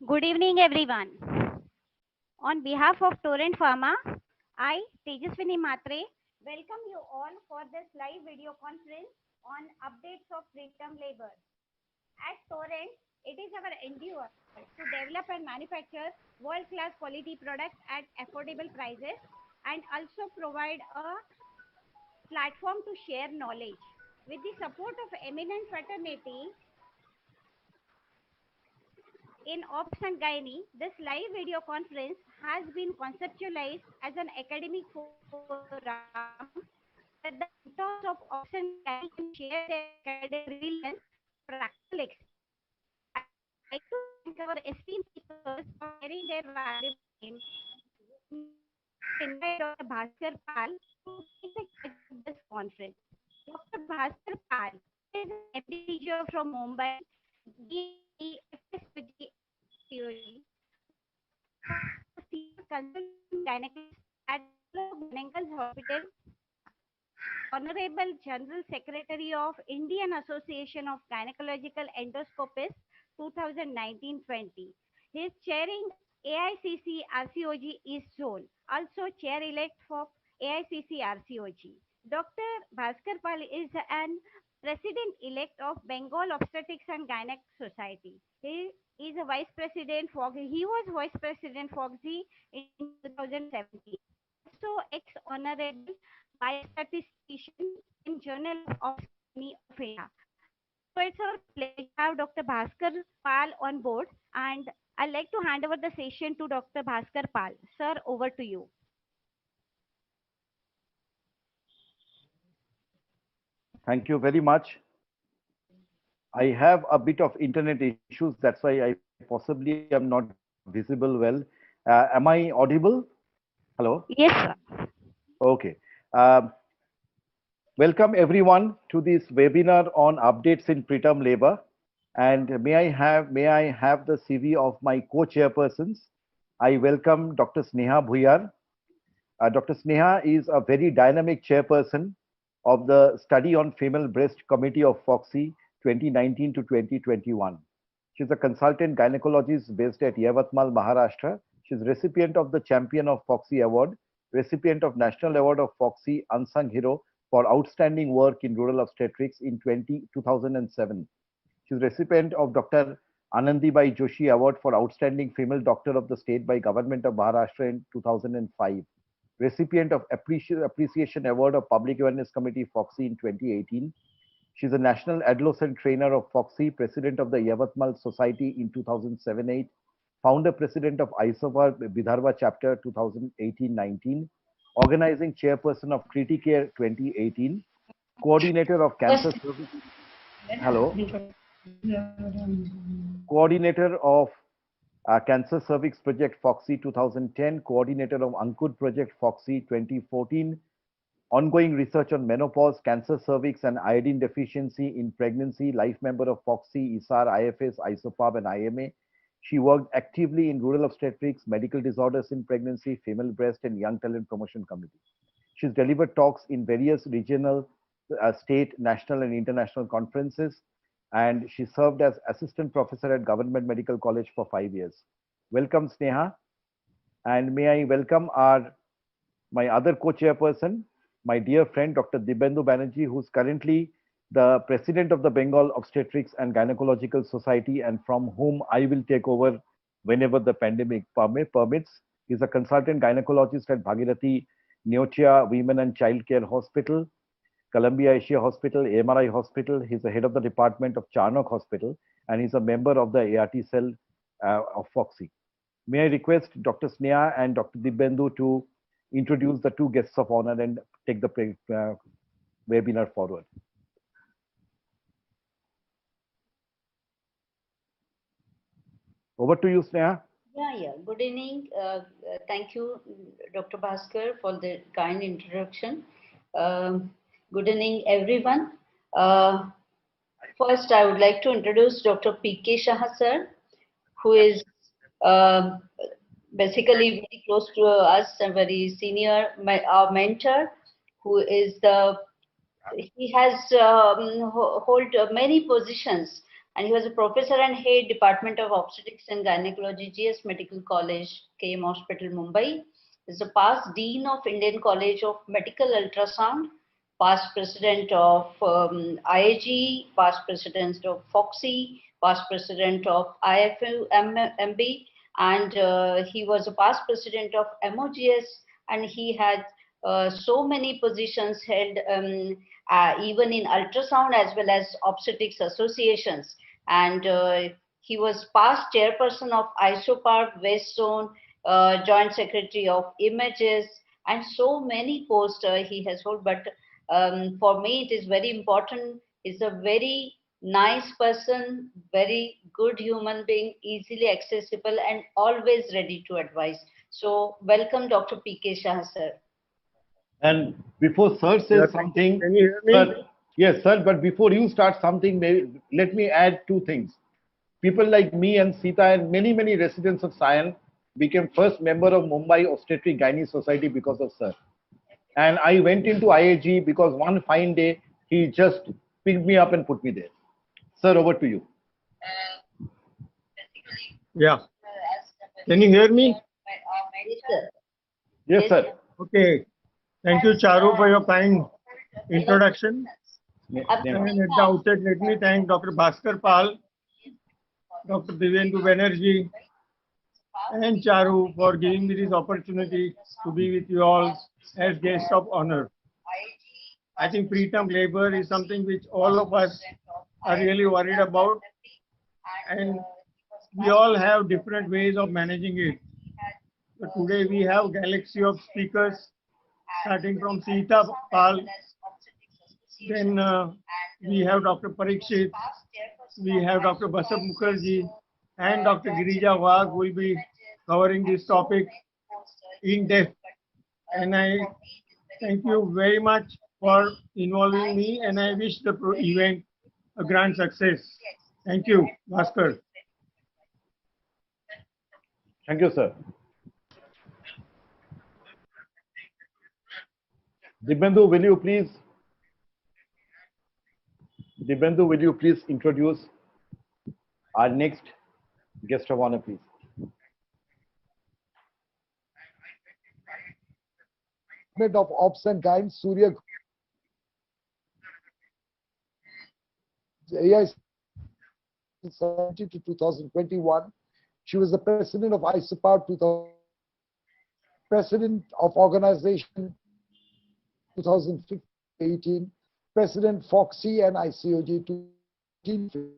Good evening, everyone. On behalf of Torrent Pharma, I, Tejaswini Matre, welcome you all for this live video conference on updates of preterm labor. At Torrent, it is our endeavor to develop and manufacture world-class quality products at affordable prices and also provide a platform to share knowledge. With the support of eminent fraternity, in Ops and Gynae, this live video conference has been conceptualized as an academic forum where the mentors of Ops and Gynae can share their academic brilliance and practical experience. I would like to thank our esteemed speakers for sharing their valuable time. May I invite Dr. Bhaskar Pal to take the charge of this conference. Dr. Bhaskar Pal is an MD Physio from Mumbai, DMD, FSOG, FSCOG. Dr. Pal is a senior consultant gynecologist at Apollo Gynecals Hospital, Honorable General Secretary of Indian Association of Gynecological Endoscopists 2019-20. He is chairing AICC RCOG East Zone, also chair-elect for AICC RCOG. Dr. Bhaskar Pal is an president-elect of Bengal Obstetrics and Gynec Society. He is a vice president for, he was vice president for FOGSI in 2017. Also ex-honorable biostatistician in Journal of Obstetrics of India. So it's our pleasure to have Dr. Bhaskar Pal on board, and I'd like to hand over the session to Dr. Bhaskar Pal. Sir, over to you. Thank you very much. I have a bit of internet issues. That's why I possibly am not visible well. Am I audible? Hello? Yes, sir. Okay. Um, Welcome everyone to this webinar on updates in preterm labor. And may I have the CV of my co-chairpersons. I welcome Dr. Sneha Bhuyar. Dr. Sneha is a very dynamic chairperson of the Study on Female Breast Committee of FOGSI 2019 to 2021. She's a consultant gynecologist based at Yavatmal, Maharashtra. She's recipient of the Champion of FOGSI Award, recipient of National Award of FOGSI Unsung Hero for outstanding work in rural obstetrics in 2007. She's recipient of Dr. Anandibai Joshi Award for Outstanding Female Doctor of the State by Government of Maharashtra in 2005. Recipient of Appreciation Award of Public Awareness Committee FOGSI in 2018. She's a National Adolescent Trainer of FOGSI, President of the Yavatmal Society in 2007-8, Founder President of ISOVAR Vidarbha Chapter 2018-19, Organizing Chairperson of Criticare 2018, Coordinator of Cancer Service. Hello. Coordinator of Cancer Cervix Project FOGSI 2010, Coordinator of Ankur Project FOGSI 2014, ongoing research on menopause, cancer cervix, and iodine deficiency in pregnancy, life member of FOGSI, ISAR, IFS, ISOPAB, and IMA. She worked actively in rural obstetrics, medical disorders in pregnancy, female breast, and young talent promotion committee. She's delivered talks in various regional, state, national, and international conferences, and she served as assistant professor at Government Medical College for 5 years. Welcome, Sneha. And may I welcome my other co-chairperson, my dear friend, Dr. Dibyendu Banerjee, who's currently the president of the Bengal Obstetrics and Gynecological Society, and from whom I will take over whenever the pandemic permits. He's a consultant gynecologist at Bhagirathi Neotia Women and Child Care Hospital, Columbia Asia Hospital, MRI Hospital. He's the head of the department of Charnock Hospital, and he's a member of the ART cell of FOGSI. May I request Dr. Sneha and Dr. Dibyendu to introduce the two guests of honor and take the webinar forward. Over to you, Sneha. Yeah. Good evening. Thank you, Dr. Bhaskar, for the kind introduction. Good evening, everyone. First, I would like to introduce Dr. P.K. Shah, sir, who is basically very close to us, a very senior, our mentor, who is he has hold many positions and he was a professor and head Department of Obstetrics and Gynecology, GS Medical College, KM Hospital, Mumbai. Is a past Dean of Indian College of Medical Ultrasound, past President of IAG, past President of FOXY, past President of IFMB, and he was a past President of MOGS, and he had so many positions held even in ultrasound as well as obstetrics associations. And he was past chairperson of ISOPARC West Zone, joint secretary of Images, and so many posts he has held. But for me, it is very important. He's a very nice person, very good human being, easily accessible, and always ready to advise. So, welcome, Dr. P.K. Shah, sir. And before sir says something, can you hear me? sir, yes, sir, but before you start something, let me add two things. People like me and Sita and many, many residents of Sion became first member of Mumbai Obstetric Gynae Society because of sir. And I went into IAG because one fine day, he just picked me up and put me there. Sir, over to you. Yeah. Can you hear me? Yes, sir. Yes, sir. Okay. Thank you, Charu, for your kind introduction. And at the outset, let me thank Dr. Bhaskar Pal, Dr. Divyendu Banerjee, and Charu for giving me this opportunity to be with you all as guest of honor. I think preterm labor is something which all of us are really worried about, and we all have different ways of managing it. So today we have galaxy of speakers, starting from Sita Pal, then we have Dr. Parikshit, we have Dr. Basab Mukherjee, and Dr. Girija Wagh will be covering this topic in depth. And I thank you very much for involving me, and I wish the event a grand success. Thank you, Bhaskar. Thank you, sir. Dibendu, will you please introduce our next guest of honor, please? Of Ops and Gyne, Surya AIC 2017 to 2021. She was the president of ISOPAR 2000, president of organization 2015-18, president FOXY and ICOG 2015.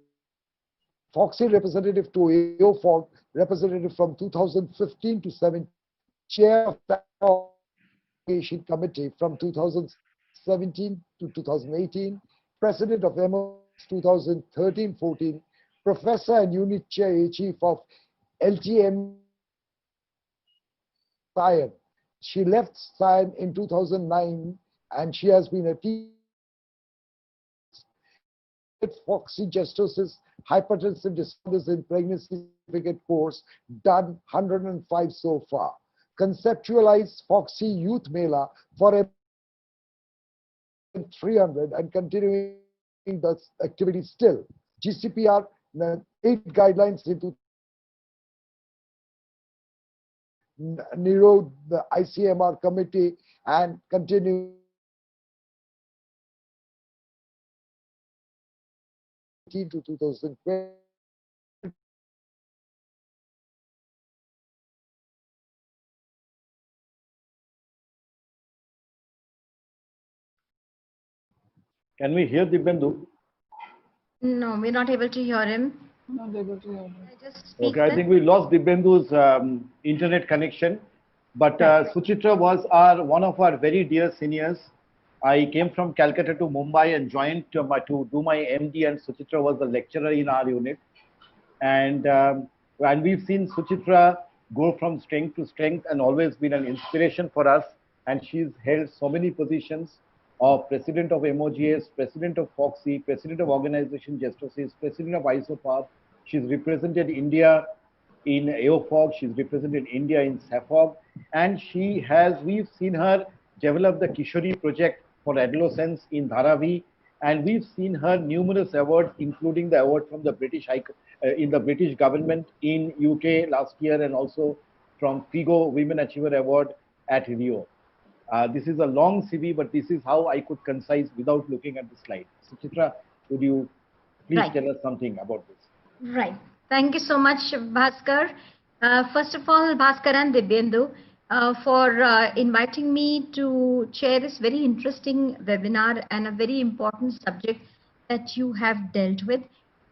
FOXY representative to AOFOG, representative from 2015 to 17, chair of the Association Committee from 2017 to 2018, president of MOS 2013-14, professor and unit chair chief of LTM Sion. She left Sion in 2009 and she has been a teacher at FOXY Gestosis Hypertensive Disorders in Pregnancy Certificate course, done 105 so far. Conceptualized FOXY Youth Mela for 300 and continuing the activity still. GCPR 8 guidelines into Niro, the ICMR committee, and continuing to 2020. Can we hear Dibendu? No, we're not able to hear him. Not able to hear him. Just speak Okay, I think we lost Dibendu's internet connection. But Suchitra was one of our very dear seniors. I came from Calcutta to Mumbai and joined to do my MD, and Suchitra was the lecturer in our unit. And we've seen Suchitra go from strength to strength and always been an inspiration for us. And she's held so many positions of president of MOGS, president of FOXY, president of organization Gestosis, president of ISOPAR. She's represented India in AOFOG, she's represented India in SAFOG, and we've seen her develop the Kishori project for adolescents in Dharavi, and we've seen her numerous awards, including the award from the in the British government in UK last year, and also from FIGO Women Achiever Award at Rio. This is a long CV, but this is how I could concise without looking at the slide. Suchitra, would you please Right. tell us something about this? Right. Thank you so much, Bhaskar. First of all, Bhaskar and Dibyendu, for inviting me to chair this very interesting webinar and a very important subject that you have dealt with.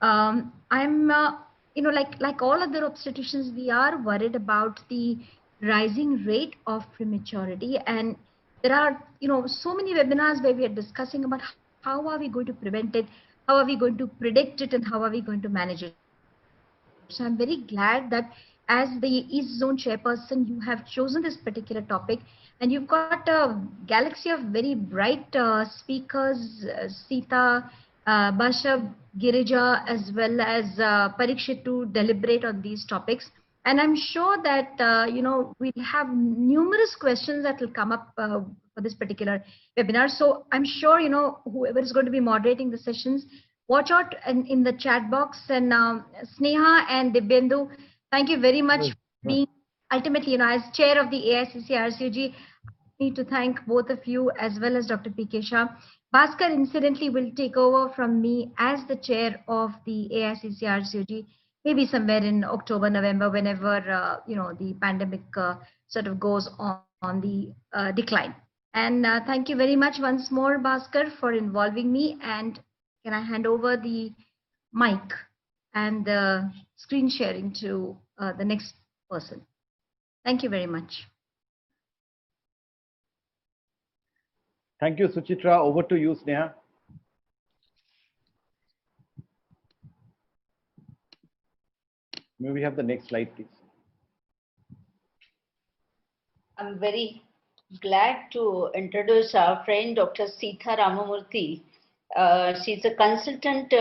I'm, like all other obstetricians, we are worried about the rising rate of prematurity, and there are, so many webinars where we are discussing about how are we going to prevent it, how are we going to predict it, and how are we going to manage it. So I'm very glad that as the East Zone chairperson, you have chosen this particular topic, and you've got a galaxy of very bright speakers, Sita, Basha, Girija, as well as Parikshit, to deliberate on these topics. And I'm sure that, we'll have numerous questions that will come up for this particular webinar. So I'm sure, whoever is going to be moderating the sessions, watch out in the chat box. And Sneha and Dibyendu, thank you very much for being ultimately, as chair of the AICC RCOG. Need to thank both of you as well as Dr. P.K. Shah. Bhaskar incidentally will take over from me as the chair of the AICC RCOG, maybe somewhere in October, November, whenever the pandemic sort of goes on the decline. And thank you very much once more, Bhaskar, for involving me. And can I hand over the mic and the screen sharing to the next person? Thank you very much. Thank you, Suchitra. Over to you, Sneha. May we have the next slide, please? I'm very glad to introduce our friend Dr. Sita Ramamurthy. She's a consultant,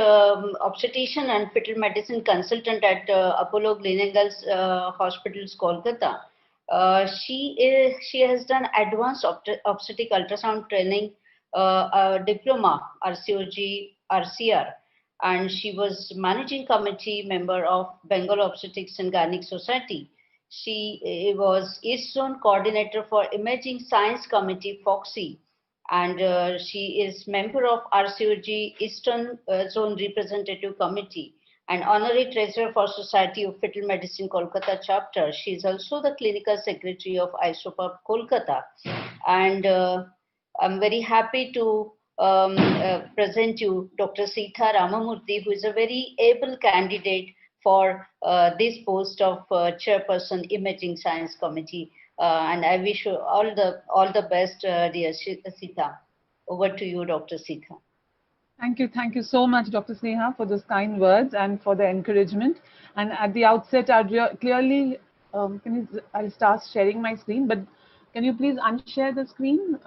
obstetrician and fetal medicine consultant at Apollo Gleneagles Hospitals, Kolkata. She has done advanced obstetric ultrasound training, diploma, RCOG, RCR, and she was managing committee member of Bengal Obstetrics and Gynec Society. She was East Zone coordinator for Imaging Science Committee, FOXY, and she is member of RCOG Eastern Zone Representative Committee and honorary treasurer for Society of Fetal Medicine Kolkata chapter. She is also the clinical secretary of ISOPAP Kolkata, and I'm very happy to present you Dr. Sita Ramamurthy, who is a very able candidate for this post of chairperson Imaging Science Committee, and I wish you all the best, dear Sita. Over to you, Dr. Sita. Thank you so much, Dr. Sneha, for those kind words and for the encouragement. And at the outset, I'd clearly, I'll start sharing my screen, but can you please unshare the screen?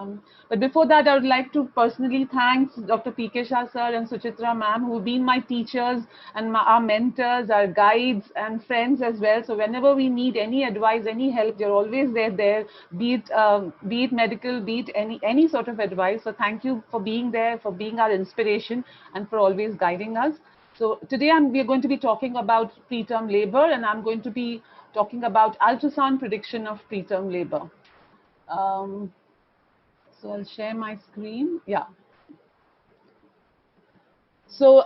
But before that, I would like to personally thank Dr. P.K. Shah sir and Suchitra ma'am, who've been my teachers and our mentors, our guides and friends as well. So whenever we need any advice, any help, they're always there, be it medical, be it any sort of advice. So thank you for being there, for being our inspiration, and for always guiding us. So today we are going to be talking about preterm labor, and I'm going to be talking about ultrasound prediction of preterm labor. So I'll share my screen. Yeah. So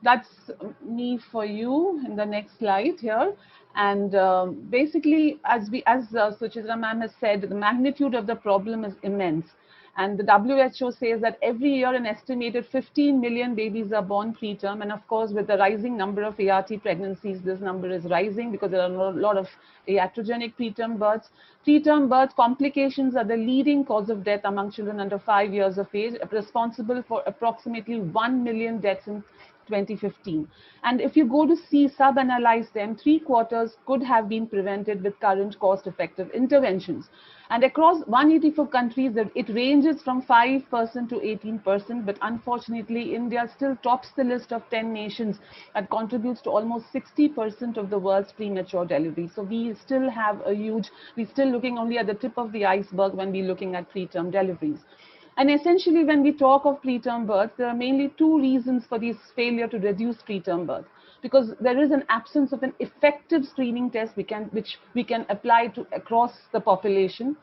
that's me for you in the next slide here. And basically, as Suchitra ma'am has said, the magnitude of the problem is immense. And the WHO says that every year an estimated 15 million babies are born preterm. And of course, with the rising number of ART pregnancies, this number is rising because there are a lot of iatrogenic preterm births. Preterm birth complications are the leading cause of death among children under 5 years of age, responsible for approximately 1 million deaths in 2015. And if you go to see, sub-analyze them, 3/4 could have been prevented with current cost-effective interventions. And across 184 countries, it ranges from 5% to 18%, but unfortunately, India still tops the list of 10 nations that contributes to almost 60% of the world's premature delivery. So we still have we're still looking only at the tip of the iceberg when we're looking at preterm deliveries. And essentially, when we talk of preterm birth, there are mainly two reasons for this failure to reduce preterm birth. Because there is an absence of an effective screening test which we can apply to across the population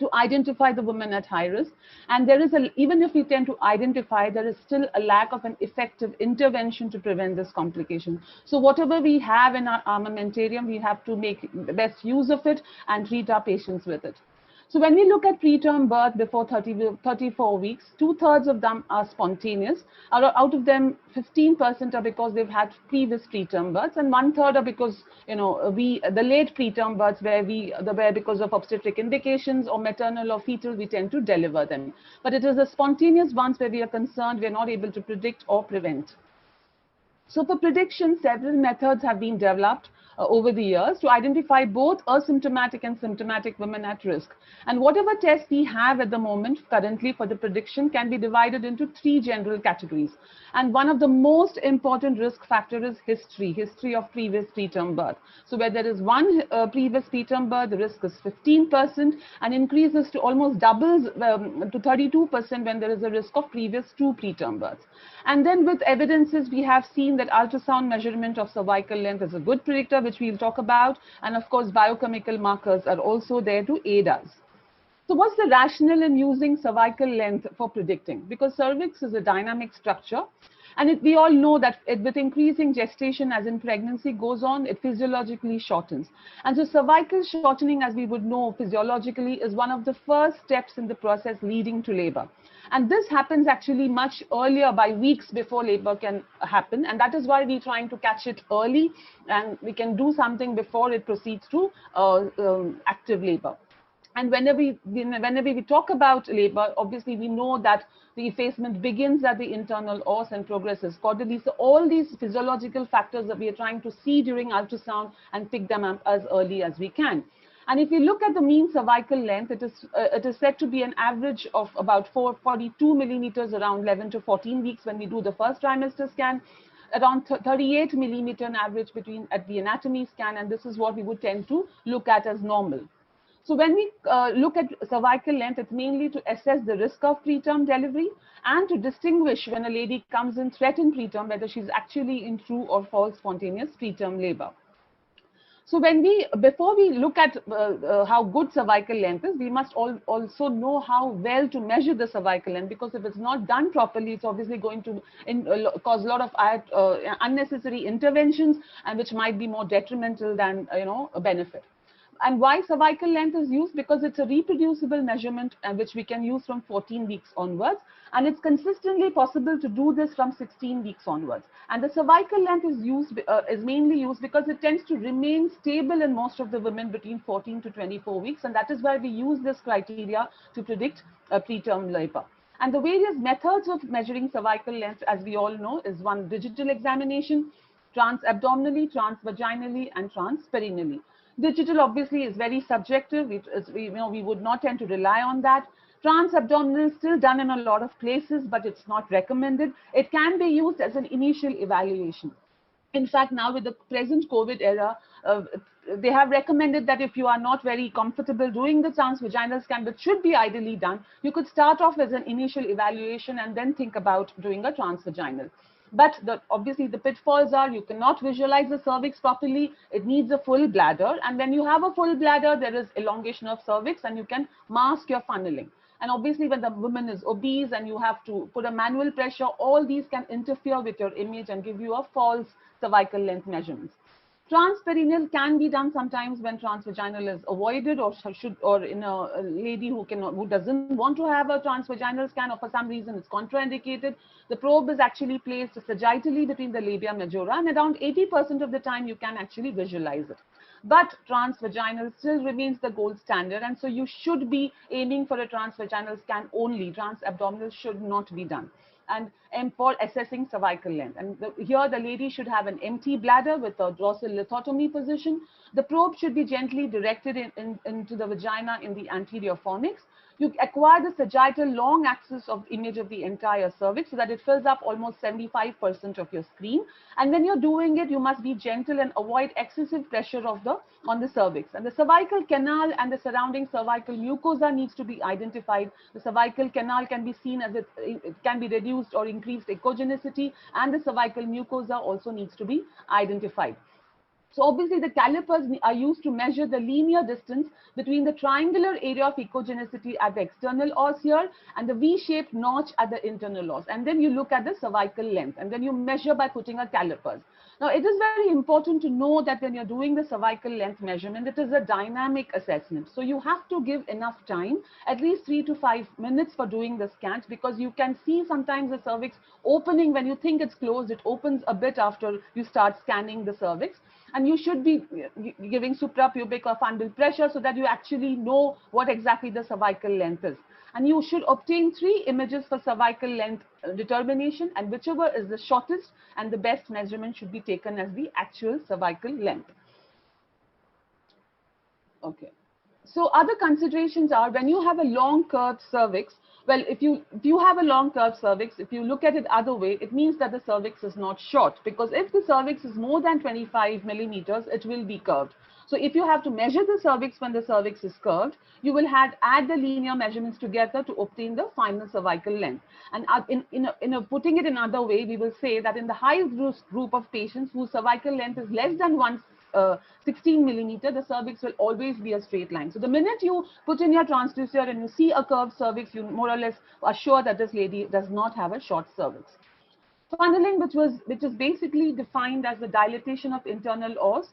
to identify the women at high risk. And there is even if we tend to identify, there is still a lack of an effective intervention to prevent this complication. So whatever we have in our armamentarium, we have to make the best use of it and treat our patients with it. So when we look at preterm birth before 34 weeks, 2/3 of them are spontaneous. Out of them, 15% are because they've had previous preterm births, and 1/3 are because, the late preterm births where because of obstetric indications or maternal or fetal, we tend to deliver them. But it is the spontaneous ones where we are concerned, we are not able to predict or prevent. So for prediction, several methods have been developed over the years to identify both asymptomatic and symptomatic women at risk. And whatever tests we have at the moment currently for the prediction can be divided into 3 general categories. And one of the most important risk factor is history of previous preterm birth. So where there is one previous preterm birth, the risk is 15% and increases to almost doubles to 32% when there is a risk of previous 2 preterm births. And then with evidences, we have seen that ultrasound measurement of cervical length is a good predictor, which we'll talk about. And of course, biochemical markers are also there to aid us. So what's the rationale in using cervical length for predicting? Because cervix is a dynamic structure. And we all know that with increasing gestation, as in pregnancy goes on, it physiologically shortens. And so cervical shortening, as we would know physiologically, is one of the first steps in the process leading to labor. And this happens actually much earlier, by weeks before labor can happen. And that is why we're trying to catch it early, and we can do something before it proceeds to active labor. And whenever we talk about labor, obviously we know that the effacement begins at the internal os and progresses caudally. So all these physiological factors that we are trying to see during ultrasound and pick them up as early as we can. And if you look at the mean cervical length, it is said to be an average of about 442 millimeters around 11 to 14 weeks when we do the first trimester scan, around 38 millimeter on average at the anatomy scan, and this is what we would tend to look at as normal. So when we look at cervical length, it's mainly to assess the risk of preterm delivery and to distinguish when a lady comes in threatened preterm, whether she's actually in true or false spontaneous preterm labor. So before we look at how good cervical length is, we must also know how well to measure the cervical length, because if it's not done properly, it's obviously going to cause a lot of unnecessary interventions, and which might be more detrimental than a benefit. And why cervical length is used? Because it's a reproducible measurement which we can use from 14 weeks onwards. And it's consistently possible to do this from 16 weeks onwards. And the cervical length is mainly used because it tends to remain stable in most of the women between 14 to 24 weeks. And that is why we use this criteria to predict preterm labor. And the various methods of measuring cervical length, as we all know, is one, digital examination, transabdominally, transvaginally, and transperineally. Digital obviously is very subjective. We would not tend to rely on that. Transabdominal is still done in a lot of places, but it's not recommended. It can be used as an initial evaluation. In fact, now with the present COVID era, they have recommended that if you are not very comfortable doing the transvaginal scan, which should be ideally done, you could start off as an initial evaluation and then think about doing a transvaginal. But obviously the pitfalls are you cannot visualize the cervix properly. It needs a full bladder. And when you have a full bladder, there is elongation of cervix and you can mask your funneling. And obviously when the woman is obese and you have to put a manual pressure, all these can interfere with your image and give you a false cervical length measurements. Transperineal can be done sometimes when transvaginal is avoided, or in a lady who doesn't want to have a transvaginal scan, or for some reason it's contraindicated. The probe is actually placed sagittally between the labia majora, and around 80% of the time you can actually visualize it. But transvaginal still remains the gold standard, and so you should be aiming for a transvaginal scan only. Transabdominal should not be done. And for assessing cervical length. And here the lady should have an empty bladder with a dorsal lithotomy position. The probe should be gently directed into the vagina in the anterior fornix. you acquire the sagittal long axis of image of the entire cervix so that it fills up almost 75% of your screen. And when you're doing it, you must be gentle and avoid excessive pressure on the cervix. And the cervical canal and the surrounding cervical mucosa needs to be identified. The cervical canal can be seen as it can be reduced or increased echogenicity, and the cervical mucosa also needs to be identified. So obviously the calipers are used to measure the linear distance between the triangular area of echogenicity at the external os here and the V-shaped notch at the internal os. And then you look at the cervical length and then you measure by putting a calipers. Now it is very important to know that when you're doing the cervical length measurement, it is a dynamic assessment. So you have to give enough time, at least 3 to 5 minutes for doing the scans, because you can see sometimes the cervix opening when you think it's closed, it opens a bit after you start scanning the cervix. And you should be giving suprapubic or fundal pressure so that you actually know what exactly the cervical length is. And you should obtain 3 images for cervical length determination, and whichever is the shortest and the best measurement should be taken as the actual cervical length. Okay. So other considerations are when you have a long curved cervix. Well, if you have a long curved cervix, if you look at it other way, it means that the cervix is not short, because if the cervix is more than 25 millimeters, it will be curved. So if you have to measure the cervix when the cervix is curved, you will add the linear measurements together to obtain the final cervical length. And putting it in another way, we will say that in the high group of patients whose cervical length is less than 16 millimeter, the cervix will always be a straight line. So the minute you put in your transducer and you see a curved cervix, you more or less are sure that this lady does not have a short cervix. Funneling, which is basically defined as the dilatation of internal os,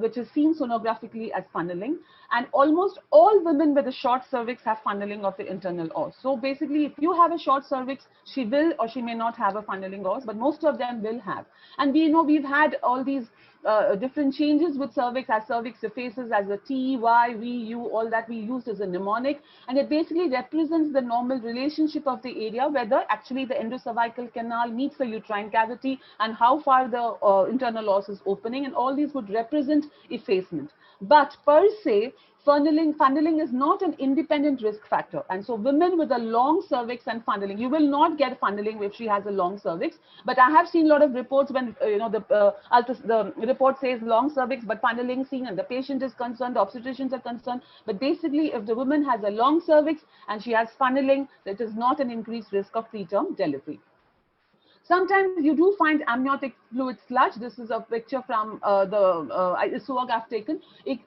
which is seen sonographically as funneling, and almost all women with a short cervix have funneling of the internal os. So basically, if you have a short cervix, she will or she may not have a funneling os, but most of them will have. And we know we've had all these different changes with cervix, as cervix surfaces as a T, Y, V, U, all that we used as a mnemonic, and it basically represents the normal relationship of the area, whether actually the endocervical canal meets the uterine cavity and how far the internal os is opening, and all these would represent effacement. But per se, funneling is not an independent risk factor, and so women with a long cervix and funneling, you will not get funneling if she has a long cervix. But I have seen a lot of reports when the report says long cervix but funneling seen, and the patient is concerned, the obstetricians are concerned. But basically, if the woman has a long cervix and she has funneling, it is not an increased risk of preterm delivery. Sometimes you do find amniotic fluid sludge. This is a picture from the ISOAG I've taken.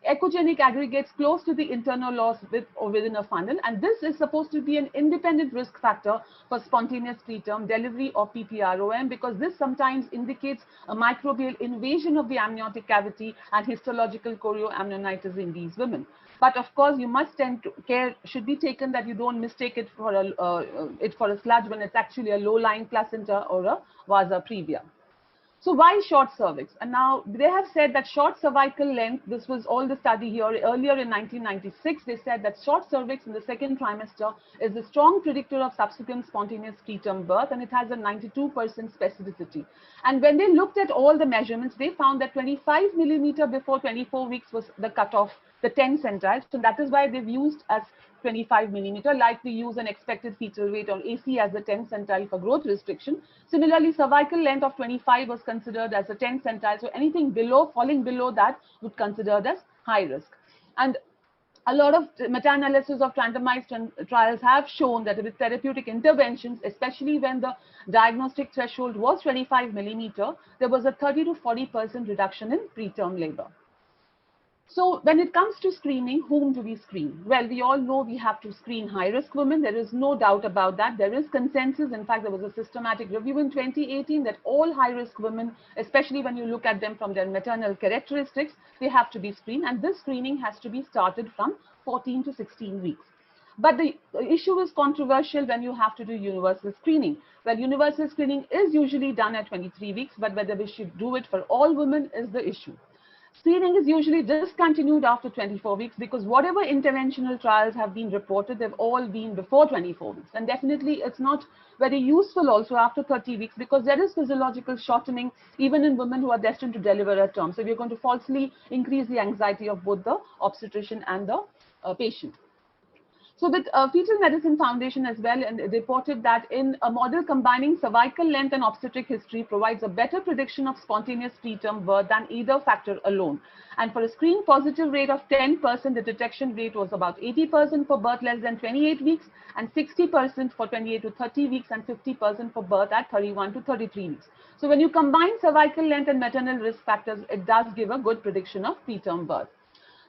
Echogenic aggregates close to the internal os with or within a funnel, and this is supposed to be an independent risk factor for spontaneous preterm delivery or PPROM, because this sometimes indicates a microbial invasion of the amniotic cavity and histological chorioamnionitis in these women. But of course, you must tend to care should be taken that you don't mistake it for a sludge when it's actually a low-lying placenta or a vasa previa. So why short cervix? And now they have said that short cervical length, this was all the study here earlier in 1996, they said that short cervix in the second trimester is a strong predictor of subsequent spontaneous preterm birth, and it has a 92% specificity. And when they looked at all the measurements, they found that 25 millimeter before 24 weeks was the cutoff, the 10 centiles. So that is why they've used as 25 millimeter, like we use an expected fetal weight or AC as a 10 centile for growth restriction. Similarly, cervical length of 25 was considered as a 10 centile. So anything below, falling below that, would considered as high risk. And a lot of meta-analysis of randomized trials have shown that with therapeutic interventions, especially when the diagnostic threshold was 25 millimeter, there was a 30 to 40% reduction in preterm labor. So when it comes to screening, whom do we screen? Well, we all know we have to screen high-risk women. There is no doubt about that. There is consensus. In fact, there was a systematic review in 2018 that all high-risk women, especially when you look at them from their maternal characteristics, they have to be screened. And this screening has to be started from 14 to 16 weeks. But the issue is controversial when you have to do universal screening. Well, universal screening is usually done at 23 weeks, but whether we should do it for all women is the issue. Screening is usually discontinued after 24 weeks because whatever interventional trials have been reported, they've all been before 24 weeks. And definitely it's not very useful also after 30 weeks because there is physiological shortening even in women who are destined to deliver at term. So we're going to falsely increase the anxiety of both the obstetrician and the patient. So the Fetal Medicine Foundation as well and reported that in a model combining cervical length and obstetric history provides a better prediction of spontaneous preterm birth than either factor alone. And for a screen positive rate of 10%, the detection rate was about 80% for birth less than 28 weeks and 60% for 28 to 30 weeks and 50% for birth at 31 to 33 weeks. So when you combine cervical length and maternal risk factors, it does give a good prediction of preterm birth.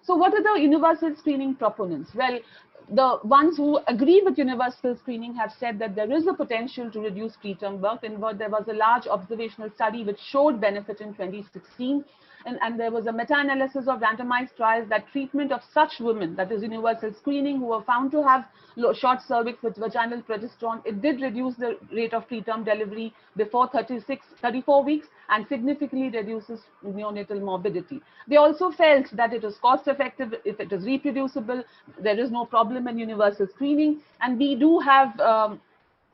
So what are the universal screening proponents? Well, the ones who agree with universal screening have said that there is a potential to reduce preterm birth. In fact, there was a large observational study which showed benefit in 2016. And there was a meta-analysis of randomized trials that treatment of such women, that is universal screening, who were found to have short cervix with vaginal progesterone, it did reduce the rate of preterm delivery before 34 weeks and significantly reduces neonatal morbidity. They also felt that it is cost effective, if it is reproducible, there is no problem in universal screening. And we do have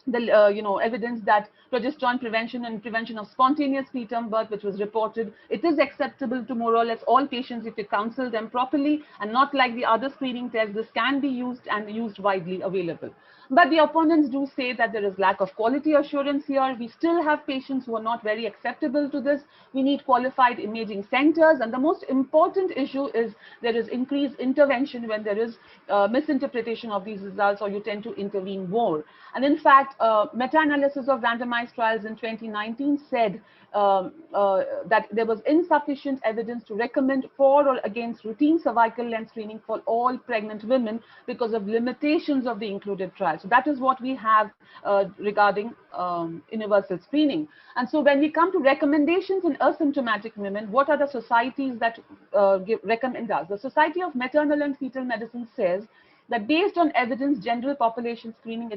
the evidence that progesterone prevention and prevention of spontaneous preterm birth, which was reported, it is acceptable to more or less all patients if you counsel them properly, and not like the other screening tests. This can be used and used widely available. But the opponents do say that there is lack of quality assurance here. We still have patients who are not very acceptable to this. We need qualified imaging centers. And the most important issue is there is increased intervention when there is misinterpretation of these results, or you tend to intervene more. And in fact, meta-analysis of randomized trials in 2019 said that there was insufficient evidence to recommend for or against routine cervical length screening for all pregnant women because of limitations of the included trial. So that is what we have regarding universal screening. And so when we come to recommendations in asymptomatic women, what are the societies that recommend us? The Society of Maternal and Fetal Medicine says that based on evidence, general population screening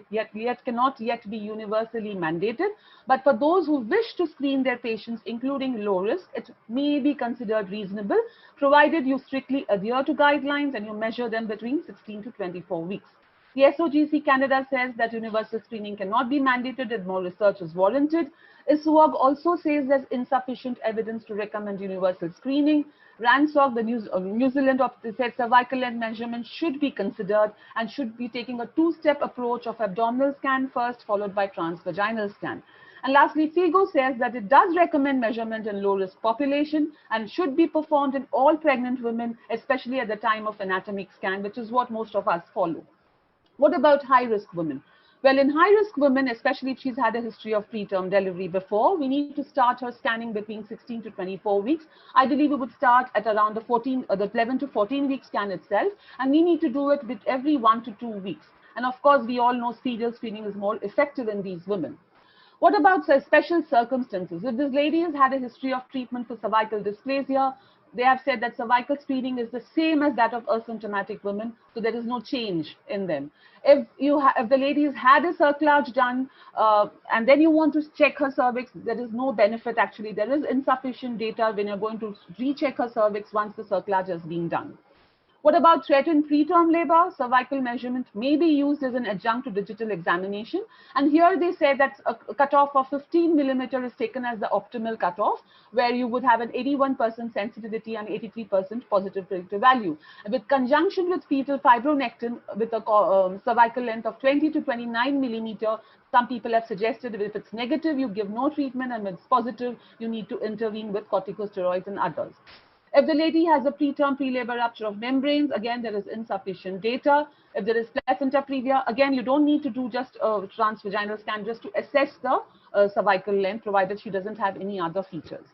cannot yet be universally mandated. But for those who wish to screen their patients, including low risk, it may be considered reasonable, provided you strictly adhere to guidelines and you measure them between 16 to 24 weeks. The SOGC Canada says that universal screening cannot be mandated and more research is warranted. ISWAG also says there's insufficient evidence to recommend universal screening. RANSOG, the New Zealand, said cervical length measurement should be considered and should be taking a two-step approach of abdominal scan first, followed by transvaginal scan. And lastly, FIGO says that it does recommend measurement in low-risk population and should be performed in all pregnant women, especially at the time of anatomic scan, which is what most of us follow. What about high-risk women? Well, in high-risk women, especially if she's had a history of preterm delivery before, we need to start her scanning between 16 to 24 weeks. Ideally, we would start at around the 11 to 14-week scan itself, and we need to do it with every 1 to 2 weeks. And of course, we all know serial screening is more effective in these women. What about special circumstances? If this lady has had a history of treatment for cervical dysplasia, they have said that cervical screening is the same as that of asymptomatic women, so there is no change in them. If the lady has had a cerclage done and then you want to check her cervix, there is no benefit actually. There is insufficient data when you're going to recheck her cervix once the cerclage has been done. What about threatened preterm labor? Cervical measurement may be used as an adjunct to digital examination. And here they say that a cutoff of 15 millimeter is taken as the optimal cutoff, where you would have an 81% sensitivity and 83% positive predictive value. With conjunction with fetal fibronectin with a cervical length of 20 to 29 millimeter, some people have suggested if it's negative, you give no treatment, and when it's positive, you need to intervene with corticosteroids and others. If the lady has a preterm pre-labor rupture of membranes, again, there is insufficient data. If there is placenta previa, again, you don't need to do just a transvaginal scan just to assess the cervical length, provided she doesn't have any other features.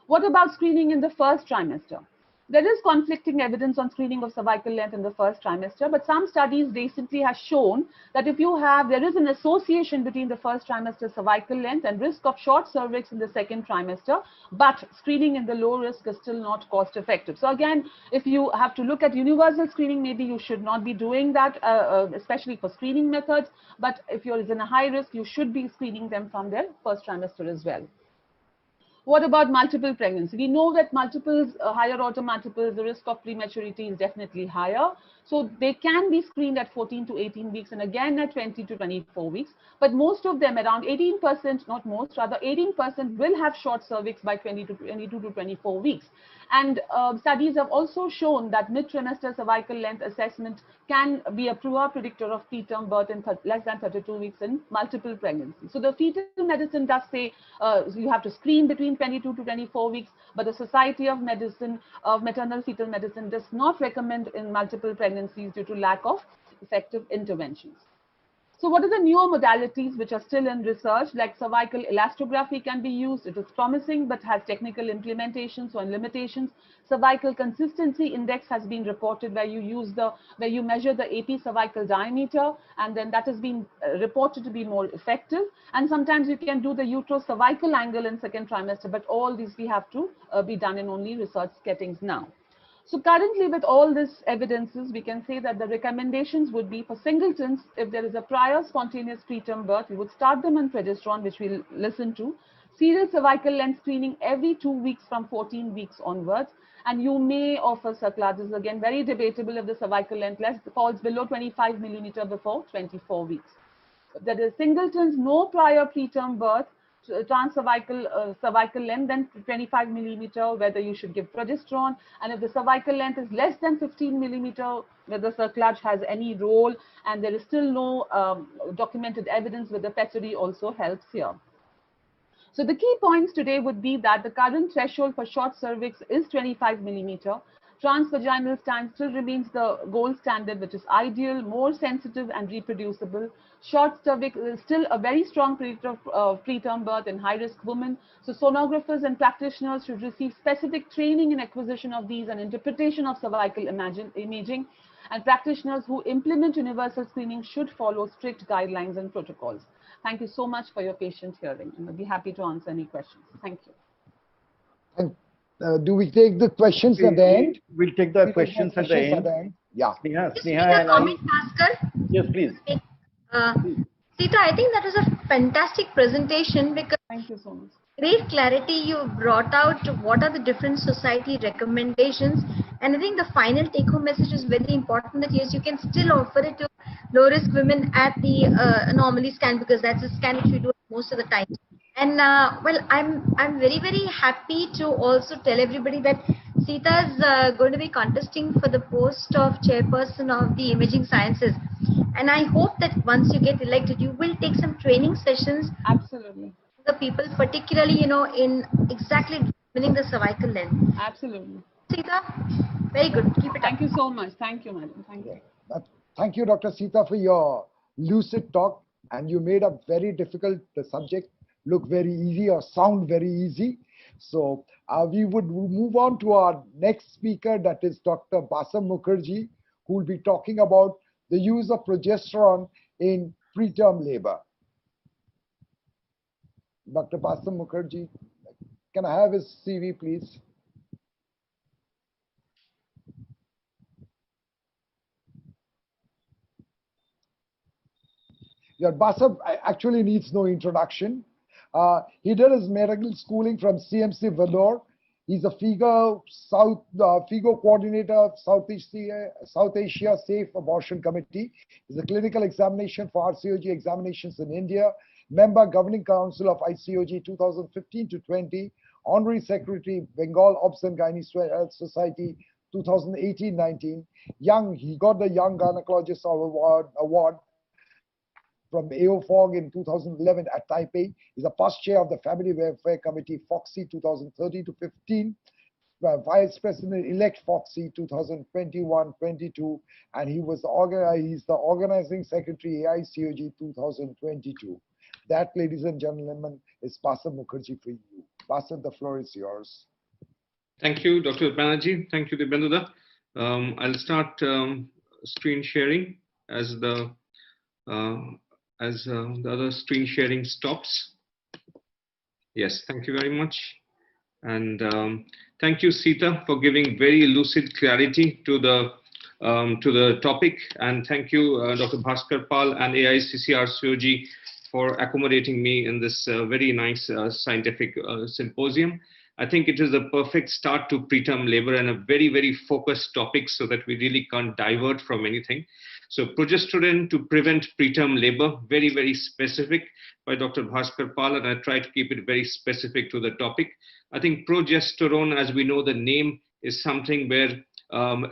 What about screening in the first trimester? There is conflicting evidence on screening of cervical length in the first trimester, but some studies recently have shown that if there is an association between the first trimester cervical length and risk of short cervix in the second trimester, but screening in the low risk is still not cost effective. So again, if you have to look at universal screening, maybe you should not be doing that, especially for screening methods, but if you're in a high risk, you should be screening them from their first trimester as well. What about multiple pregnancy? We know that multiples, higher order multiples, the risk of prematurity is definitely higher. So they can be screened at 14 to 18 weeks and again at 20 to 24 weeks. But most of them, around 18%, not most, rather 18% will have short cervix by 22 to 24 weeks. And studies have also shown that mid-trimester cervical length assessment can be a poor predictor of preterm birth in less than 32 weeks in multiple pregnancies. So the fetal medicine does say you have to screen between 22 to 24 weeks, but the Society of Medicine of Maternal Fetal Medicine does not recommend in multiple pregnancies due to lack of effective interventions. So what are the newer modalities which are still in research? Like cervical elastography can be used. It is promising but has technical implementations and limitations. Cervical consistency index has been reported where you measure the AP cervical diameter, and then that has been reported to be more effective. And sometimes you can do the uterocervical angle in second trimester, but all these we have to be done in only research settings now. So currently, with all this evidences, we can say that the recommendations would be for singletons, if there is a prior spontaneous preterm birth, we would start them on progesterone, which we'll listen to. Serial cervical length screening every 2 weeks from 14 weeks onwards. And you may offer Circular. This is again very debatable if the cervical length falls below 25 millimeter before 24 weeks. If there is singletons, no prior preterm birth, transcervical cervical length then 25 millimeter, whether you should give progesterone, and if the cervical length is less than 15 millimeter, whether cerclage has any role, and there is still no documented evidence whether pessary also helps here. So the key points today would be that the current threshold for short cervix is 25 millimeter. Transvaginal stand still remains the gold standard, which is ideal, more sensitive and reproducible. Short cervix is still a very strong predictor of preterm birth in high-risk women. So sonographers and practitioners should receive specific training in acquisition of these and interpretation of cervical imaging. And practitioners who implement universal screening should follow strict guidelines and protocols. Thank you so much for your patient hearing, and I'll be happy to answer any questions. Thank you. And do we take the questions at the end? We'll take the questions at the end. Yeah. Sneha, comment, Bhaskar? Yes, please. Sita, I think that was a fantastic presentation because thank you so much. Great clarity you brought out what are the different society recommendations, and I think the final take-home message is very important that yes, you can still offer it to low-risk women at the anomaly scan because that's a scan which we do most of the time. And well, I'm very happy to also tell everybody that Sita is going to be contesting for the post of chairperson of the imaging sciences, and I hope that once you get elected, you will take some training sessions. Absolutely. The people, particularly in exactly determining the cervical length. Absolutely. Sita, very good. Keep it Thank up. you so much. Thank you, madam. Thank you. Thank you, Dr. Sita, for your lucid talk, and you made a very difficult subject look very easy or sound very easy. So we would move on to our next speaker, that is Dr. Basam Mukherjee, who will be talking about the use of progesterone in preterm labor. Dr. Basam Mukherjee, can I have his CV, please? Yeah, Basam actually needs no introduction. He did his medical schooling from CMC Vellore. He's a FIGO coordinator of South Asia Safe Abortion Committee. He's a clinical examination for RCOG examinations in India. Member Governing Council of ICOG 2015 to 20, Honorary Secretary Bengal Obs and Gynae Health Society 2018-19. He got the Young Gynecologist Award from AOFOG in 2011 at Taipei. He's a past chair of the Family Welfare Committee FOXY 2013 to 15, Vice President-elect FOXY 2021-22, and he's the Organizing Secretary AICOG 2022. That, ladies and gentlemen, is Basam Mukherjee for you. Basam, the floor is yours. Thank you, Dr. Banerjee. Thank you, Dibenduda. I'll start screen sharing as the other screen sharing stops. Yes, thank you very much. And thank you, Sita, for giving very lucid clarity to the topic. And thank you, Dr. Bhaskar Pal and AICC RCOG for accommodating me in this very nice scientific symposium. I think it is a perfect start to preterm labor and a very, very focused topic so that we really can't divert from anything. So progesterone to prevent preterm labor, very, very specific by Dr. Bhaskar Pal, and I try to keep it very specific to the topic. I think progesterone, as we know the name, is something where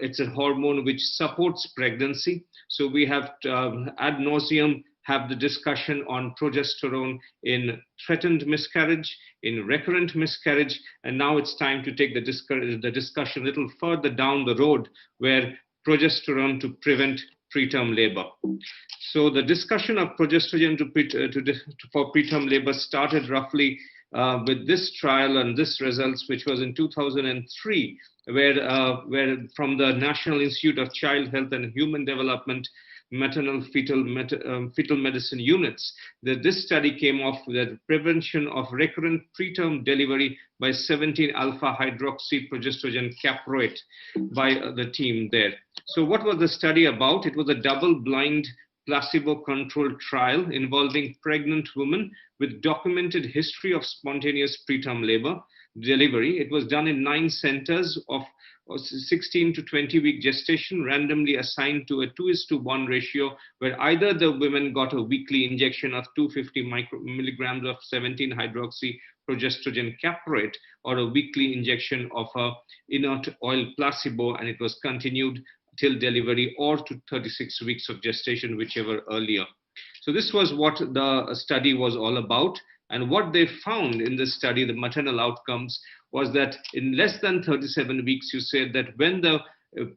it's a hormone which supports pregnancy. So we have ad nauseum have the discussion on progesterone in threatened miscarriage, in recurrent miscarriage, and now it's time to take the discussion a little further down the road where progesterone to prevent preterm labor. So the discussion of progesterone for preterm labor started roughly with this trial and this results, which was in 2003, where from the National Institute of Child Health and Human Development maternal fetal medicine units, that this study came off with the prevention of recurrent preterm delivery by 17-alpha hydroxyprogesterone caproate by the team there. So what was the study about? It was a double-blind placebo-controlled trial involving pregnant women with documented history of spontaneous preterm labor delivery. It was done in 9 centers of 16 to 20-week gestation, randomly assigned to a 2:1 ratio, where either the women got a weekly injection of 250 milligrams of 17-hydroxyprogesterone caproate or a weekly injection of a inert oil placebo, and it was continued till delivery or to 36 weeks of gestation, whichever earlier. So this was what the study was all about. And what they found in this study, the maternal outcomes, was that in less than 37 weeks, you said that when the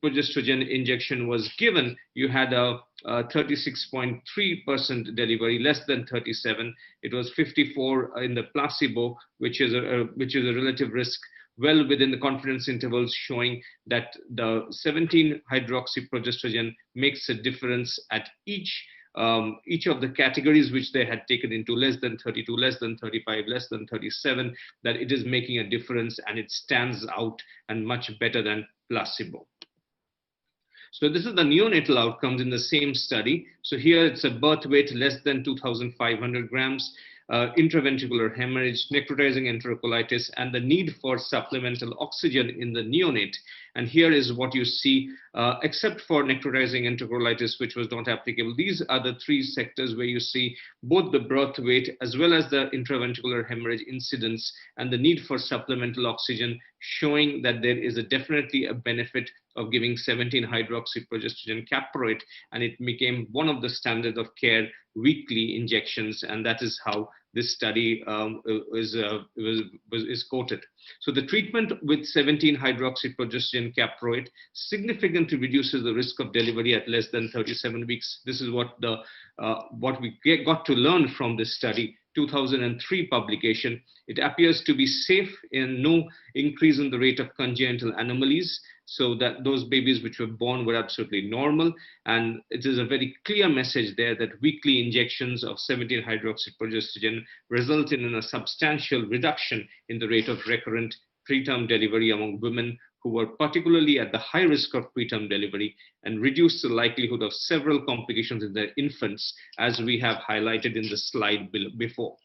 progesterone injection was given, you had a 36.3% delivery, less than 37. It was 54 in the placebo, which is a relative risk well within the confidence intervals, showing that the 17-hydroxyprogesterone makes a difference at each of the categories which they had taken into, less than 32, less than 35, less than 37, that it is making a difference and it stands out and much better than placebo. So this is the neonatal outcomes in the same study. So here it's a birth weight less than 2,500 grams, intraventricular hemorrhage, necrotizing enterocolitis, and the need for supplemental oxygen in the neonate. And here is what you see, except for necrotizing enterocolitis, which was not applicable. These are the 3 sectors where you see both the birth weight as well as the intraventricular hemorrhage incidence and the need for supplemental oxygen, showing that there is definitely a benefit of giving 17-hydroxyprogesterone caproate, and it became one of the standards of care weekly injections, and that is how this study is quoted. So the treatment with 17-hydroxyprogesterone caproate significantly reduces the risk of delivery at less than 37 weeks. This is what we got to learn from this study, 2003 publication. It appears to be safe and no increase in the rate of congenital anomalies, so that those babies which were born were absolutely normal. And it is a very clear message there that weekly injections of 17-hydroxyprogesterone result in a substantial reduction in the rate of recurrent preterm delivery among women who were particularly at the high risk of preterm delivery, and reduce the likelihood of several complications in their infants, as we have highlighted in the slide before.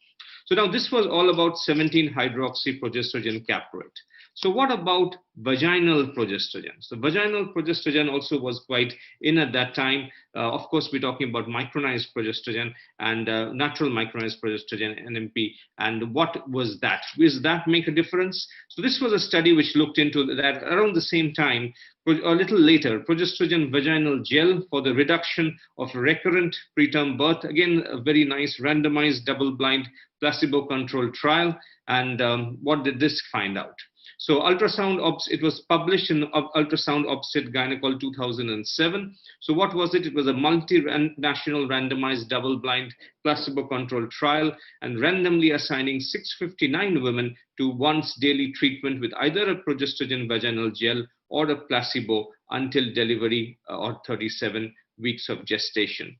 So now this was all about 17-hydroxyprogesterone caproate. So what about vaginal progesterone? So vaginal progesterone also was quite in at that time. Of course, we're talking about micronized progesterone and natural micronized progesterone, NMP. And what was that? Does that make a difference? So this was a study which looked into that around the same time, a little later, progesterone vaginal gel for the reduction of recurrent preterm birth. Again, a very nice randomized double-blind placebo-controlled trial. And what did this find out? So ultrasound, it was published in Ultrasound Obstet Gynecol 2007. So what was it? It was a multinational randomized double-blind placebo-controlled trial, and randomly assigning 659 women to once daily treatment with either a progesterone vaginal gel or a placebo until delivery or 37 weeks of gestation.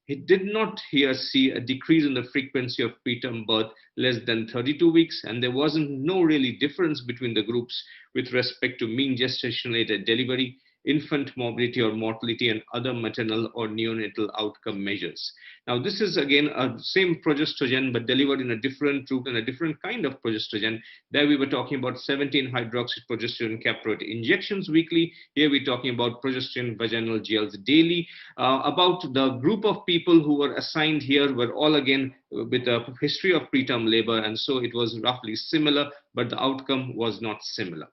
It did not here see a decrease in the frequency of preterm birth less than 32 weeks, and there wasn't no really difference between the groups with respect to mean gestation-related delivery. infant morbidity or mortality, and other maternal or neonatal outcome measures. Now, this is again a same progestogen, but delivered in a different route and a different kind of progestogen. There we were talking about 17-hydroxyprogesterone caproate injections weekly. Here we're talking about progesterone vaginal gels daily. About the group of people who were assigned here were all again with a history of preterm labor, and so it was roughly similar, but the outcome was not similar.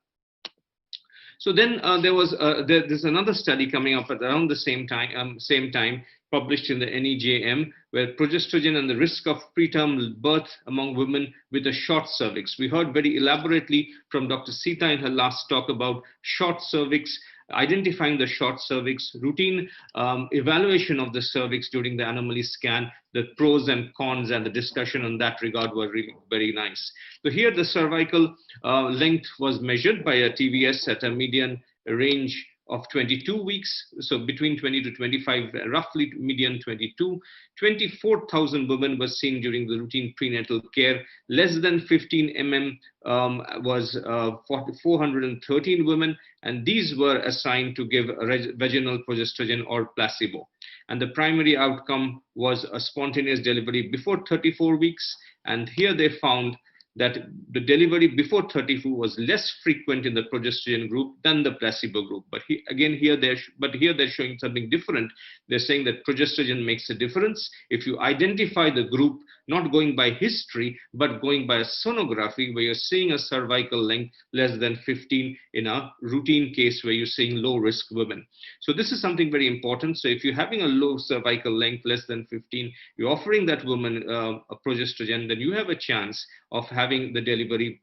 So then there's another study coming up at around the same time, published in the NEJM, where progestogen and the risk of preterm birth among women with a short cervix. We heard very elaborately from Dr. Sita in her last talk about short cervix, identifying the short cervix, routine evaluation of the cervix during the anomaly scan, the pros and cons, and the discussion on that regard were really very nice. So here the cervical length was measured by a TVS at a median range of 22 weeks, so between 20 to 25, roughly median 22. 24,000 women were seen during the routine prenatal care. Less than 15 was 413 women, and these were assigned to give vaginal progestogen or placebo. And the primary outcome was a spontaneous delivery before 34 weeks. And here they found that the delivery before 34 was less frequent in the progestogen group than the placebo group. But here they're showing something different. They're saying that progestogen makes a difference. If you identify the group, not going by history, but going by a sonography, where you're seeing a cervical length less than 15 in a routine case where you're seeing low risk women. So this is something very important. So if you're having a low cervical length less than 15, you're offering that woman a progestogen, then you have a chance of having the delivery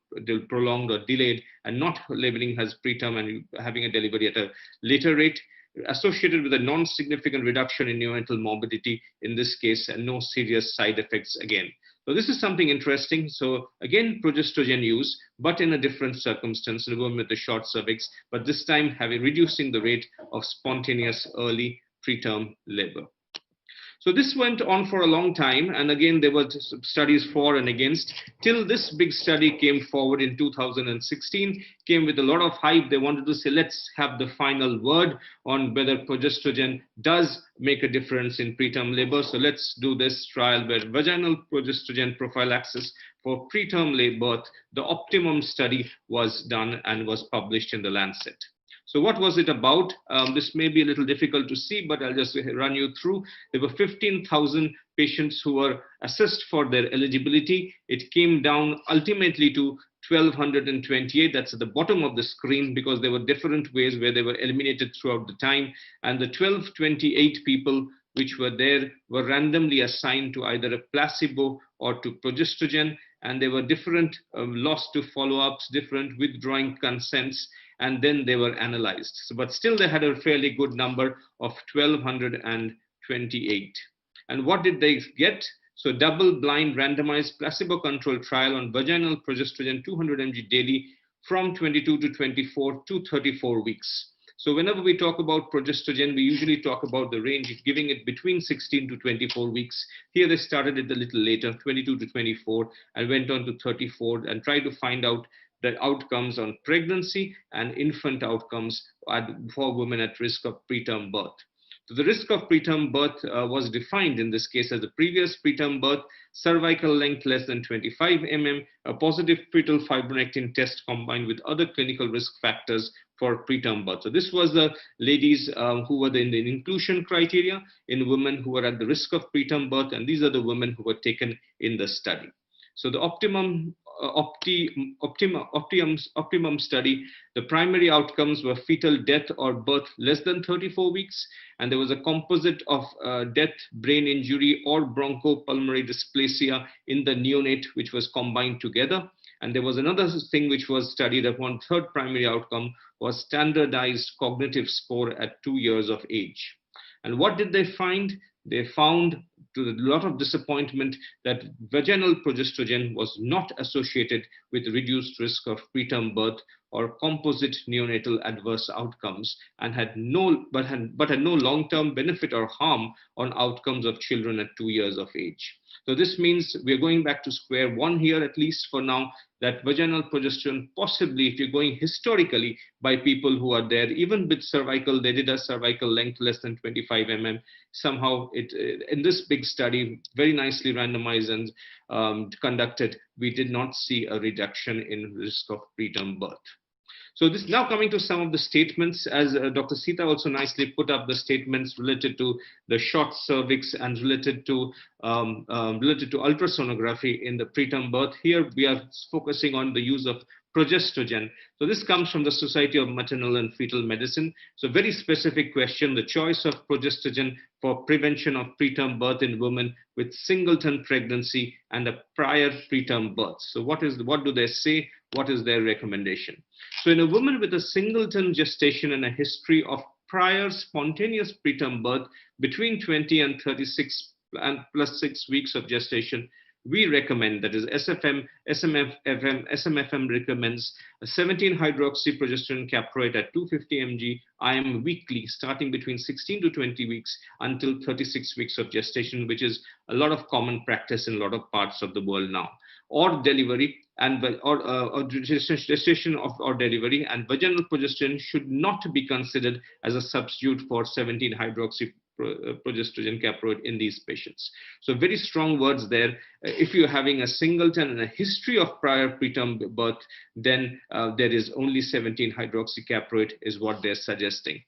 prolonged or delayed and not labeling as preterm and having a delivery at a later rate, associated with a non-significant reduction in neonatal morbidity in this case, and no serious side effects again. So this is something interesting. So again, progestogen use, but in a different circumstance, in a woman with a short cervix, but this time reducing the rate of spontaneous early preterm labor. So this went on for a long time, and again there were studies for and against, till this big study came forward in 2016, came with a lot of hype. They wanted to say, let's have the final word on whether progestogen does make a difference in preterm labor. So let's do this trial where vaginal progestogen prophylaxis for preterm labor, the optimum study was done and was published in the Lancet. So what was it about? This may be a little difficult to see, but I'll just run you through. There were 15,000 patients who were assessed for their eligibility. It came down ultimately to 1,228. That's at the bottom of the screen, because there were different ways where they were eliminated throughout the time. And the 1,228 people which were there were randomly assigned to either a placebo or to progestogen. And there were different loss to follow-ups, different withdrawing consents, and then they were analyzed. So, but still they had a fairly good number of 1,228. And what did they get? So double-blind randomized placebo-controlled trial on vaginal progestogen 200 mg daily from 22 to 24 to 34 weeks. So whenever we talk about progestogen, we usually talk about the range, giving it between 16 to 24 weeks. Here they started it a little later, 22 to 24, and went on to 34, and tried to find out the outcomes on pregnancy and infant outcomes for women at risk of preterm birth. So the risk of preterm birth was defined in this case as the previous preterm birth, cervical length less than 25 a positive fetal fibronectin test combined with other clinical risk factors for preterm birth. So this was the ladies who were in the inclusion criteria in women who were at the risk of preterm birth, and these are the women who were taken in the study. So the optimum study, the primary outcomes were fetal death or birth less than 34 weeks, and there was a composite of death, brain injury, or bronchopulmonary dysplasia in the neonate, which was combined together. And there was another thing which was studied at one third primary outcome was standardized cognitive score at 2 years of age. And what did they find? They found, to a lot of disappointment, that vaginal progestogen was not associated with reduced risk of preterm birth or composite neonatal adverse outcomes, and had no long-term benefit or harm on outcomes of children at 2 years of age. So this means we're going back to square one here, at least for now, that vaginal progesterone, possibly if you're going historically by people who are there, even with cervical, they did a cervical length less than 25 somehow in this big study, very nicely randomized and conducted, we did not see a reduction in risk of preterm birth. So this now coming to some of the statements, as Dr. Sita also nicely put up the statements related to the short cervix and related to ultrasonography in the preterm birth. Here we are focusing on the use of progesterone. So this comes from the Society of Maternal and Fetal Medicine. So very specific question, the choice of progesterone for prevention of preterm birth in women with singleton pregnancy and a prior preterm birth. So what do they say? What is their recommendation? So in a woman with a singleton gestation and a history of prior spontaneous preterm birth between 20 and 36 and plus 6 weeks of gestation, we recommend, that is SMFM recommends a 17-hydroxyprogesterone caproate at 250 mg IM weekly, starting between 16 to 20 weeks until 36 weeks of gestation, which is a lot of common practice in a lot of parts of the world now, or delivery and or gestation or delivery, and vaginal progesterone should not be considered as a substitute for 17-hydroxyprogesterone caproate in these patients. So very strong words there. If you're having a singleton and a history of prior preterm birth, then there is only 17-hydroxycaproate is what they're suggesting.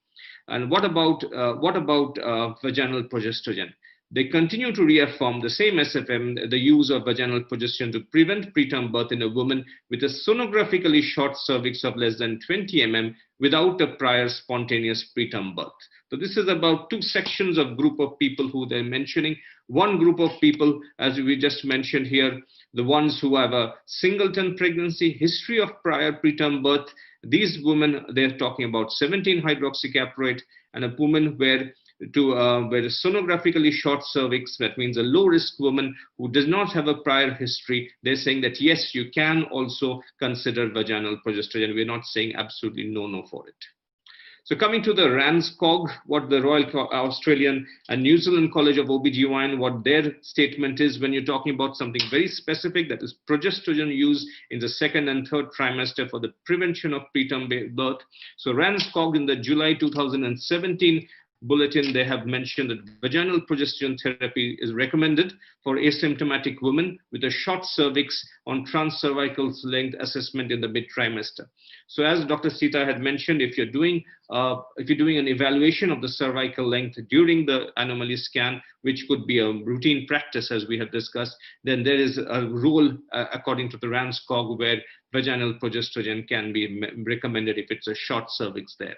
And what about vaginal progesterone? They continue to reaffirm, the same SFM, the use of vaginal progesterone to prevent preterm birth in a woman with a sonographically short cervix of less than 20 without a prior spontaneous preterm birth. So this is about two sections of group of people who they're mentioning. One group of people, as we just mentioned here, the ones who have a singleton pregnancy, history of prior preterm birth. These women, they're talking about 17-hydroxycaproate, and a woman where a sonographically short cervix, that means a low risk woman who does not have a prior history, they're saying that yes, you can also consider vaginal progesterone. We're not saying absolutely no for it. So coming to the RANSCOG, what the Royal Australian and New Zealand College of OBGYN, what their statement is when you're talking about something very specific, that is progesterone use in the second and third trimester for the prevention of preterm birth. So RANSCOG in the July 2017 bulletin, they have mentioned that vaginal progesterone therapy is recommended for asymptomatic women with a short cervix on transcervical length assessment in the mid-trimester. So as Dr. Sita had mentioned, if you're doing an evaluation of the cervical length during the anomaly scan, which could be a routine practice as we have discussed, then there is a rule according to the RANSCOG where vaginal progesterone can be recommended if it's a short cervix there.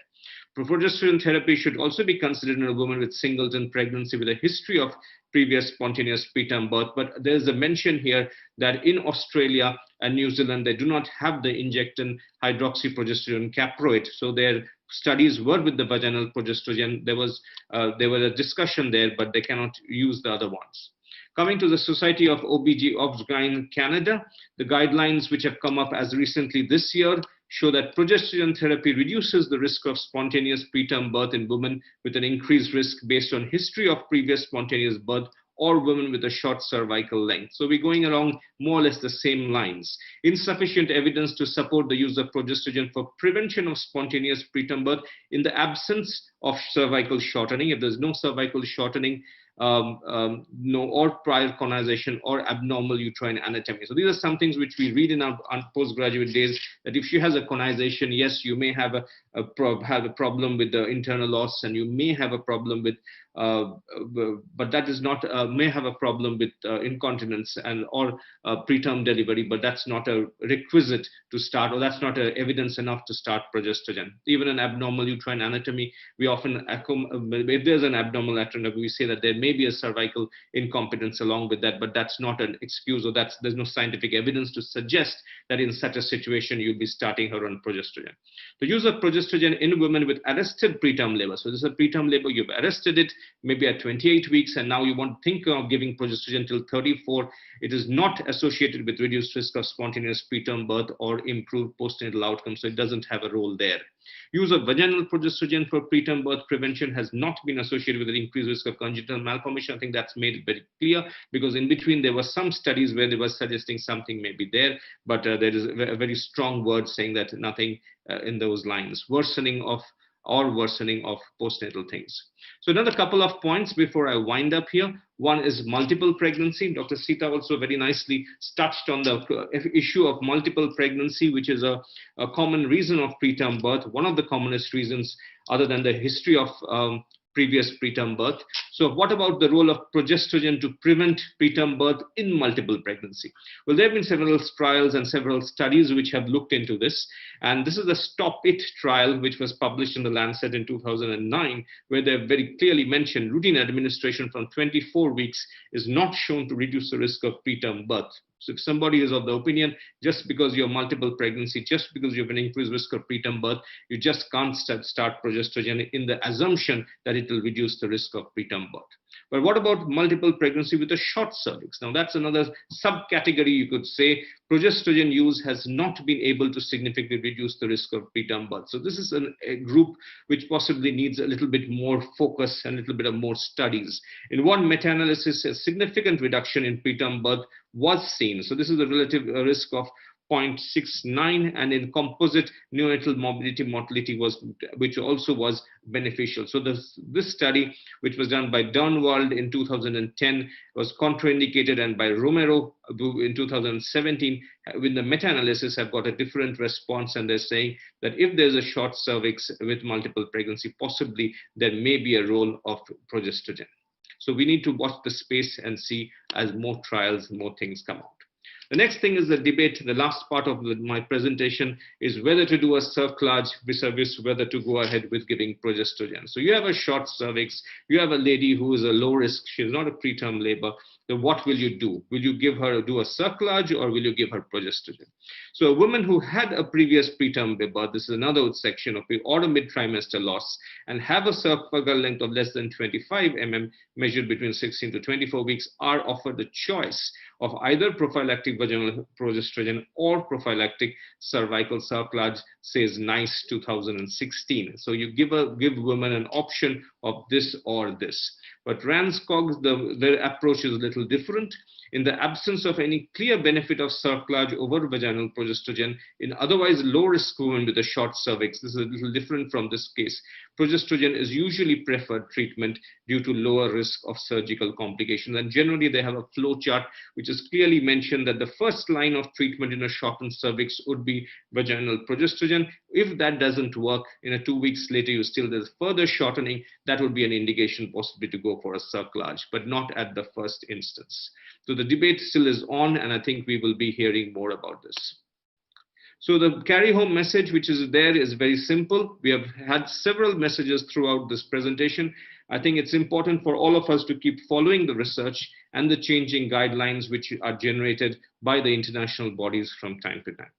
Progesterone therapy should also be considered in a woman with singleton pregnancy with a history of previous spontaneous preterm birth. But there's a mention here that in Australia and New Zealand, they do not have the injectin hydroxyprogesterone caproate. So their studies were with the vaginal progesterone. There was a discussion there, but they cannot use the other ones. Coming to the Society of OBGYN Canada, the guidelines which have come up as recently this year show that progesterone therapy reduces the risk of spontaneous preterm birth in women with an increased risk based on history of previous spontaneous birth or women with a short cervical length. So we're going along more or less the same lines. Insufficient evidence to support the use of progesterone for prevention of spontaneous preterm birth in the absence of cervical shortening. If there's no cervical shortening, or prior conization or abnormal uterine anatomy. So these are some things which we read in our postgraduate days, that if she has a conization, yes, you may have a problem with the internal loss, and you may have a problem with but that is not may have a problem with incontinence or preterm delivery, but that's not a requisite to start, or that's not evidence enough to start progesterone. Even an abnormal uterine anatomy, we often, if there's an abnormal anatomy, we say that there may be a cervical incompetence along with that, but that's not an excuse, or there's no scientific evidence to suggest that in such a situation you'll be starting her on progesterone. The use of progesterone in women with arrested preterm labor. So this is a preterm labor, you've arrested it, maybe at 28 weeks, and now you want to think of giving progesterone till 34, it is not associated with reduced risk of spontaneous preterm birth or improved postnatal outcomes, so it doesn't have a role there. Use of vaginal progesterone for preterm birth prevention has not been associated with an increased risk of congenital malformation. I think that's made it very clear, because in between there were some studies where they were suggesting something may be there, but there is a very strong word saying that nothing in those lines. Worsening of postnatal things. So another couple of points before I wind up here. One is multiple pregnancy. Dr. Sita also very nicely touched on the issue of multiple pregnancy, which is a common reason of preterm birth, one of the commonest reasons other than the history of previous preterm birth. So what about the role of progesterone to prevent preterm birth in multiple pregnancy? Well, there have been several trials and several studies which have looked into this. And this is the Stop It trial, which was published in the Lancet in 2009, where they very clearly mentioned routine administration from 24 weeks is not shown to reduce the risk of preterm birth. So if somebody is of the opinion, just because you have multiple pregnancy, just because you have an increased risk of preterm birth, you just can't start progesterone in the assumption that it will reduce the risk of preterm birth. But what about multiple pregnancy with a short cervix? Now that's another subcategory, you could say. Progesterone use has not been able to significantly reduce the risk of preterm birth. So this is a group which possibly needs a little bit more focus and a little bit of more studies. In one meta-analysis, a significant reduction in preterm birth was seen. So this is the relative risk of 0.69, and in composite neonatal morbidity mortality which also was beneficial. So this study, which was done by Dernwald in 2010, was contraindicated, and by Romero in 2017 with the meta-analysis have got a different response, and they're saying that if there's a short cervix with multiple pregnancy, possibly there may be a role of progesterone. So we need to watch the space and see as more trials, more things come out. The next thing is the debate. The last part of my presentation is whether to do a cerclage vis-a-vis whether to go ahead with giving progesterone. So you have a short cervix, you have a lady who is a low risk, she's not a preterm labor. Then what will you do? Will you do a cerclage, or will you give her progesterone? So a woman who had a previous preterm labor, this is another section of it, or a mid-trimester loss, and have a cervical length of less than 25 mm measured between 16 to 24 weeks, are offered the choice of either prophylactic vaginal progesterone or prophylactic cervical cerclage, says NICE 2016. So you give women an option of this or this. But Ranscog, their approach is a little different. In the absence of any clear benefit of cerclage over vaginal progesterone in otherwise low-risk women with a short cervix, this is a little different from this case. Progesterone is usually preferred treatment due to lower risk of surgical complications. And generally, they have a flow chart which is clearly mentioned that the first line of treatment in a shortened cervix would be vaginal progesterone. If that doesn't work, in 2 weeks later, there's further shortening, that would be an indication possibly to go for a cerclage, but not at the first instance. So the debate still is on, and I think we will be hearing more about this. So the carry home message which is there is very simple. We have had several messages throughout this presentation. I think it's important for all of us to keep following the research and the changing guidelines which are generated by the international bodies from time to time.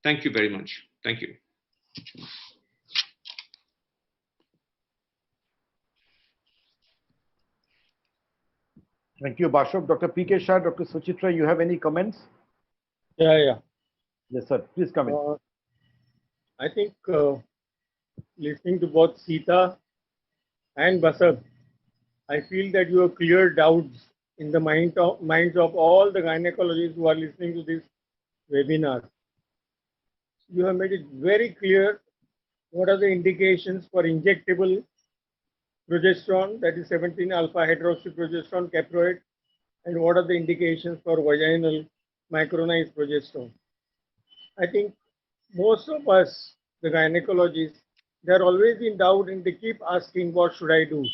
Thank you very much. Thank you. Thank you, Bashov. Dr. P.K. Shah, Dr. Suchitra, you have any comments? Yeah. Yes, sir. Please come in. I think listening to both Sita and Basab, I feel that you have cleared doubts in the minds of all the gynecologists who are listening to this webinar. You have made it very clear what are the indications for injectable progesterone, that is 17-alpha hydroxyprogesterone caproate, and what are the indications for vaginal micronized progesterone. I think most of us, the gynecologists, they are always in doubt and they keep asking, what should I do?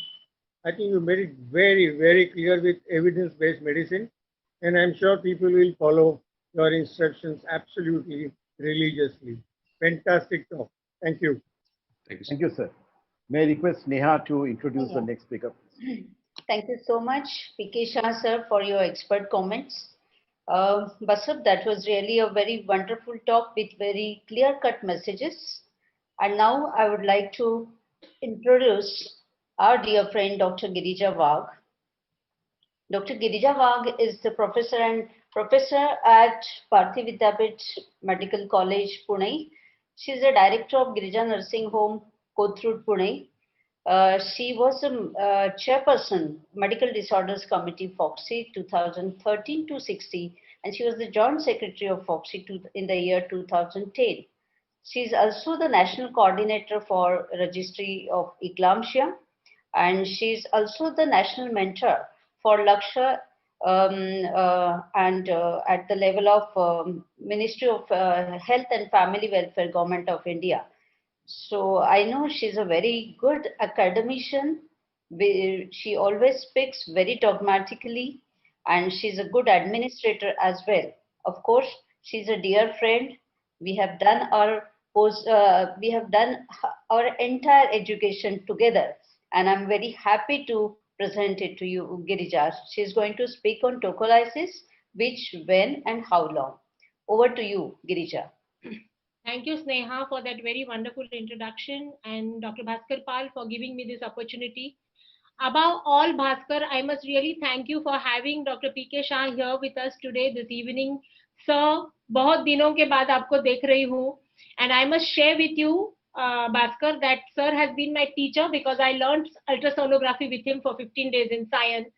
I think you made it very, very clear with evidence-based medicine, and I'm sure people will follow your instructions absolutely religiously. Fantastic talk. Thank you. Thank you, sir. May I request Neha to introduce the next speaker? Thank you so much, P.K. Shah, sir, for your expert comments. Basab, that was really a very wonderful talk with very clear-cut messages. And now I would like to introduce our dear friend Dr. Girija Wagh. Dr. Girija Wagh is the professor at Bharati Vidyapith Medical College, Pune. She is the director of Girija Nursing Home, Kothurud, Pune. She was a chairperson, Medical Disorders Committee, FOXI 2013 to 60, and she was the joint secretary of FOXI in the year 2010. She is also the national coordinator for Registry of Eclampsia, and she is also the national mentor for Lakshya and at the level of Ministry of Health and Family Welfare, Government of India. So I know she's a very good academician. She always speaks very dogmatically, and she's a good administrator as well. Of course, she's a dear friend. We have done our entire education together, and I'm very happy to present it to you, Girija. She's going to speak on tocolysis, which, when, and how long. Over to you, Girija. Thank you, Sneha, for that very wonderful introduction, and Dr. Bhaskar Pal for giving me this opportunity. Above all, Bhaskar, I must really thank you for having Dr. P.K. Shah here with us today, this evening. Sir, बहुत दिनों के बाद आपको देख रही हूँ, and I must share with you, Bhaskar, that sir has been my teacher because I learned ultrasonography with him for 15 days in science,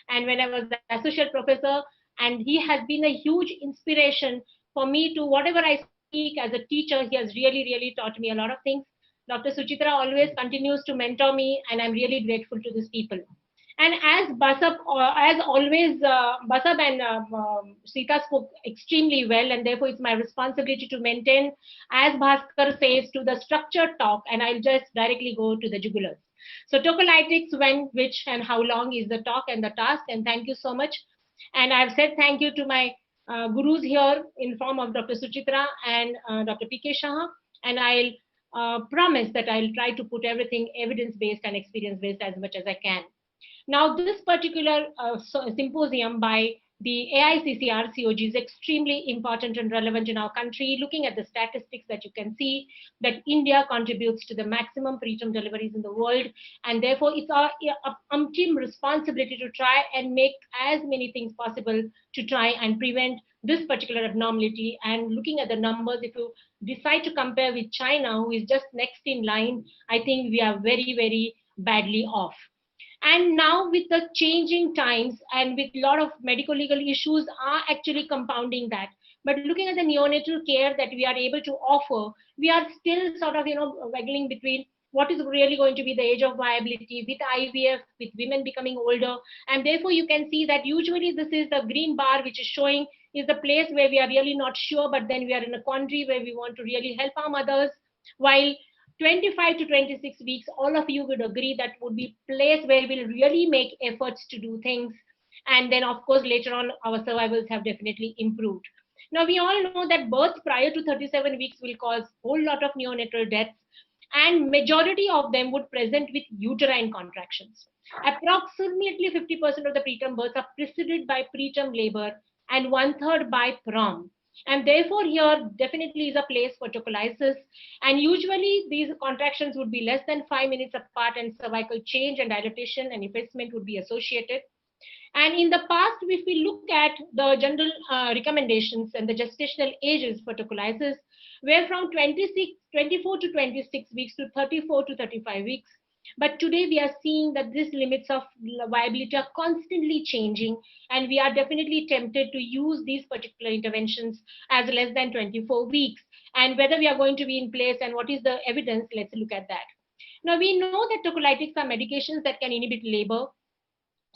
and when I was the associate professor, and he has been a huge inspiration for me to whatever I speak as a teacher. He has really taught me a lot of things. Dr. Suchitra always continues to mentor me, and I'm really grateful to these people. And as always, Basab and Sita spoke extremely well, and therefore it's my responsibility to maintain, as Bhaskar says, to the structured talk, and I'll just directly go to the jugulars. So tocolytics, when, which, and how long is the talk and the task, and thank you so much. And I've said thank you to my gurus here in form of Dr. Suchitra and Dr. P.K. Shah, and I'll promise that I'll try to put everything evidence-based and experience-based as much as I can. Now, this particular symposium by the AICC-RCOG is extremely important and relevant in our country. Looking at the statistics that you can see, that India contributes to the maximum preterm deliveries in the world, and therefore it's our team responsibility to try and make as many things possible to try and prevent this particular abnormality. And looking at the numbers, if you decide to compare with China, who is just next in line, I think we are very badly off. And now with the changing times and with a lot of medical legal issues are actually compounding that. But looking at the neonatal care that we are able to offer, we are still sort of, waggling between what is really going to be the age of viability with IVF, with women becoming older. And therefore you can see that usually this is the green bar which is showing is the place where we are really not sure, but then we are in a quandary where we want to really help our mothers, while 25 to 26 weeks, all of you would agree that would be place where we'll really make efforts to do things. And then of course, later on, our survivals have definitely improved. Now, we all know that births prior to 37 weeks will cause a whole lot of neonatal deaths, and majority of them would present with uterine contractions. Approximately 50% of the preterm births are preceded by preterm labor and 1/3 by PROM. And therefore here definitely is a place for tocolysis, and usually these contractions would be less than 5 minutes apart, and cervical change and dilatation and effacement would be associated. And in the past, if we look at the general recommendations and the gestational ages for tocolysis, were from 24 to 26 weeks to 34 to 35 weeks. But today we are seeing that these limits of viability are constantly changing, and we are definitely tempted to use these particular interventions as less than 24 weeks. And whether we are going to be in place and what is the evidence, let's look at that. Now, we know that tocolytics are medications that can inhibit labor,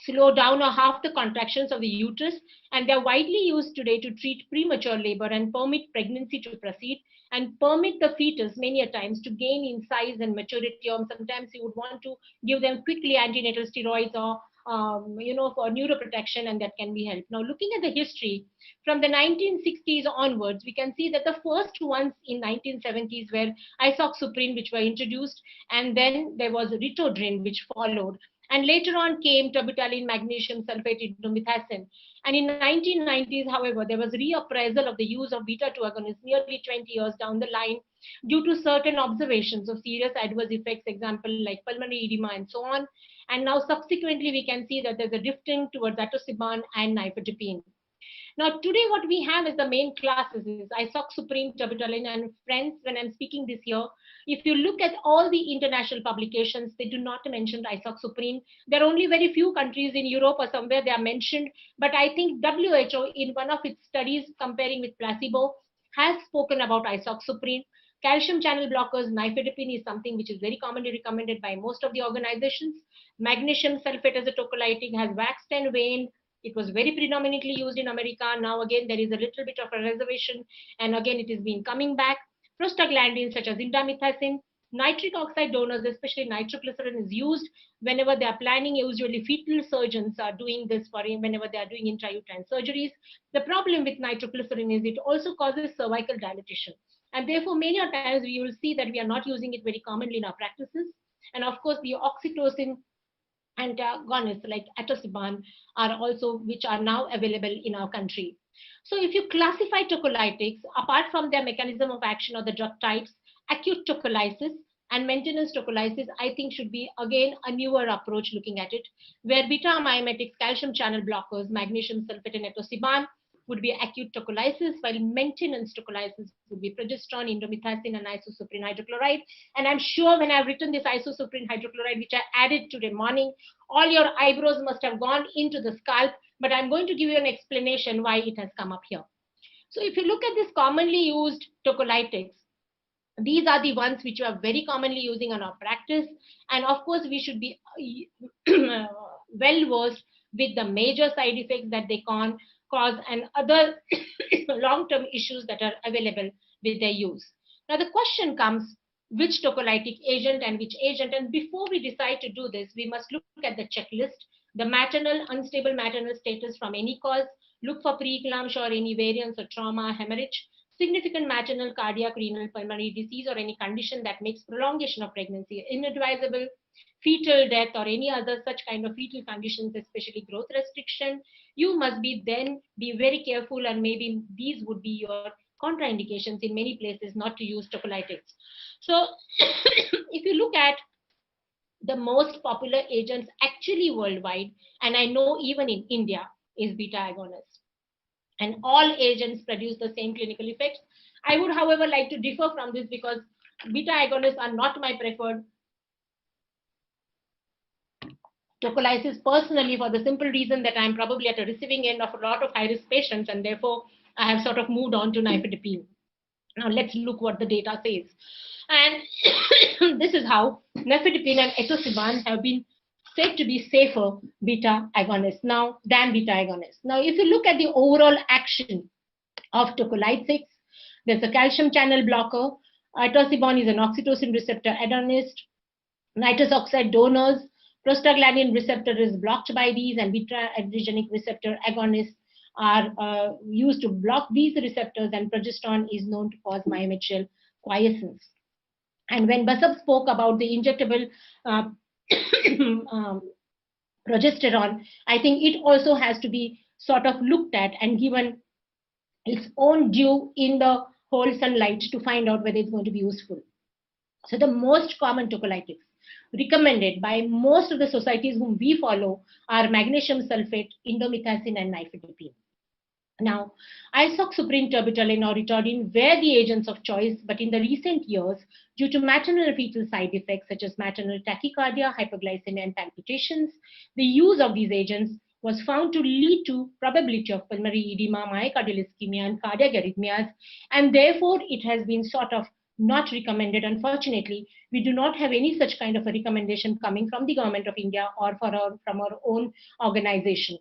slow down or half the contractions of the uterus, and they're widely used today to treat premature labor and permit pregnancy to proceed, and permit the fetus many a times to gain in size and maturity, or sometimes you would want to give them quickly antenatal steroids or for neuroprotection, and that can be helped. Now, looking at the history from the 1960s onwards, we can see that the first ones in 1970s were isoxsuprine, which were introduced, and then there was ritodrin, which followed. And later on came terbutaline, magnesium sulfate, indomethacin. And in 1990s, however, there was reappraisal of the use of beta-2 agonists nearly 20 years down the line due to certain observations of serious adverse effects, example like pulmonary edema and so on. And now subsequently, we can see that there's a drifting towards atosiban and nifedipine. Now, today what we have as the main classes is isoxsuprine, terbutaline, and friends, when I'm speaking this year, if you look at all the international publications, they do not mention isoxsuprine. There are only very few countries in Europe or somewhere they are mentioned, but I think WHO in one of its studies comparing with placebo has spoken about isoxsuprine. Calcium channel blockers, nifedipine is something which is very commonly recommended by most of the organizations. Magnesium sulfate as a tocolytic has waxed and waned. It was very predominantly used in America. Now again, there is a little bit of a reservation, and again, it is being coming back. Prostaglandins such as indomethacin, nitric oxide donors, especially nitroglycerin, is used whenever they are planning. Usually, fetal surgeons are doing this for whenever they are doing intrauterine surgeries. The problem with nitroglycerin is it also causes cervical dilatation, and therefore, many times we will see that we are not using it very commonly in our practices. And of course, the oxytocin antagonists like atosiban are also which are now available in our country. So if you classify tocolytics, apart from their mechanism of action or the drug types, acute tocolysis and maintenance tocolysis, I think should be again a newer approach looking at it, where beta mimetics, calcium channel blockers, magnesium sulfate and atosiban would be acute tocolysis, while maintenance tocolysis would be progesterone, indomethacin, and isosuprene hydrochloride. And I'm sure when I've written this isosuprene hydrochloride, which I added today morning, all your eyebrows must have gone into the scalp, but I'm going to give you an explanation why it has come up here. So if you look at this commonly used tocolytics, these are the ones which you are very commonly using in our practice. And of course, we should be well versed with the major side effects that they can cause and other long-term issues that are available with their use. Now the question comes, which tocolytic agent and which agent? And before we decide to do this, we must look at the checklist, the maternal, unstable maternal status from any cause, look for preeclampsia or any variants or trauma, hemorrhage, significant maternal cardiac, renal, pulmonary disease or any condition that makes prolongation of pregnancy inadvisable, fetal death or any other such kind of fetal conditions, especially growth restriction. You must be then be very careful, and maybe these would be your contraindications in many places not to use tocolytics. So if you look at the most popular agents actually worldwide, and I know even in India, is beta agonists. And all agents produce the same clinical effects. I would, however, like to differ from this because beta agonists are not my preferred tocolysis personally, for the simple reason that I'm probably at a receiving end of a lot of high-risk patients, and therefore I have sort of moved on to nifedipine. Now let's look what the data says. And this is how nifedipine and atosiban have been said to be safer beta agonists now than beta agonists. Now, if you look at the overall action of tocolytics, there's a calcium channel blocker. Atosiban is an oxytocin receptor agonist. Nitrous oxide donors, prostaglandin receptor is blocked by these, and beta adrenergic receptor agonists are used to block these receptors, and progesterone is known to cause myometrial quiescence. And when Basab spoke about the injectable progesterone, I think it also has to be sort of looked at and given its own due in the whole sunlight to find out whether it's going to be useful. So the most common tocolytics recommended by most of the societies whom we follow are magnesium sulfate, indomethacin, and nifedipine. Now, isoxsuprine, terbutaline, or retardine were the agents of choice, but in the recent years, due to maternal and fetal side effects such as maternal tachycardia, hypoglycemia, and palpitations, the use of these agents was found to lead to probability of pulmonary edema, myocardial ischemia, and cardiac arrhythmias, and therefore it has been sort of not recommended. Unfortunately, we do not have any such kind of a recommendation coming from the government of India or from our own organization.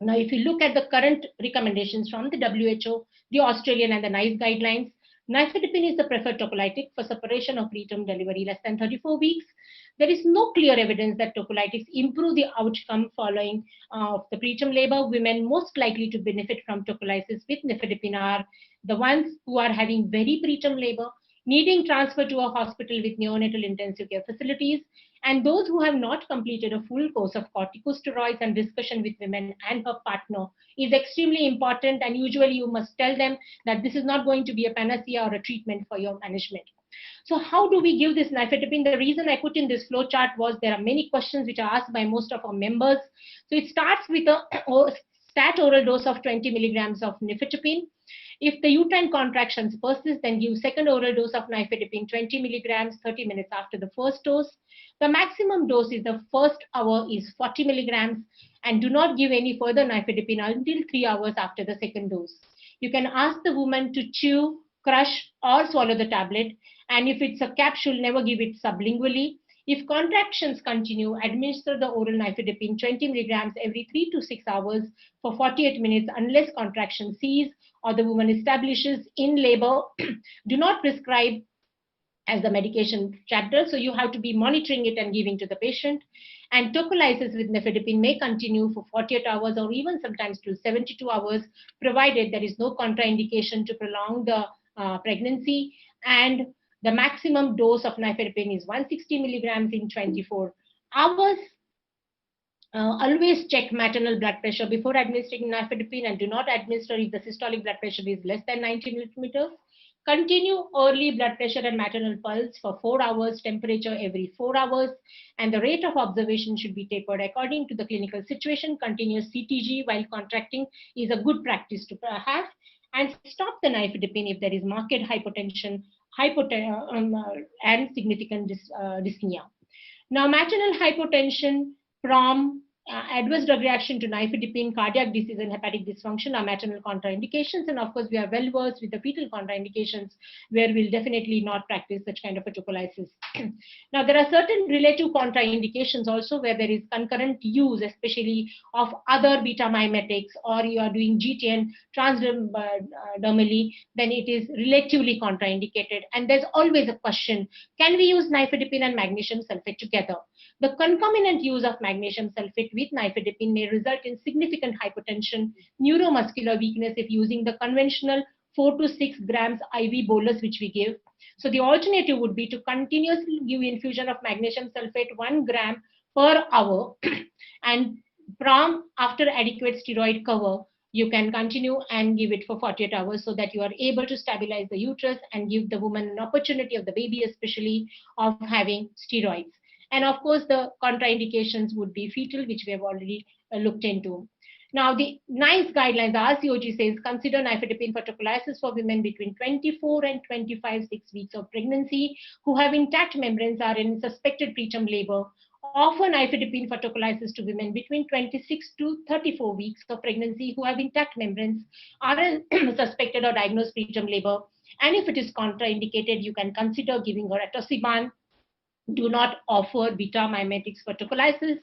Now, if you look at the current recommendations from the WHO, the Australian and the NICE guidelines, nifedipine is the preferred tocolytic for separation of preterm delivery less than 34 weeks. There is no clear evidence that tocolytics improve the outcome following the preterm labor. Women most likely to benefit from tocolysis with nifedipine are the ones who are having very preterm labor, needing transfer to a hospital with neonatal intensive care facilities, and those who have not completed a full course of corticosteroids, and discussion with women and her partner is extremely important. And usually you must tell them that this is not going to be a panacea or a treatment for your management. So how do we give this nifedipine? The reason I put in this flow chart was there are many questions which are asked by most of our members. So it starts with a stat oral dose of 20 milligrams of nifedipine. If the uterine contractions persist, then give second oral dose of nifedipine 20 milligrams 30 minutes after the first dose. The maximum dose is the first hour is 40 milligrams, and do not give any further nifedipine until 3 hours after the second dose. You can ask the woman to chew, crush, or swallow the tablet, and if it's a capsule, never give it sublingually. If contractions continue, administer the oral nifedipine 20 milligrams every 3 to 6 hours for 48 minutes unless contractions cease or the woman establishes in labor. Do not prescribe as the medication chapter, so you have to be monitoring it and giving to the patient. And tocolysis with nifedipine may continue for 48 hours or even sometimes to 72 hours, provided there is no contraindication to prolong the pregnancy. And the maximum dose of nifedipine is 160 milligrams in 24 hours. Always check maternal blood pressure before administering nifedipine, and do not administer if the systolic blood pressure is less than 90 millimeters. Continue early blood pressure and maternal pulse for 4 hours, temperature every 4 hours, and the rate of observation should be tapered according to the clinical situation. Continuous CTG while contracting is a good practice to have. And stop the nifedipine if there is marked hypotension, and significant dyspnea. Now, maternal hypotension from adverse drug reaction to nifedipine, cardiac disease, and hepatic dysfunction are maternal contraindications. And of course, we are well versed with the fetal contraindications, where we'll definitely not practice such kind of a tocolysis. Now, there are certain relative contraindications also where there is concurrent use, especially of other beta mimetics, or you are doing GTN transdermally, then it is relatively contraindicated. And there's always a question, can we use nifedipine and magnesium sulfate together? The concomitant use of magnesium sulfate with nifedipine may result in significant hypotension, neuromuscular weakness if using the conventional 4 to 6 grams IV bolus which we give. So the alternative would be to continuously give infusion of magnesium sulfate 1 gram per hour and from after adequate steroid cover, you can continue and give it for 48 hours so that you are able to stabilize the uterus and give the woman an opportunity, of the baby especially, of having steroids. And of course, the contraindications would be fetal, which we have already looked into. Now, the NICE guidelines, the RCOG says, consider nifedipine for tocolysis for women between 24 and 25 6 weeks of pregnancy who have intact membranes, are in suspected preterm labor. Offer nifedipine for tocolysis to women between 26 to 34 weeks of pregnancy who have intact membranes, are in suspected or diagnosed preterm labor. And if it is contraindicated, you can consider giving her atosiban. Do not offer beta mimetics for tocolysis.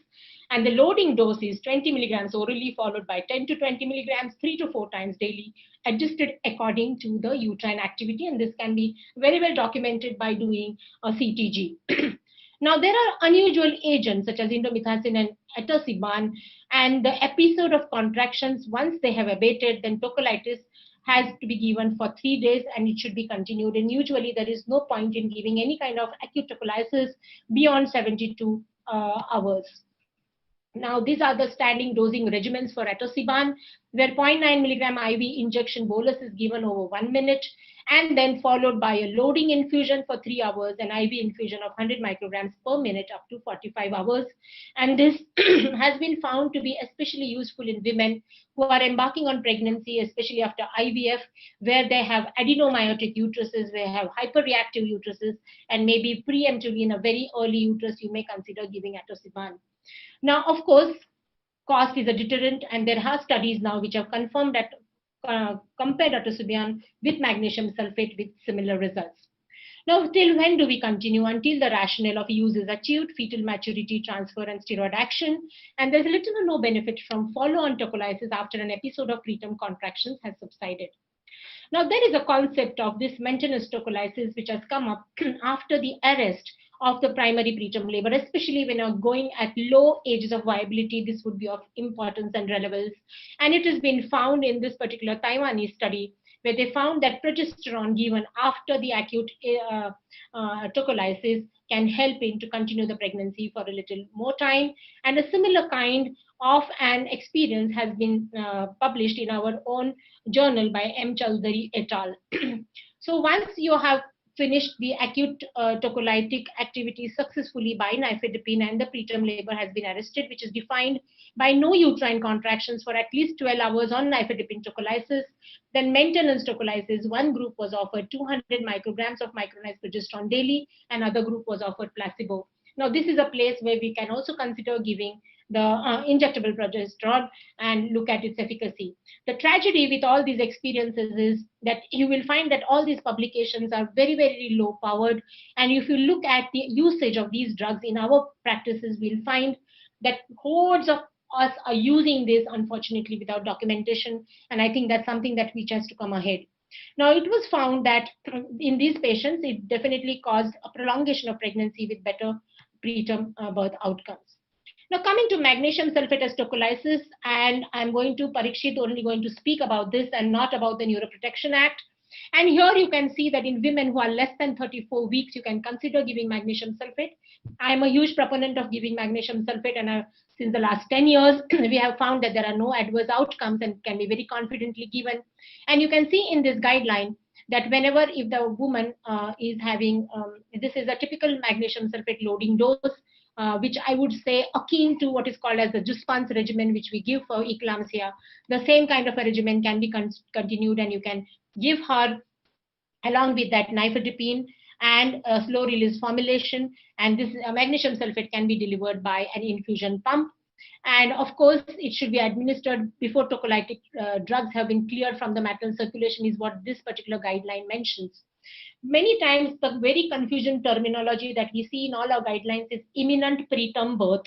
And the loading dose is 20 milligrams orally, followed by 10 to 20 milligrams 3 to 4 times daily, adjusted according to the uterine activity. And this can be very well documented by doing a CTG. Now, there are unusual agents such as indomethacin and atosiban, and the episode of contractions, once they have abated, then tocolysis has to be given for 3 days and it should be continued. And usually there is no point in giving any kind of acute tocolysis beyond 72 hours. Now, these are the standing dosing regimens for atosiban, where 0.9 milligram IV injection bolus is given over 1 minute, and then followed by a loading infusion for 3 hours, an IV infusion of 100 micrograms per minute up to 45 hours. And this has been found to be especially useful in women who are embarking on pregnancy, especially after IVF, where they have adenomyotic uteruses, they have hyperreactive uteruses, and maybe preemptively in a very early uterus, you may consider giving atosiban. Now, of course, cost is a deterrent, and there are studies now which have confirmed that compared atosiban with magnesium sulfate with similar results. Now, till when do we continue? Until the rationale of use is achieved, fetal maturity, transfer, and steroid action, and there's little or no benefit from follow-on tocolysis after an episode of preterm contractions has subsided. Now, there is a concept of this maintenance tocolysis which has come up after the arrest of the primary preterm labor, especially when you're going at low ages of viability. This would be of importance and relevance. And it has been found in this particular Taiwanese study where they found that progesterone given after the acute tocolysis can help in to continue the pregnancy for a little more time. And a similar kind of an experience has been published in our own journal by M. Chowdhury et al. So once you have finished the acute tocolytic activity successfully by nifedipine and the preterm labor has been arrested, which is defined by no uterine contractions for at least 12 hours on nifedipine tocolysis, then maintenance tocolysis, one group was offered 200 micrograms of micronized progesterone daily, and other group was offered placebo. Now, this is a place where we can also consider giving the injectable progesterone and look at its efficacy. The tragedy with all these experiences is that you will find that all these publications are very, very low powered. And if you look at the usage of these drugs in our practices, we'll find that hordes of us are using this, unfortunately, without documentation. And I think that's something that which has to come ahead. Now, it was found that in these patients, it definitely caused a prolongation of pregnancy with better preterm birth outcomes. Now, coming to magnesium sulfate as tocolysis, and I'm going to, Parikshit, only going to speak about this and not about the Neuroprotection Act. And here you can see that in women who are less than 34 weeks, you can consider giving magnesium sulfate. I'm a huge proponent of giving magnesium sulfate, and since the last 10 years, we have found that there are no adverse outcomes and can be very confidently given. And you can see in this guideline that whenever if the woman is having, this is a typical magnesium sulfate loading dose, which I would say akin to what is called as the Juspans regimen, which we give for eclampsia. The same kind of a regimen can be continued, and you can give her along with that nifedipine and a slow release formulation. And this magnesium sulfate can be delivered by an infusion pump. And of course, it should be administered before tocolytic drugs have been cleared from the maternal circulation, is what this particular guideline mentions. Many times, the very confusion terminology that we see in all our guidelines is imminent preterm birth.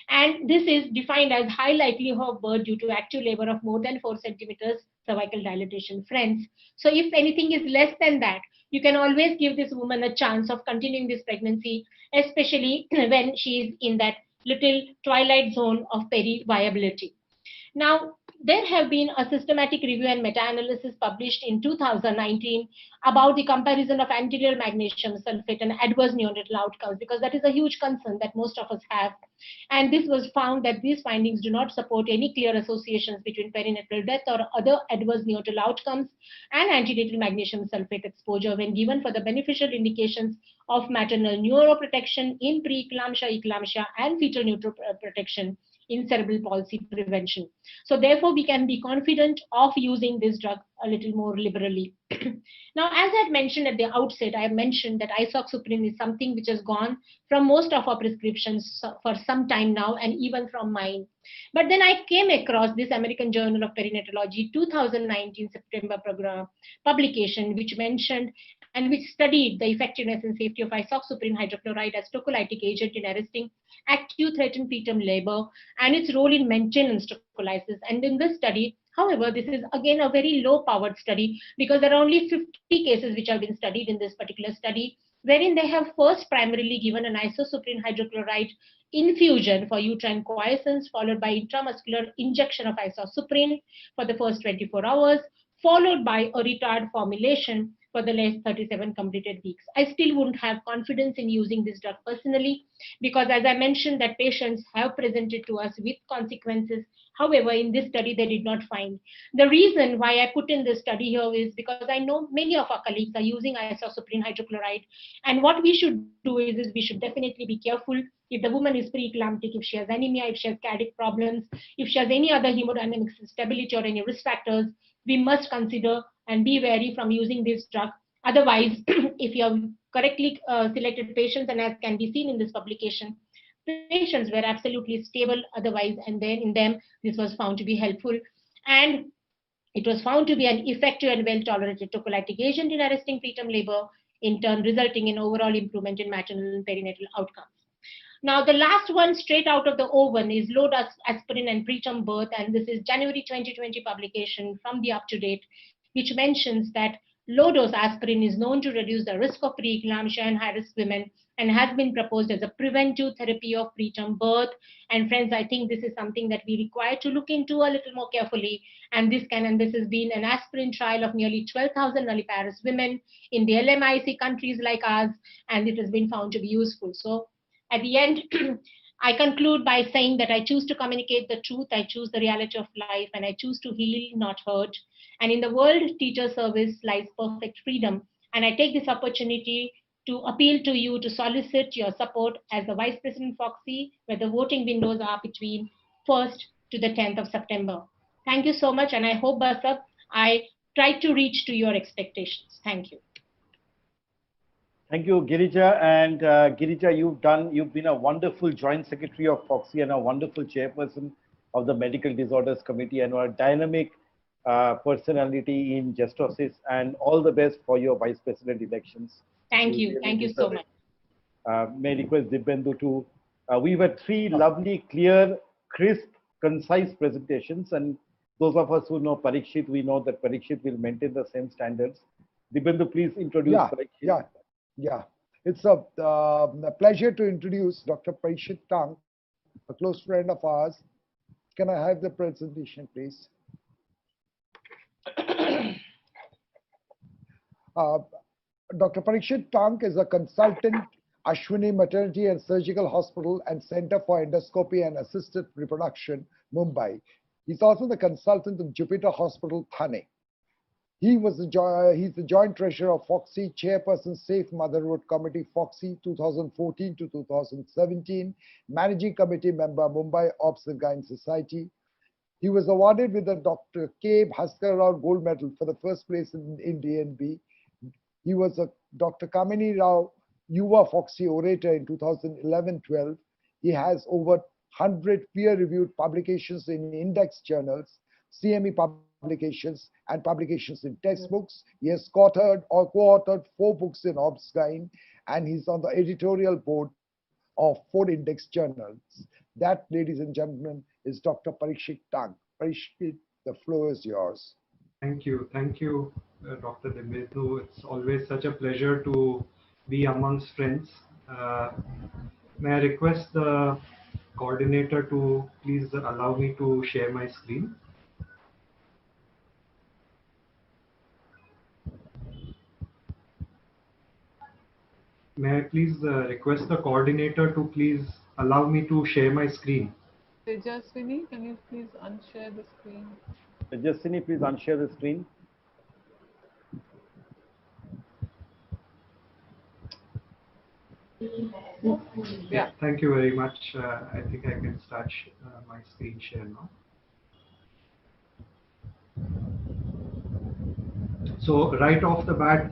And this is defined as high likelihood of birth due to active labor of more than 4 centimeters cervical dilatation. Friends, so if anything is less than that, you can always give this woman a chance of continuing this pregnancy, especially when she is in that little twilight zone of peri-viability. Now, there have been a systematic review and meta-analysis published in 2019 about the comparison of anterior magnesium sulfate and adverse neonatal outcomes, because that is a huge concern that most of us have. And this was found that these findings do not support any clear associations between perinatal death or other adverse neonatal outcomes and antenatal magnesium sulfate exposure when given for the beneficial indications of maternal neuroprotection in preeclampsia, eclampsia, and fetal neuroprotection in cerebral palsy prevention. So therefore, we can be confident of using this drug a little more liberally. Now, as I had mentioned at the outset, I have mentioned that isoxaprine is something which has gone from most of our prescriptions for some time now, and even from mine. But then I came across this American Journal of Perinatology 2019 September publication, which mentioned and which studied the effectiveness and safety of isoxaprine hydrochloride as tocolytic agent in arresting acute threatened preterm labor and its role in maintenance tocolysis. And in this study, however, this is again a very low powered study, because there are only 50 cases which have been studied in this particular study, wherein they have first primarily given an isoxaprine hydrochloride infusion for uterine quiescence, followed by intramuscular injection of isoxaprine for the first 24 hours, followed by a retard formulation for the last 37 completed weeks. I still wouldn't have confidence in using this drug personally, because as I mentioned, that patients have presented to us with consequences. However, in this study, they did not find. The reason why I put in this study here is because I know many of our colleagues are using isoxaprine hydrochloride. And what we should do is we should definitely be careful if the woman is preeclamptic, if she has anemia, if she has cardiac problems, if she has any other hemodynamic instability or any risk factors, we must consider and be wary from using this drug. Otherwise, if you have correctly selected patients, and as can be seen in this publication, patients were absolutely stable otherwise, and then in them, this was found to be helpful. And it was found to be an effective and well-tolerated tocolytic agent in arresting preterm labor, in turn resulting in overall improvement in maternal and perinatal outcomes. Now, the last one straight out of the oven is low-dose aspirin and preterm birth, and this is January 2020 publication from the UpToDate, which mentions that Low-dose aspirin is known to reduce the risk of preeclampsia in high-risk women and has been proposed as a preventive therapy of preterm birth. And friends, I think this is something that we require to look into a little more carefully. And this has been an aspirin trial of nearly 12,000 nulliparous women in the LMIC countries like ours, and it has been found to be useful. So at the end, I conclude by saying that I choose to communicate the truth, I choose the reality of life, and I choose to heal, not hurt. And in the world teacher service lies perfect freedom. And I take this opportunity to appeal to you to solicit your support as the Vice President Foxy, where the voting windows are between 1st to the 10th of September. Thank you so much, and I hope, Basab, I tried to reach to your expectations. Thank you. Thank you, Girija. And Girija, you've been a wonderful Joint Secretary of Foxy and a wonderful chairperson of the Medical Disorders Committee, and a dynamic personality in Justosis. And all the best for your Vice President elections. Thank you. Thank you so much. May I request Dibendu to. We were three lovely, clear, crisp, concise presentations, and those of us who know Parikshit, we know that Parikshit will maintain the same standards. Dibendu, please introduce Parikshit. Yeah. It's a pleasure to introduce Dr. Parikshit Tang, a close friend of ours. Can I have the presentation, please? Dr. Parikshit Tang is a consultant, Ashwini Maternity and Surgical Hospital and Center for Endoscopy and Assisted Reproduction, Mumbai. He's also the consultant of Jupiter Hospital, Thane. He's the joint treasurer of Foxy, chairperson Safe Motherhood Committee, Foxy 2014 to 2017, managing committee member, Mumbai Obs and Gyne Society. He was awarded with the Dr. K. Bhaskar Rao Gold Medal for the first place in DNB. He was a Dr. Kamini Rao Yuva Foxy Orator in 2011-12. He has over 100 peer-reviewed publications in index journals, CME publications, and publications in textbooks. He has co-authored 4 books in Obs Gyne, and he's on the editorial board of 4 index journals. That, ladies and gentlemen, is Dr. Parikshit Tang. Parikshit, the floor is yours. Thank you, Dr. Dibendu. It's always such a pleasure to be amongst friends. May I request the coordinator to please allow me to share my screen? May I please request the coordinator to please allow me to share my screen? Tejaswini, can you please unshare the screen? Tejaswini, please unshare the screen. Yeah, thank you very much. I think I can start my screen share now. So right off the bat,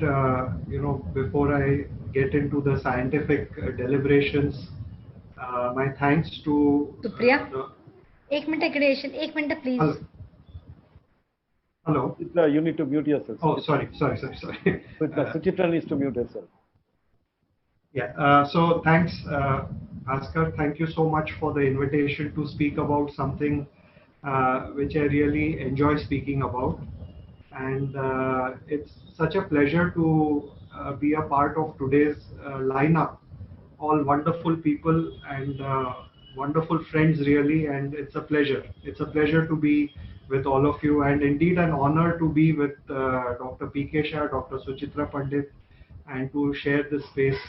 before I get into the scientific deliberations, my thanks to Supriya. 1 minute, please. Hello. You need to mute yourself. Oh, sorry. Suchitra needs to mute herself. Yeah. So thanks, Bhaskar. Thank you so much for the invitation to speak about something which I really enjoy speaking about. And it's such a pleasure to be a part of today's lineup. All wonderful people and wonderful friends, really, and it's a pleasure. It's a pleasure to be with all of you, and indeed an honor to be with Dr. P.K. Shah, Dr. Suchitra Pandit, and to share this space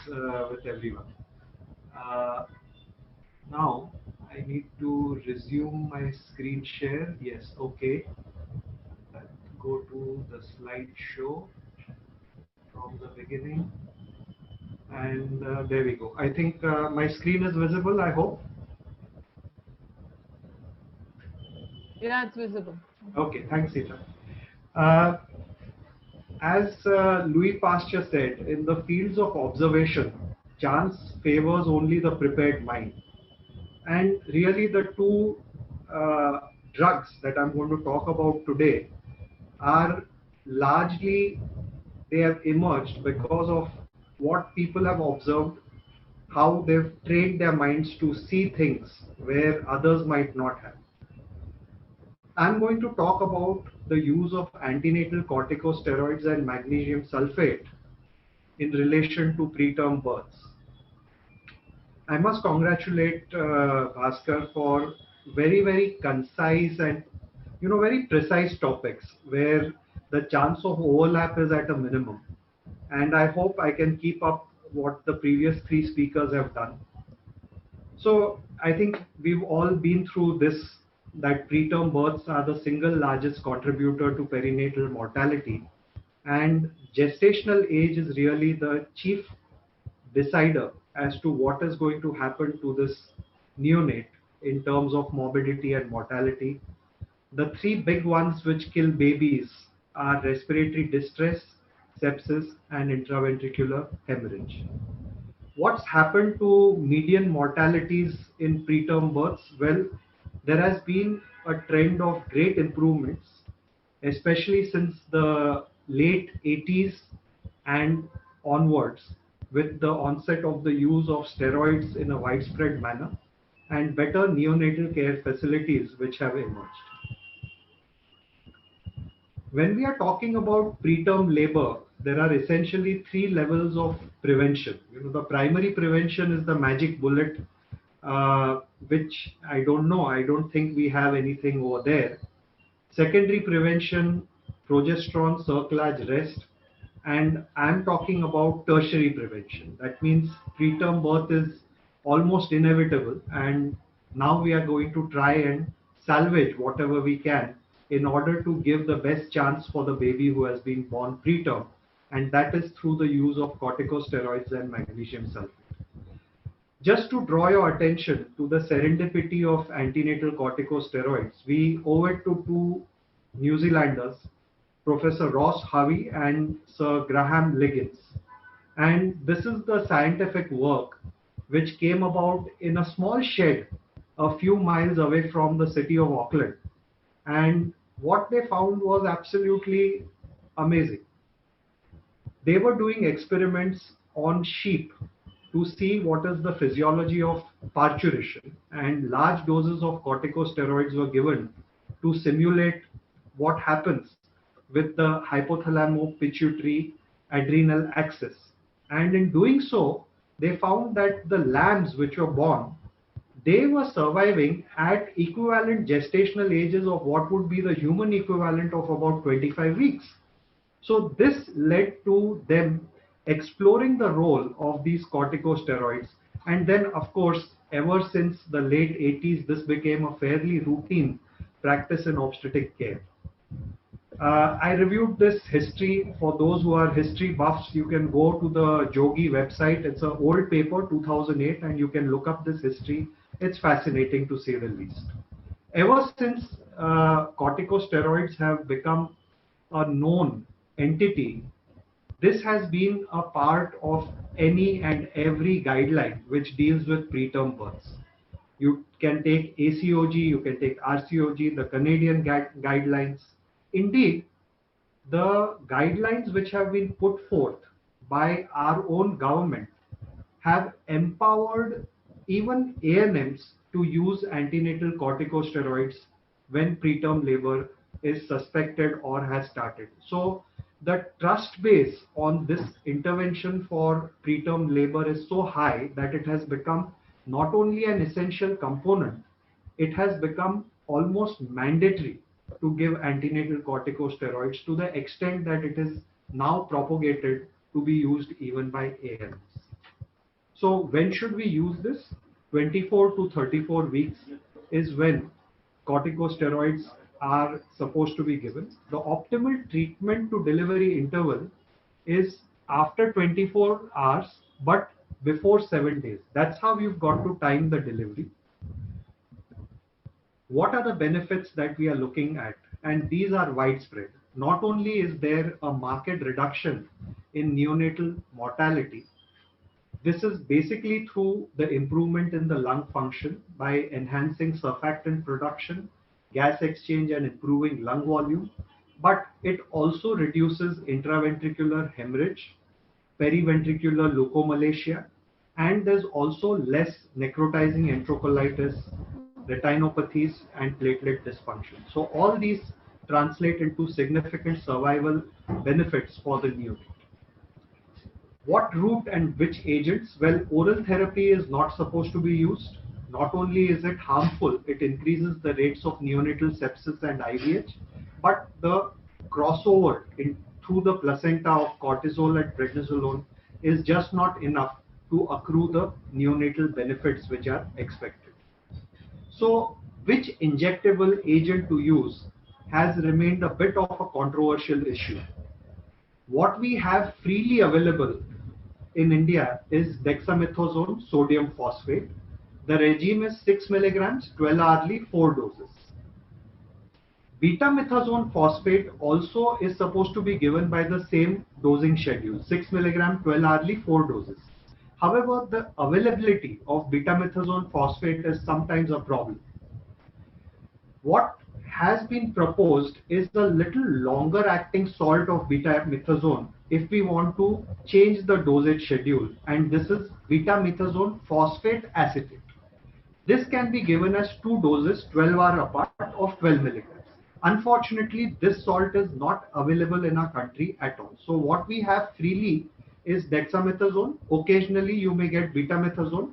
with everyone. Now, I need to resume my screen share. Yes, okay. Go to the slideshow from the beginning. And there we go. I think my screen is visible, I hope. Yeah, it's visible. Okay, thanks, Sita. As Louis Pasteur said, in the fields of observation, chance favors only the prepared mind. And really the 2 drugs that I'm going to talk about today are largely, they have emerged because of what people have observed, how they've trained their minds to see things where others might not have. I'm going to talk about the use of antenatal corticosteroids and magnesium sulfate in relation to preterm births. I must congratulate Bhaskar for very concise and very precise topics where the chance of overlap is at a minimum. And I hope I can keep up what the previous three speakers have done. So I think we've all been through this, that preterm births are the single largest contributor to perinatal mortality, and gestational age is really the chief decider as to what is going to happen to this neonate in terms of morbidity and mortality. The three big ones which kill babies are respiratory distress, sepsis, and intraventricular hemorrhage. What's happened to median mortalities in preterm births? Well, there has been a trend of great improvements, especially since the late 80s and onwards, with the onset of the use of steroids in a widespread manner and better neonatal care facilities which have emerged. When we are talking about preterm labor, there are essentially three levels of prevention. The primary prevention is the magic bullet, which I don't know. I don't think we have anything over there. Secondary prevention, progesterone, cerclage, rest, and I'm talking about tertiary prevention. That means preterm birth is almost inevitable, and now we are going to try and salvage whatever we can in order to give the best chance for the baby who has been born preterm, and that is through the use of corticosteroids and magnesium sulfate. Just to draw your attention to the serendipity of antenatal corticosteroids, we owe it to two New Zealanders, Professor Ross Harvey and Sir Graham Liggins. And this is the scientific work which came about in a small shed a few miles away from the city of Auckland. And what they found was absolutely amazing. They were doing experiments on sheep to see what is the physiology of parturition, and large doses of corticosteroids were given to simulate what happens with the hypothalamo-pituitary adrenal axis. And in doing so, they found that the lambs which were born, they were surviving at equivalent gestational ages of what would be the human equivalent of about 25 weeks. So this led to them exploring the role of these corticosteroids. And then, of course, ever since the late 80s, this became a fairly routine practice in obstetric care. I reviewed this history. For those who are history buffs, you can go to the Jogi website. It's an old paper, 2008, and you can look up this history. It's fascinating to say the least. Ever since corticosteroids have become a known entity, this has been a part of any and every guideline which deals with preterm births. You can take ACOG, you can take RCOG, the Canadian guidelines. Indeed, the guidelines which have been put forth by our own government have empowered even ANMs to use antenatal corticosteroids when preterm labor is suspected or has started. So the trust base on this intervention for preterm labor is so high that it has become not only an essential component, it has become almost mandatory to give antenatal corticosteroids to the extent that it is now propagated to be used even by ANMs. So when should we use this? 24 to 34 weeks is when corticosteroids are supposed to be given. The optimal treatment to delivery interval is after 24 hours, but before 7 days. That's how you've got to time the delivery. What are the benefits that we are looking at? And these are widespread. Not only is there a marked reduction in neonatal mortality, this is basically through the improvement in the lung function by enhancing surfactant production, gas exchange, and improving lung volume. But it also reduces intraventricular hemorrhage, periventricular leukomalacia, and there's also less necrotizing enterocolitis, retinopathies, and platelet dysfunction. So all these translate into significant survival benefits for the neonate. What route and which agents? Well, oral therapy is not supposed to be used. Not only is it harmful, it increases the rates of neonatal sepsis and IVH, but the crossover through the placenta of cortisol and prednisolone is just not enough to accrue the neonatal benefits which are expected. So, which injectable agent to use has remained a bit of a controversial issue. What we have freely available in India is dexamethasone sodium phosphate. The regime is 6 milligrams, 12 hourly, 4 doses. Betamethasone phosphate also is supposed to be given by the same dosing schedule, 6 milligram, 12 hourly, 4 doses. However, the availability of betamethasone phosphate is sometimes a problem. What has been proposed is a little longer acting salt of betamethasone if we want to change the dosage schedule, and this is betamethasone phosphate acetate. This can be given as 2 doses 12 hours apart of 12 milligrams. Unfortunately, this salt is not available in our country at all. So what we have freely is dexamethasone. Occasionally you may get betamethasone.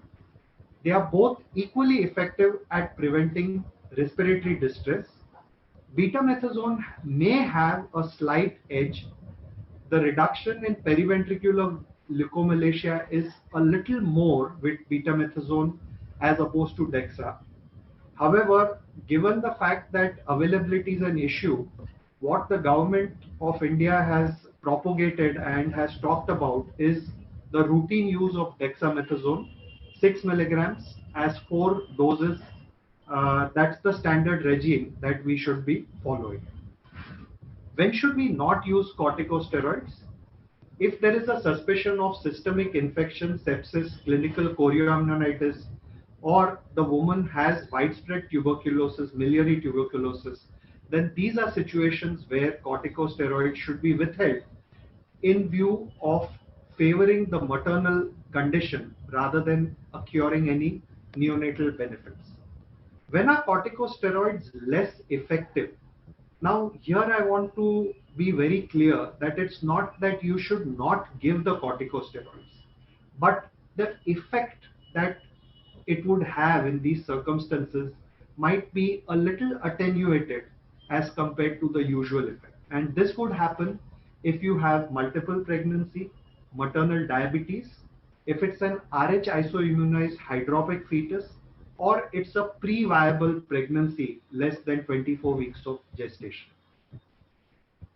They are both equally effective at preventing respiratory distress. Betamethasone may have a slight edge. The reduction in periventricular leukomalacia is a little more with betamethasone as opposed to dexa. However, given the fact that availability is an issue, what the government of India has propagated and has talked about is the routine use of dexamethasone, 6 milligrams as 4 doses. That's the standard regime that we should be following. When should we not use corticosteroids? If there is a suspicion of systemic infection, sepsis, clinical chorioamnionitis, or the woman has widespread tuberculosis, miliary tuberculosis, then these are situations where corticosteroids should be withheld in view of favoring the maternal condition rather than curing any neonatal benefits. When are corticosteroids less effective? Now, here I want to be very clear that it's not that you should not give the corticosteroids, but the effect that it would have in these circumstances might be a little attenuated as compared to the usual effect. And this would happen if you have multiple pregnancy, maternal diabetes, if it's an Rh isoimmunized hydropic fetus, or it's a pre-viable pregnancy less than 24 weeks of gestation.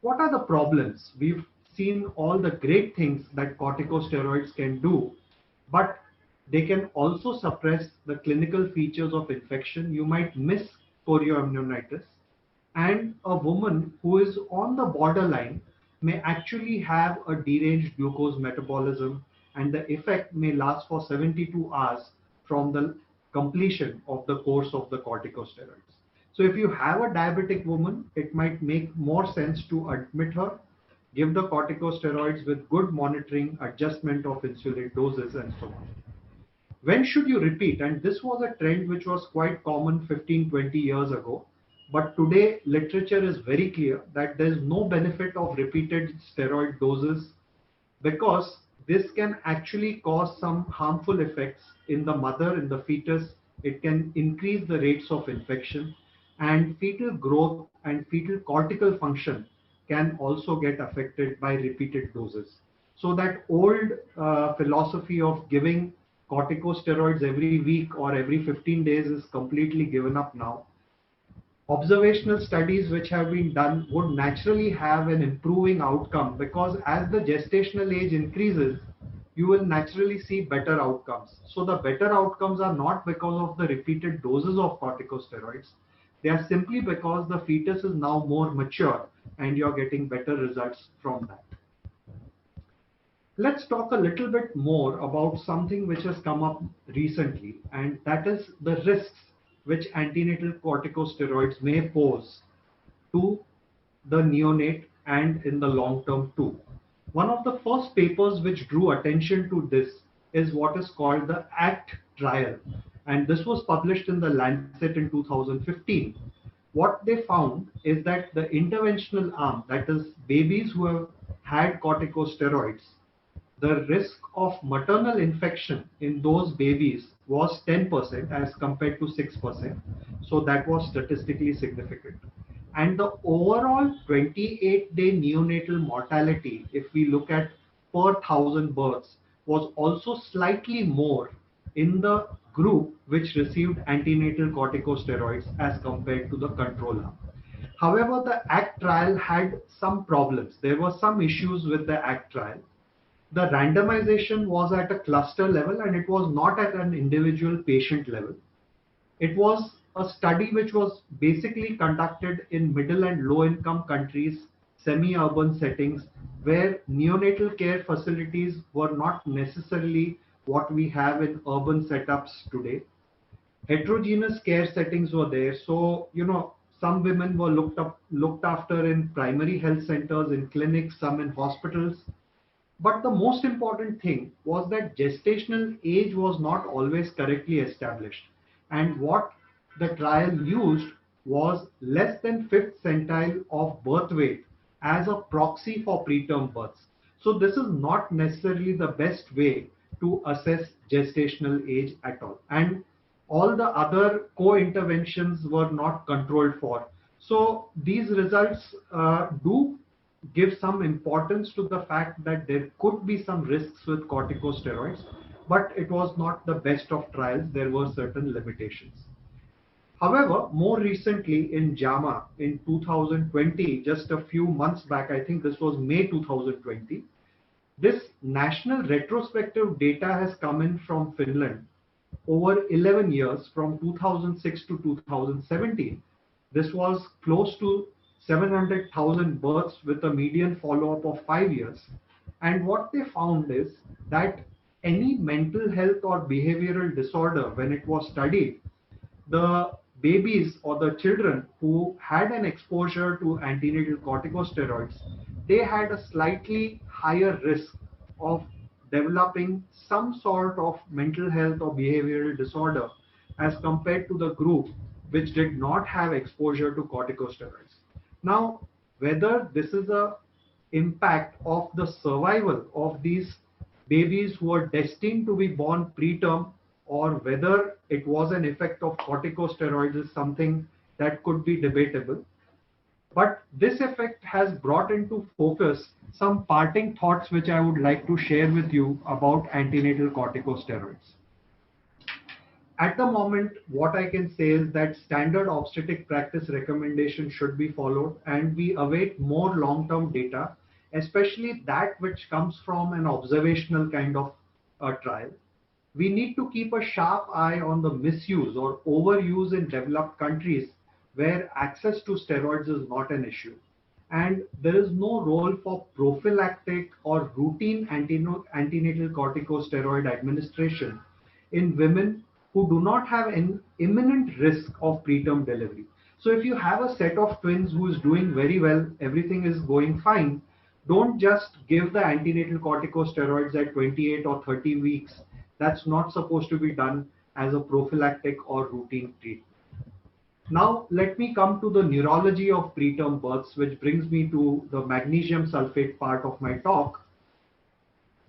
What are the problems? We've seen all the great things that corticosteroids can do, but they can also suppress the clinical features of infection. You might miss chorioamnionitis, and a woman who is on the borderline may actually have a deranged glucose metabolism, and the effect may last for 72 hours from the completion of the course of the corticosteroids. So if you have a diabetic woman, it might make more sense to admit her, give the corticosteroids with good monitoring, adjustment of insulin doses, and so on. When should you repeat? And this was a trend which was quite common 15-20 years ago. But today, literature is very clear that there is no benefit of repeated steroid doses, because this can actually cause some harmful effects in the mother, in the fetus. It can increase the rates of infection, and fetal growth and fetal cortical function can also get affected by repeated doses. So that old philosophy of giving corticosteroids every week or every 15 days is completely given up now. Observational studies which have been done would naturally have an improving outcome, because as the gestational age increases, you will naturally see better outcomes. So the better outcomes are not because of the repeated doses of corticosteroids. They are simply because the fetus is now more mature and you're getting better results from that. Let's talk a little bit more about something which has come up recently, and that is the risks which antenatal corticosteroids may pose to the neonate and in the long term too. One of the first papers which drew attention to this is what is called the ACT trial. And this was published in the Lancet in 2015. What they found is that the interventional arm, that is babies who have had corticosteroids, the risk of maternal infection in those babies was 10% as compared to 6%. So that was statistically significant. And the overall 28-day neonatal mortality, if we look at per 1,000 births, was also slightly more in the group which received antenatal corticosteroids as compared to the control arm. However, the ACT trial had some problems. There were some issues with the ACT trial. The randomization was at a cluster level and it was not at an individual patient level. It was a study which was basically conducted in middle and low income countries, semi-urban settings, where neonatal care facilities were not necessarily what we have in urban setups today. Heterogeneous care settings were there. So, some women were looked after in primary health centers, in clinics, some in hospitals. But the most important thing was that gestational age was not always correctly established. And what the trial used was less than fifth centile of birth weight as a proxy for preterm births. So this is not necessarily the best way to assess gestational age at all. And all the other co-interventions were not controlled for. So these results do give some importance to the fact that there could be some risks with corticosteroids, but it was not the best of trials. There were certain limitations. However, more recently in JAMA in 2020, just a few months back, I think this was May 2020, this national retrospective data has come in from Finland over 11 years from 2006 to 2017. This was close to 700,000 births with a median follow-up of 5 years. And what they found is that any mental health or behavioral disorder, when it was studied, the babies or the children who had an exposure to antenatal corticosteroids, they had a slightly higher risk of developing some sort of mental health or behavioral disorder as compared to the group which did not have exposure to corticosteroids. Now, whether this is a impact of the survival of these babies who are destined to be born preterm, or whether it was an effect of corticosteroids, is something that could be debatable. But this effect has brought into focus some parting thoughts which I would like to share with you about antenatal corticosteroids. At the moment, what I can say is that standard obstetric practice recommendations should be followed, and we await more long-term data, especially that which comes from an observational kind of trial. We need to keep a sharp eye on the misuse or overuse in developed countries where access to steroids is not an issue. And there is no role for prophylactic or routine antenatal corticosteroid administration in women who do not have an imminent risk of preterm delivery. So if you have a set of twins who is doing very well, everything is going fine, don't just give the antenatal corticosteroids at 28 or 30 weeks. That's not supposed to be done as a prophylactic or routine treatment. Now, let me come to the neurology of preterm births, which brings me to the magnesium sulfate part of my talk.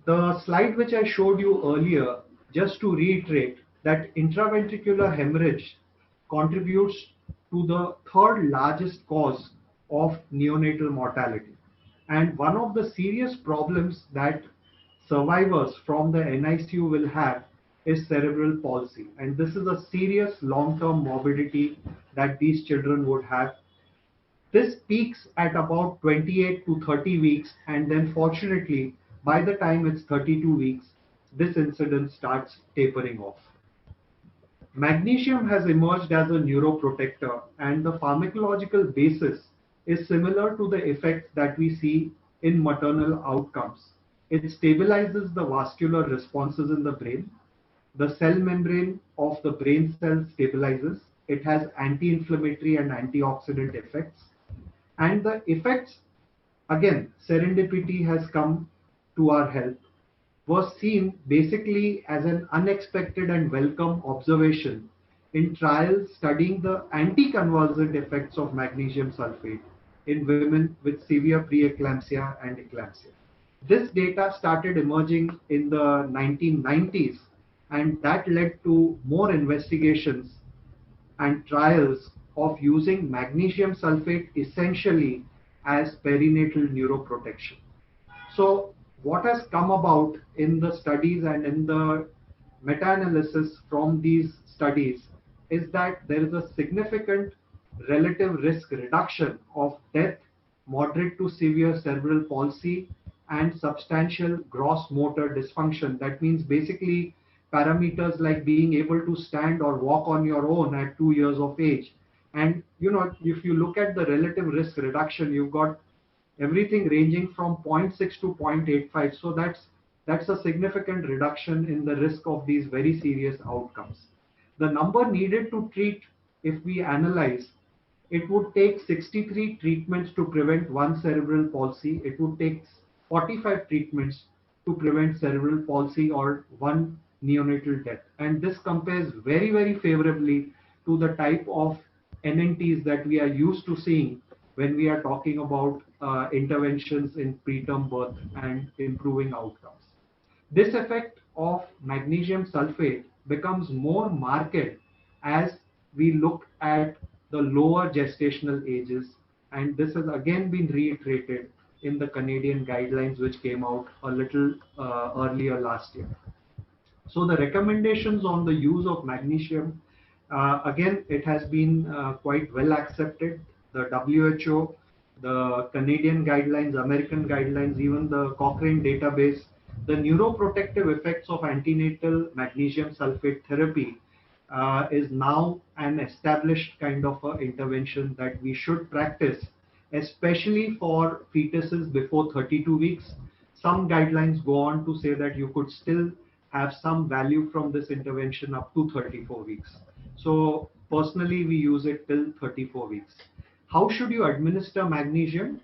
The slide which I showed you earlier, just to reiterate, that intraventricular hemorrhage contributes to the third largest cause of neonatal mortality. And one of the serious problems that survivors from the NICU will have is cerebral palsy. And this is a serious long-term morbidity that these children would have. This peaks at about 28 to 30 weeks, and then fortunately, by the time it's 32 weeks, this incidence starts tapering off. Magnesium has emerged as a neuroprotector, and the pharmacological basis is similar to the effects that we see in maternal outcomes. It stabilizes the vascular responses in the brain. The cell membrane of the brain cell stabilizes. It has anti-inflammatory and antioxidant effects. And the effects, again, serendipity has come to our help. was seen basically as an unexpected and welcome observation in trials studying the anticonvulsant effects of magnesium sulfate in women with severe preeclampsia and eclampsia. This data started emerging in the 1990s, and that led to more investigations and trials of using magnesium sulfate essentially as perinatal neuroprotection. So what has come about in the studies and in the meta-analysis from these studies is that there is a significant relative risk reduction of death, moderate to severe cerebral palsy, and substantial gross motor dysfunction. That means basically parameters like being able to stand or walk on your own at 2 years of age. And if you look at the relative risk reduction, you've got everything ranging from zero point 0.6 to 0.85. So that's a significant reduction in the risk of these very serious outcomes. The number needed to treat, if we analyze, it would take 63 treatments to prevent one cerebral palsy. It would take 45 treatments to prevent cerebral palsy or one neonatal death. And this compares very, very favorably to the type of NNTs that we are used to seeing when we are talking about interventions in preterm birth and improving outcomes. This effect of magnesium sulfate becomes more marked as we look at the lower gestational ages, and this has again been reiterated in the Canadian guidelines, which came out a little earlier last year. So the recommendations on the use of magnesium, again, it has been quite well accepted. The WHO, the Canadian guidelines, American guidelines, even the Cochrane database, the neuroprotective effects of antenatal magnesium sulfate therapy is now an established kind of intervention that we should practice, especially for fetuses before 32 weeks. Some guidelines go on to say that you could still have some value from this intervention up to 34 weeks. So personally, we use it till 34 weeks. How should you administer magnesium?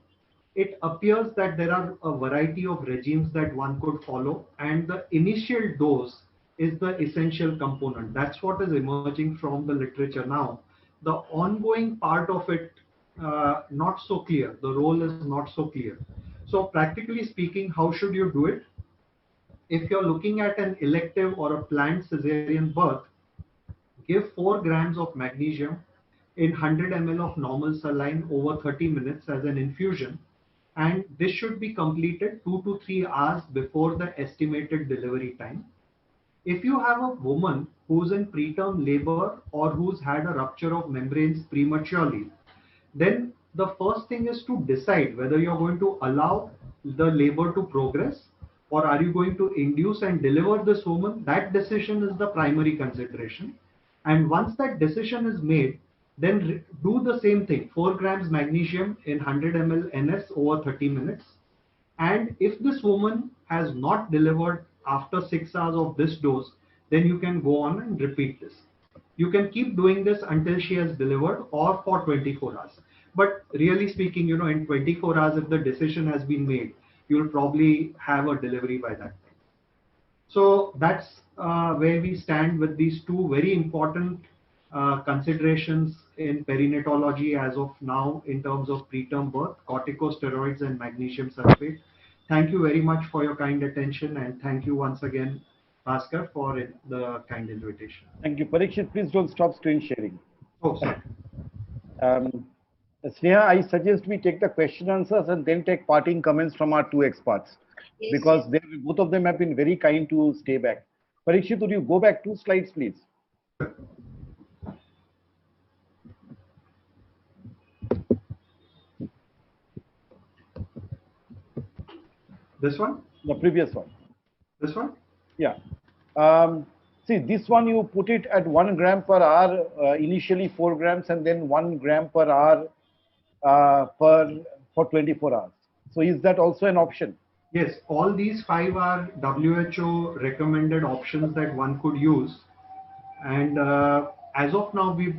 It appears that there are a variety of regimes that one could follow, and the initial dose is the essential component. That's what is emerging from the literature now. The ongoing part of it, not so clear. The role is not so clear. So practically speaking, how should you do it? If you're looking at an elective or a planned cesarean birth, give 4 grams of magnesium in 100 ml of normal saline over 30 minutes as an infusion, and this should be completed 2 to 3 hours before the estimated delivery time. If you have a woman who's in preterm labor or who's had a rupture of membranes prematurely, then the first thing is to decide whether you're going to allow the labor to progress or are you going to induce and deliver this woman. That decision is the primary consideration. And once that decision is made, then do the same thing, 4 grams magnesium in 100 ml NS over 30 minutes. And if this woman has not delivered after 6 hours of this dose, then you can go on and repeat this. You can keep doing this until she has delivered or for 24 hours. But really speaking, in 24 hours, if the decision has been made, you'll probably have a delivery by that time. So that's where we stand with these two very important considerations in perinatology as of now in terms of preterm birth, corticosteroids and magnesium sulfate. Thank you very much for your kind attention, and thank you once again, Bhaskar, for the kind invitation. Thank you. Parikshit, please don't stop screen sharing. Oh, sorry. Sneha, I suggest we take the question answers and then take parting comments from our two experts, Yes, because both of them have been very kind to stay back. Parikshit, would you go back 2 slides, please? This one? The previous one. This one? Yeah. See, this one you put it at 1 gram per hour, initially 4 grams, and then 1 gram per hour for 24 hours. So is that also an option? Yes, all these 5 are WHO recommended options that one could use. And as of now, we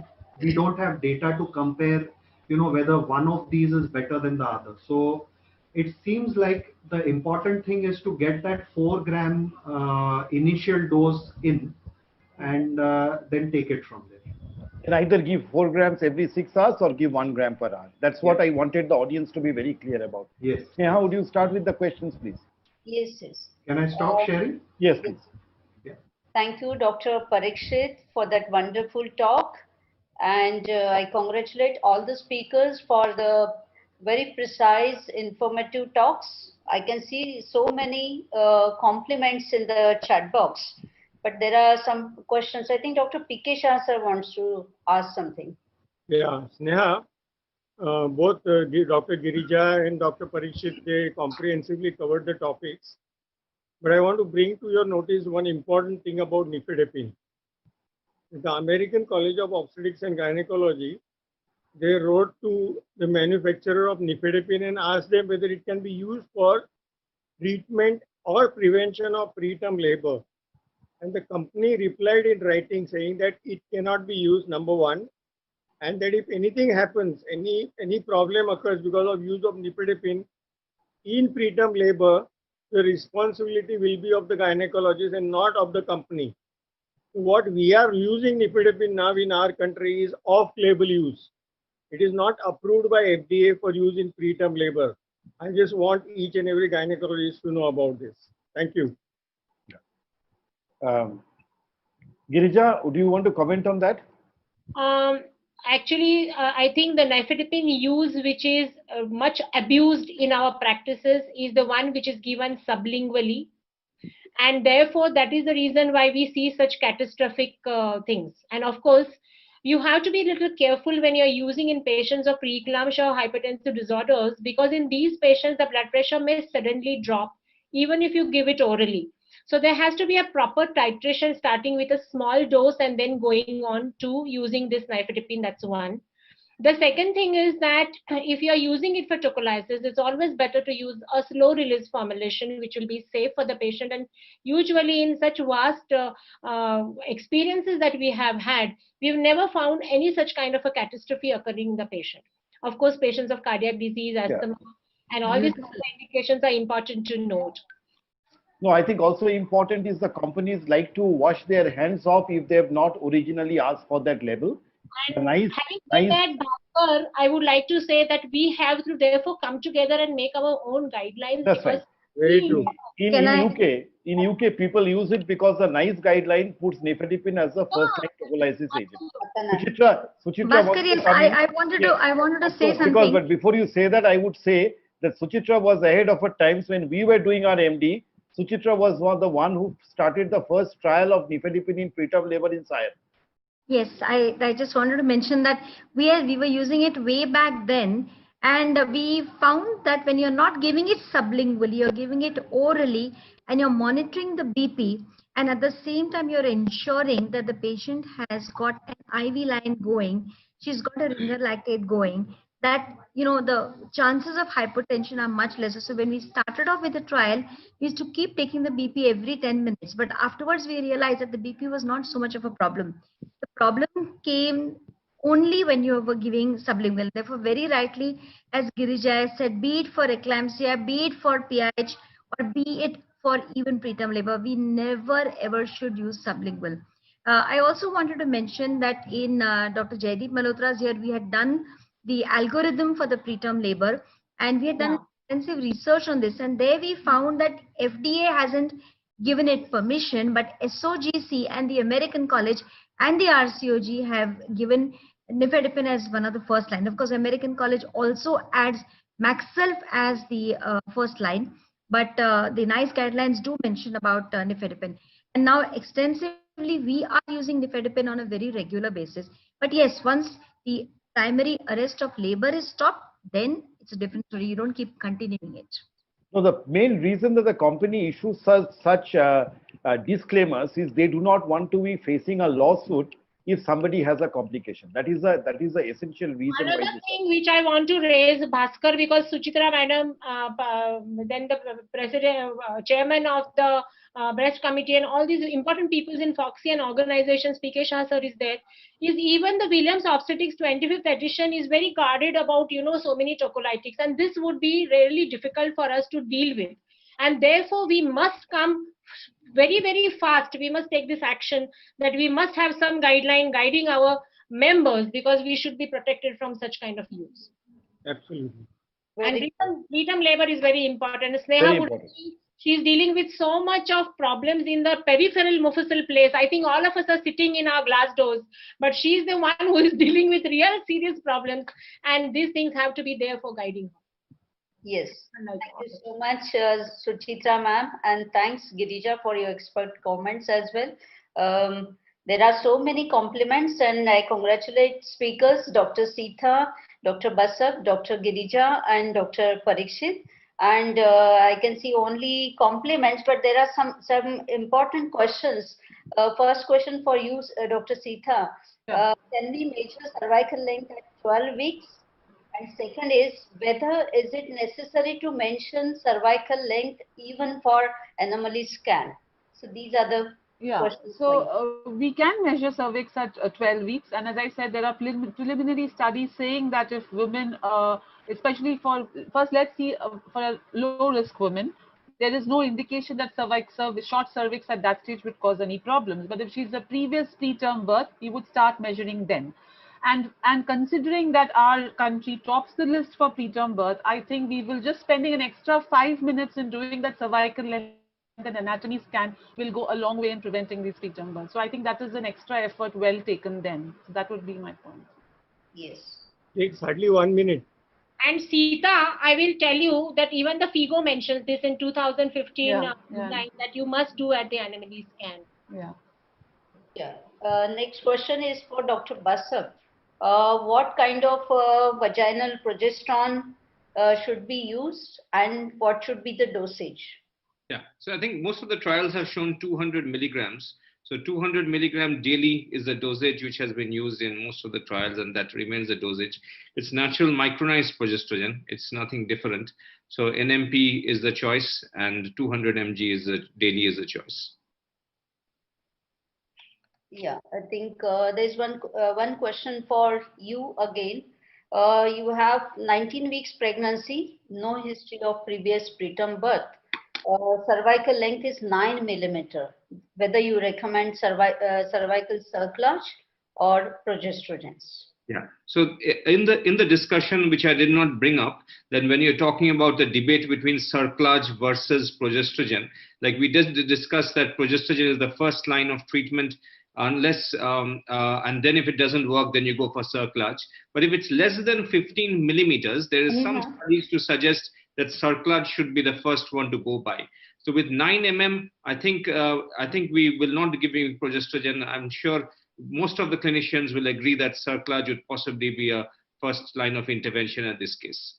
don't have data to compare, whether one of these is better than the other. So it seems like the important thing is to get that 4 gram initial dose in, and then take it from there. And either give 4 grams every 6 hours or give 1 gram per hour. That's what I wanted the audience to be very clear about. Yes. How would you start with the questions, please? Yes, yes. Can I stop sharing? Yes, please. Yeah. Thank you, Dr. Parikshit, for that wonderful talk. And I congratulate all the speakers for the very precise, informative talks. I can see so many compliments in the chat box, but there are some questions. I think Dr. P.K. Shah sir wants to ask something. Yeah, Sneha, both Dr. Girija and Dr. Parikshit, they comprehensively covered the topics. But I want to bring to your notice one important thing about nifedipine. The American College of Obstetrics and Gynecology, they wrote to the manufacturer of nifedipine and asked them whether it can be used for treatment or prevention of preterm labor. And the company replied in writing saying that it cannot be used, number one, and that if anything happens, any problem occurs because of use of nifedipine in preterm labor, the responsibility will be of the gynecologist and not of the company. What we are using nifedipine now in our country is off-label use. It is not approved by FDA for use in preterm labor. I just want each and every gynecologist to know about this. Thank you. Girija, do you want to comment on that? Actually, I think the nifedipine use, which is much abused in our practices, is the one which is given sublingually. And therefore, that is the reason why we see such catastrophic things. And of course, you have to be a little careful when you're using in patients of preeclampsia or hypertensive disorders, because in these patients, the blood pressure may suddenly drop, even if you give it orally. So there has to be a proper titration, starting with a small dose and then going on to using this nifedipine. That's one. The second thing is that if you are using it for tocolysis, it's always better to use a slow release formulation, which will be safe for the patient. And usually in such vast experiences that we have had, we've never found any such kind of a catastrophe occurring in the patient. Of course, patients of cardiac disease, asthma, and all these indications are important to note. No, I think also important is the companies like to wash their hands off if they have not originally asked for that label. And having said that, Bhaskar, I would like to say that we have to therefore come together and make our own guidelines. That's right. Very true. In UK, people use it because the NICE guideline puts nifedipine as the first-line tocolysis agent. Suchitra Bhaskar, yes, I wanted to say something. But before you say that, I would say that Suchitra was ahead of her times. When we were doing our MD, Suchitra was the one who started the first trial of nifedipine in preterm labor in Sire. Yes, I just wanted to mention that we were using it way back then, and we found that when you're not giving it sublingually, you're giving it orally, and you're monitoring the BP, and at the same time you're ensuring that the patient has got an IV line going, she's got a ringer lactate going, that the chances of hypertension are much lesser. So when we started off with the trial, we used to keep taking the BP every 10 minutes, but afterwards we realized that the BP was not so much of a problem. The problem came only when you were giving sublingual. Therefore, very rightly, as Girija said, be it for eclampsia, be it for PIH, or be it for even preterm labor, we never ever should use sublingual. I also wanted to mention that in Dr. Jaideep Malhotra's year, we had done the algorithm for the preterm labor, and we had done extensive research on this, and there we found that FDA hasn't given it permission, but SOGC and the American College and the RCOG have given nifedipine as one of the first line. Of course, American College also adds Maxself as the first line, but the NICE guidelines do mention about nifedipine. And now extensively we are using nifedipine on a very regular basis. But yes, once the primary arrest of labor is stopped, then it's a different story. You don't keep continuing it. No, the main reason that the company issues such disclaimers is they do not want to be facing a lawsuit if somebody has a complication. That is the essential reason why Another this. thing which I want to raise, Bhaskar, because Suchitra madam, then the president, chairman of the breast committee, and all these important people in Foxy and organizations, PK Shah sir is there, is even the Williams Obstetrics 25th edition is very guarded about, so many tocolytics, and this would be really difficult for us to deal with. And therefore, we must come very, very fast. We must take this action that we must have some guideline guiding our members, because we should be protected from such kind of use. Absolutely. And preterm labor is very important. Sneha Very would important. see, she's dealing with so much of problems in the peripheral mucosal place. I think all of us are sitting in our glass doors, but she's the one who is dealing with real serious problems, and these things have to be there for guiding her. Yes, thank you so much, Suchitra ma'am, and thanks Girija for your expert comments as well. There are so many compliments, and I congratulate speakers, Dr. Sita, Dr. Basab, Dr. Girija, and Dr. Parikshit. And I can see only compliments, but there are some important questions. First question for you, Dr. Sita. Can we measure cervical length at 12 weeks? And second is, whether is it necessary to mention cervical length even for anomaly scan? So these are the questions. So we can measure cervix at 12 weeks, and as I said, there are preliminary studies saying that if women, especially first let's see for a low risk woman, there is no indication that short cervix at that stage would cause any problems. But if she's a previous preterm birth, we would start measuring then. And considering that our country tops the list for preterm birth, I think we will just spending an extra 5 minutes in doing that cervical length and anatomy scan will go a long way in preventing these preterm births. So I think that is an extra effort well taken then. So that would be my point. Yes. Takes hardly 1 minute. And Sita, I will tell you that even the FIGO mentions this in 2015 design that you must do at the anomaly scan. Yeah. Next question is for Dr. Basab. What kind of vaginal progesterone should be used, and what should be the dosage? Yeah, so I think most of the trials have shown 200 milligrams. So 200 milligram daily is the dosage which has been used in most of the trials, and that remains the dosage. It's natural micronized progesterone. It's nothing different. So NMP is the choice, and 200 mg is the daily is the choice. Yeah, I think there's one question for you again. You have 19 weeks pregnancy, no history of previous preterm birth. Cervical length is 9 millimeter. Whether you recommend cervical cerclage or progesterones? Yeah. So in the discussion, which I did not bring up, then when you're talking about the debate between cerclage versus progesterone, like we just discussed that progesterone is the first line of treatment, unless and then if it doesn't work, then you go for cerclage. But if it's less than 15 millimeters, there is some studies to suggest that cerclage should be the first one to go by. So with 9 mm, I think we will not be giving progesterone. I'm sure most of the clinicians will agree that cerclage would possibly be a first line of intervention at this case.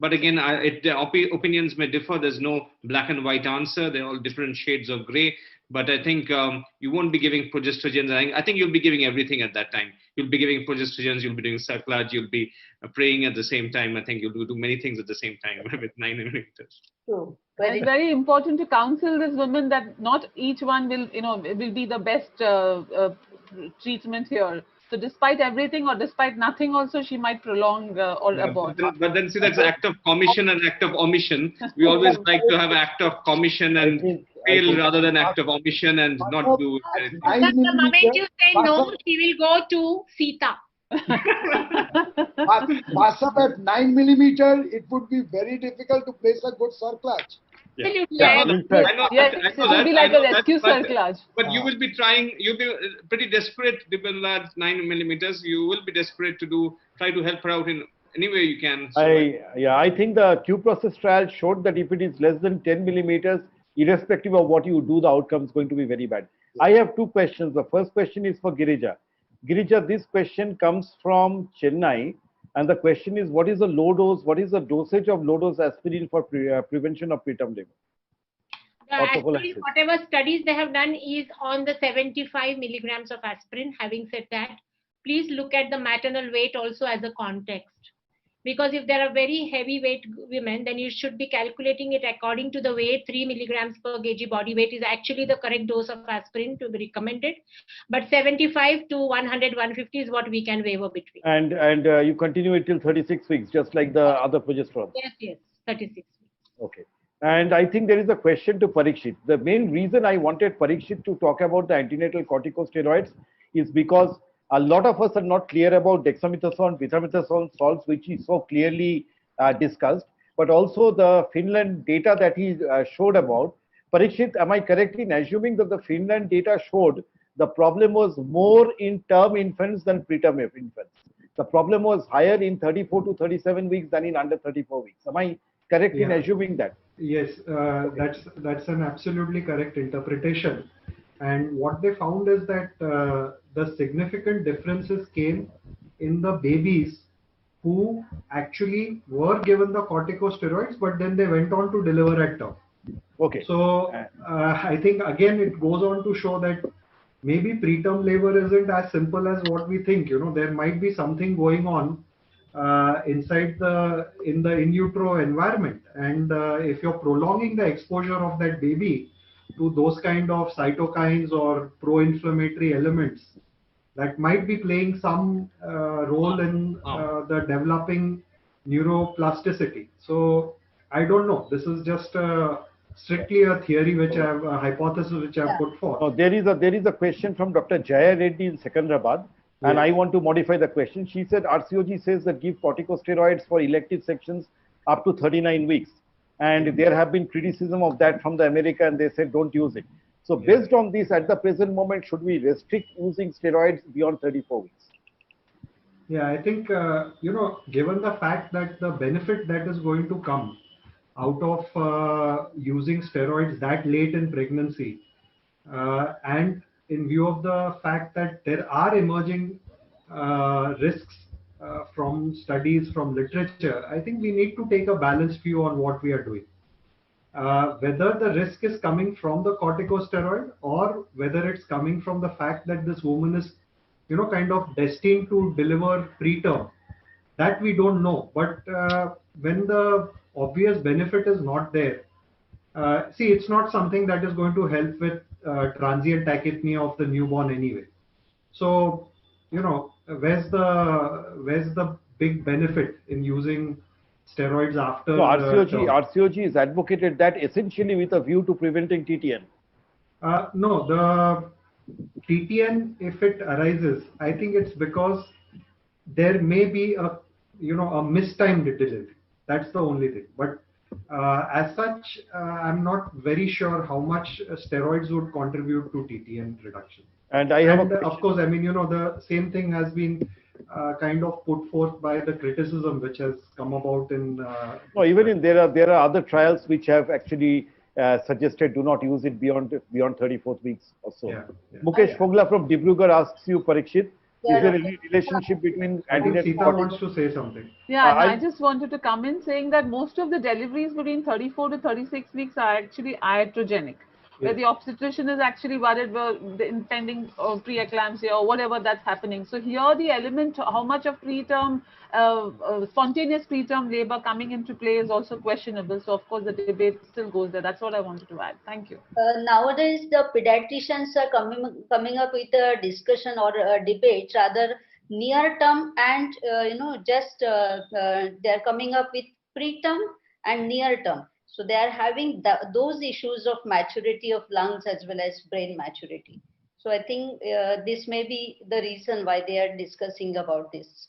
But again, the opinions may differ. There's no black and white answer. They're all different shades of gray. But I think you won't be giving progesterones. I think you'll be giving everything at that time. You'll be giving progesterones, you'll be doing cerclage, you'll be praying at the same time. I think you'll do many things at the same time with 9 millimeters. True. It's very important to counsel this woman that not each one will, will be the best treatment here. So despite everything or despite nothing also, she might prolong or abort. But then see, that's act of commission and act of omission. We always like to have act of commission and fail rather than act of omission and not do anything. But the moment you say no, she will go to Sita. Basab at 9 millimeter, it would be very difficult to place a good cerclage. Absolutely. Yeah, It will be like a rescue cerclage. But you will be trying, you'll be pretty desperate, given that 9 millimeters. You will be desperate to try to help her out in any way you can. So I think the Q-Process trial showed that if it is less than 10 millimeters, irrespective of what you do, the outcome is going to be very bad. I have two questions. The first question is for Girija. Girija, this question comes from Chennai. And the question is, what is the low dose? What is the dosage of low dose aspirin for prevention of preterm labor? or Aspirin, tocolysis? whatever studies they have done is on the 75 milligrams of aspirin. Having said that, please look at the maternal weight also as a context. Because if there are very heavyweight women, then you should be calculating it according to the weight. 3 milligrams per kg body weight is actually the correct dose of aspirin to be recommended. But 75 to 100, 150 is what we can waver between. And you continue it till 36 weeks, just like the other progesterone. Yes, 36 weeks. Okay. And I think there is a question to Parikshit. The main reason I wanted Parikshit to talk about the antenatal corticosteroids is because a lot of us are not clear about dexamethasone, betamethasone salts, which is so clearly discussed, but also the Finland data that he showed about. Parikshit, am I correct in assuming that the Finland data showed the problem was more in term infants than preterm infants? The problem was higher in 34 to 37 weeks than in under 34 weeks. Am I correct in assuming that? Yes, that's an absolutely correct interpretation. And what they found is that the significant differences came in the babies who actually were given the corticosteroids, but then they went on to deliver at term. Okay. So I think again it goes on to show that maybe preterm labor isn't as simple as what we think. You know, there might be something going on inside in the in utero environment, and if you're prolonging the exposure of that baby to those kind of cytokines or pro-inflammatory elements, that might be playing some role in the developing neuroplasticity. So I don't know. This is just strictly a theory, which I have a hypothesis which I have put forth. There is a question from Dr. Jaya Reddy in Secunderabad. And I want to modify the question. She said RCOG says that give corticosteroids for elective sections up to 39 weeks. And there have been criticism of that from the America, and they said don't use it. So based on this, at the present moment, should we restrict using steroids beyond 34 weeks? Yeah, I think, given the fact that the benefit that is going to come out of using steroids that late in pregnancy, and in view of the fact that there are emerging risks from studies, from literature, I think we need to take a balanced view on what we are doing. Whether the risk is coming from the corticosteroid or whether it's coming from the fact that this woman is, kind of destined to deliver preterm, that we don't know. But when the obvious benefit is not there, see, it's not something that is going to help with transient tachypnea of the newborn anyway. So, where's the big benefit in using steroids after? So RCOG is advocated that essentially with a view to preventing TTN. No, the TTN, if it arises, I think it's because there may be a mistimed delivery. That's the only thing. But as such, I'm not very sure how much steroids would contribute to TTN reduction. And of course, I mean, the same thing has been kind of put forth by the criticism which has come about in. No, even there are other trials which have actually suggested do not use it beyond 34th weeks or so. Mukesh Fogla from Dibrugarh asks you, Parikshit, is there any relationship between antenatal? Sita wants to say something. Yeah, I just wanted to come in saying that most of the deliveries between 34 to 36 weeks are actually iatrogenic, where the obstetrician is actually worried about the impending preeclampsia or whatever that's happening. So here the element, how much of preterm, spontaneous preterm labor coming into play is also questionable. So of course the debate still goes there. That's what I wanted to add. Thank you. Nowadays the pediatricians are coming up with a discussion or a debate rather near term, and they're coming up with preterm and near term. So they are having those issues of maturity of lungs as well as brain maturity. So I think this may be the reason why they are discussing about this.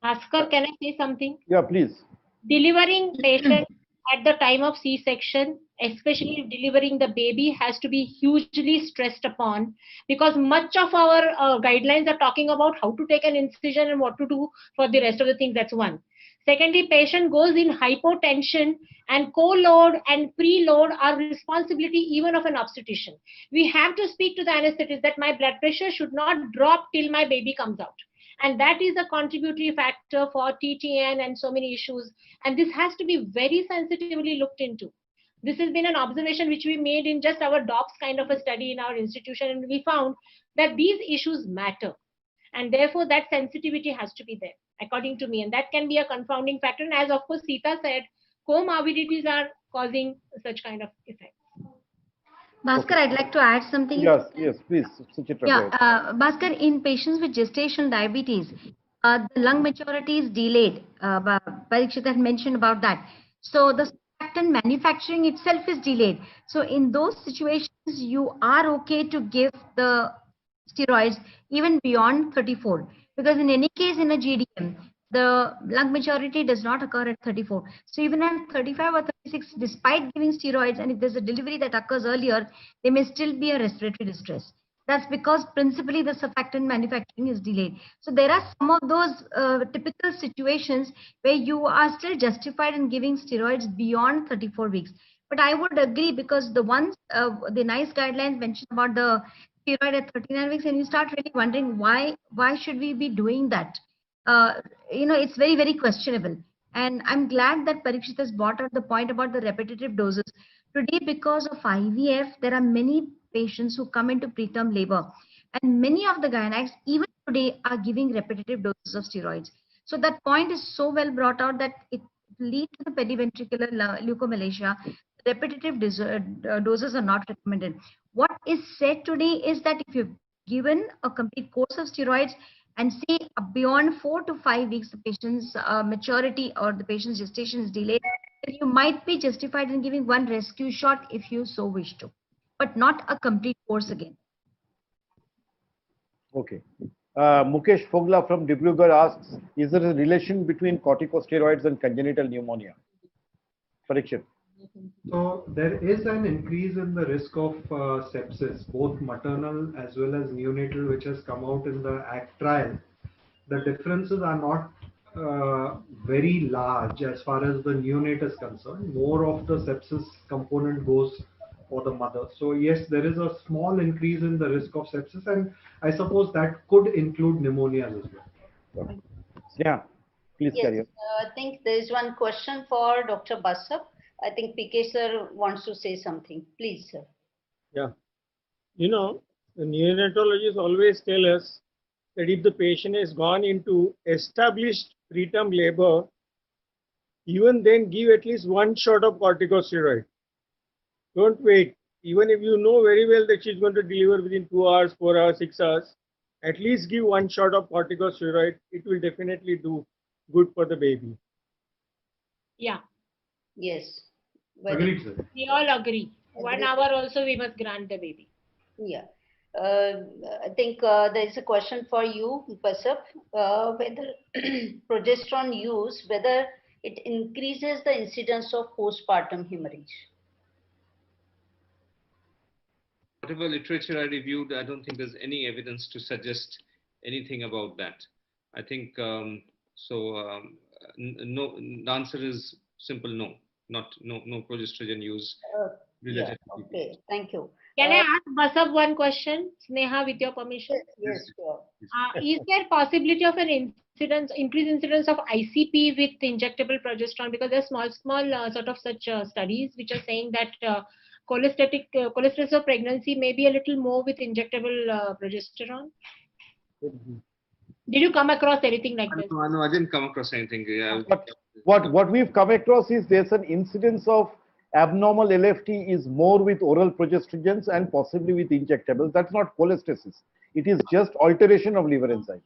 Bhaskar, can I say something? Yeah, please. Delivering patient at the time of C-section, especially delivering the baby, has to be hugely stressed upon, because much of our guidelines are talking about how to take an incision and what to do for the rest of the things. That's one. Secondly, patient goes in hypotension, and co-load and preload are responsibility even of an obstetrician. We have to speak to the anesthetist that my blood pressure should not drop till my baby comes out. And that is a contributory factor for TTN and so many issues. And this has to be very sensitively looked into. This has been an observation which we made in just our DOPS kind of a study in our institution, and we found that these issues matter, and therefore that sensitivity has to be there, according to me, and that can be a confounding factor. And as of course Sita said, comorbidities are causing such kind of effects. Bhaskar, I'd like to add something. Yes, yes, please, Suchitra. Yeah, Bhaskar, in patients with gestational diabetes, the lung maturity is delayed. Parikshit had mentioned about that. So the surfactant manufacturing itself is delayed. So in those situations, you are okay to give the steroids even beyond 34, because in any case in a GDM, the lung maturity does not occur at 34. So even at 35 or 36, despite giving steroids, and if there's a delivery that occurs earlier, there may still be a respiratory distress. That's because principally the surfactant manufacturing is delayed. So there are some of those typical situations where you are still justified in giving steroids beyond 34 weeks. But I would agree, because the ones, the NICE guidelines mention about the steroid at 39 weeks, and you start really wondering why should we be doing that? It's very, very questionable. And I'm glad that Parikshit has brought out the point about the repetitive doses. Today, because of IVF, there are many patients who come into preterm labor, and many of the gynecologists even today are giving repetitive doses of steroids. So that point is so well brought out that it leads to the periventricular leukomalacia. Repetitive doses are not recommended. What is said today is that if you've given a complete course of steroids and say beyond 4 to 5 weeks, the patient's maturity or the patient's gestation is delayed, then you might be justified in giving one rescue shot if you so wish to, but not a complete course again. Okay. Mukesh Fogla from Dibrugarh asks, is there a relation between corticosteroids and congenital pneumonia? Parikshit. So there is an increase in the risk of sepsis, both maternal as well as neonatal, which has come out in the ACT trial. The differences are not very large as far as the neonate is concerned. More of the sepsis component goes for the mother. So yes, there is a small increase in the risk of sepsis, and I suppose that could include pneumonia as well. Yeah, please carry on. I think there is one question for Dr. Basab. I think PK sir wants to say something. Please, sir. Yeah. The neonatologists always tell us that if the patient has gone into established preterm labor, even then give at least one shot of corticosteroid. Don't wait. Even if you know very well that she's going to deliver within 2 hours, 4 hours, 6 hours, at least give one shot of corticosteroid. It will definitely do good for the baby. Yeah. Yes. Agreed, sir. We all agree. 1 hour also we must grant the baby. Yeah. I think there is a question for you, Basab, whether progesterone use, whether it increases the incidence of postpartum hemorrhage. Whatever literature I reviewed, I don't think there's any evidence to suggest anything about that. I think no. The answer is simple: no. No progesterone use. Yeah. Okay. Thank you. Can I ask Basab one question, Sneha, with your permission? Yes, sure. Is there possibility of an increased incidence of ICP with injectable progesterone? Because there are small sort of such studies which are saying that cholestasis of pregnancy may be a little more with injectable progesterone. Did you come across anything like this? No, I didn't come across anything. But what we've come across is there's an incidence of abnormal LFT is more with oral progestagens and possibly with injectables. That's not cholestasis. It is just alteration of liver enzymes.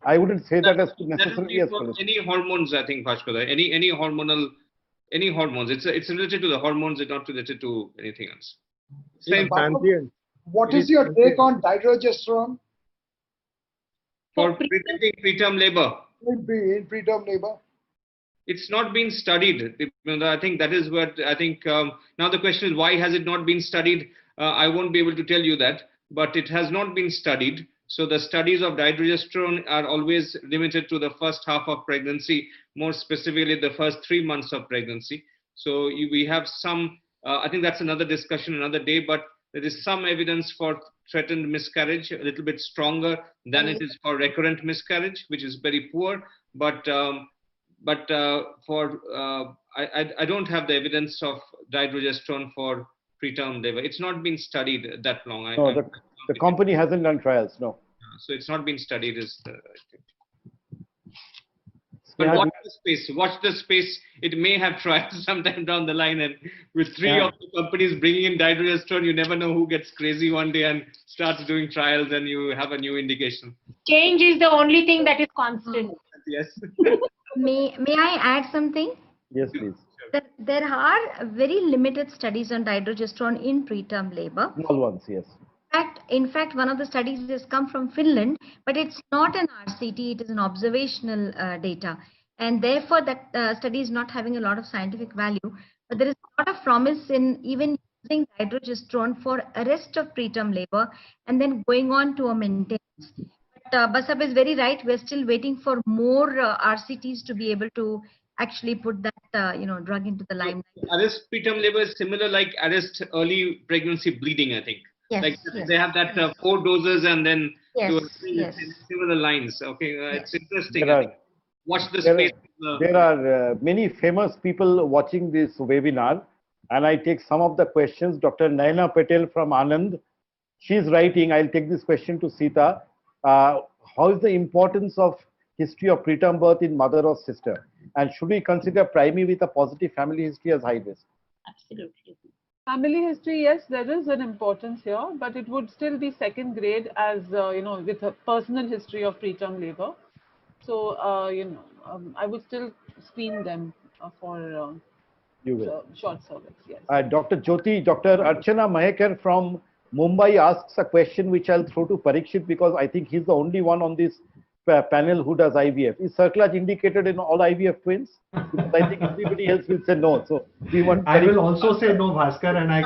I wouldn't say that as necessarily as cholestasis. Any hormones, I think, Bhaskar, any hormones. It's related to the hormones. It's not related to anything else. Same. What is your take on dydrogesterone? For preventing preterm labor. In preterm labor? It's not been studied. I think that is what I think. Now the question is, why has it not been studied? I won't be able to tell you that, but it has not been studied. So the studies of dydrogesterone are always limited to the first half of pregnancy, more specifically the first 3 months of pregnancy. So we have some, I think that's another discussion another day, but there is some evidence for threatened miscarriage, a little bit stronger than it is for recurrent miscarriage, which is very poor. But but I don't have the evidence of dydrogesterone for preterm labor. It's not been studied that long. No, the company hasn't done trials. No. So it's not been studied. I think. Yeah, But watch the space. Watch the space. It may have trials sometime down the line, and with three of the companies bringing in dydrogesterone, you never know who gets crazy one day and starts doing trials, and you have a new indication. Change is the only thing that is constant. Yes. May I add something? Yes, please. There are very limited studies on dydrogesterone in preterm labor. Small ones, yes. In fact, one of the studies has come from Finland, but it's not an RCT, it is an observational data. And therefore, that study is not having a lot of scientific value. But there is a lot of promise in even using dydrogesterone for arrest of preterm labor and then going on to a maintenance. But Basab is very right. We're still waiting for more RCTs to be able to actually put that drug into the limelight. Arrest preterm labor is similar like arrest early pregnancy bleeding, I think. Yes, like yes, they have that 4 doses and then yes. similar lines. Okay, it's interesting. Watch the there space. There are many famous people watching this webinar, and I take some of the questions. Dr. Naina Patel from Anand, she's writing. I'll take this question to Sita. How is the importance of history of preterm birth in mother or sister? And should we consider primary with a positive family history as high risk? Absolutely. Family history, yes, there is an importance here, but it would still be second grade as, with a personal history of preterm labor. So, I would still screen them for short cervix, yes. Dr. Archana Mahekar from Mumbai asks a question which I'll throw to Parikshit because I think he's the only one on this panel who does IVF. Is cerclage indicated in all IVF twins? Because I think everybody else will say no. So we want. I will also say no, Bhaskar, and I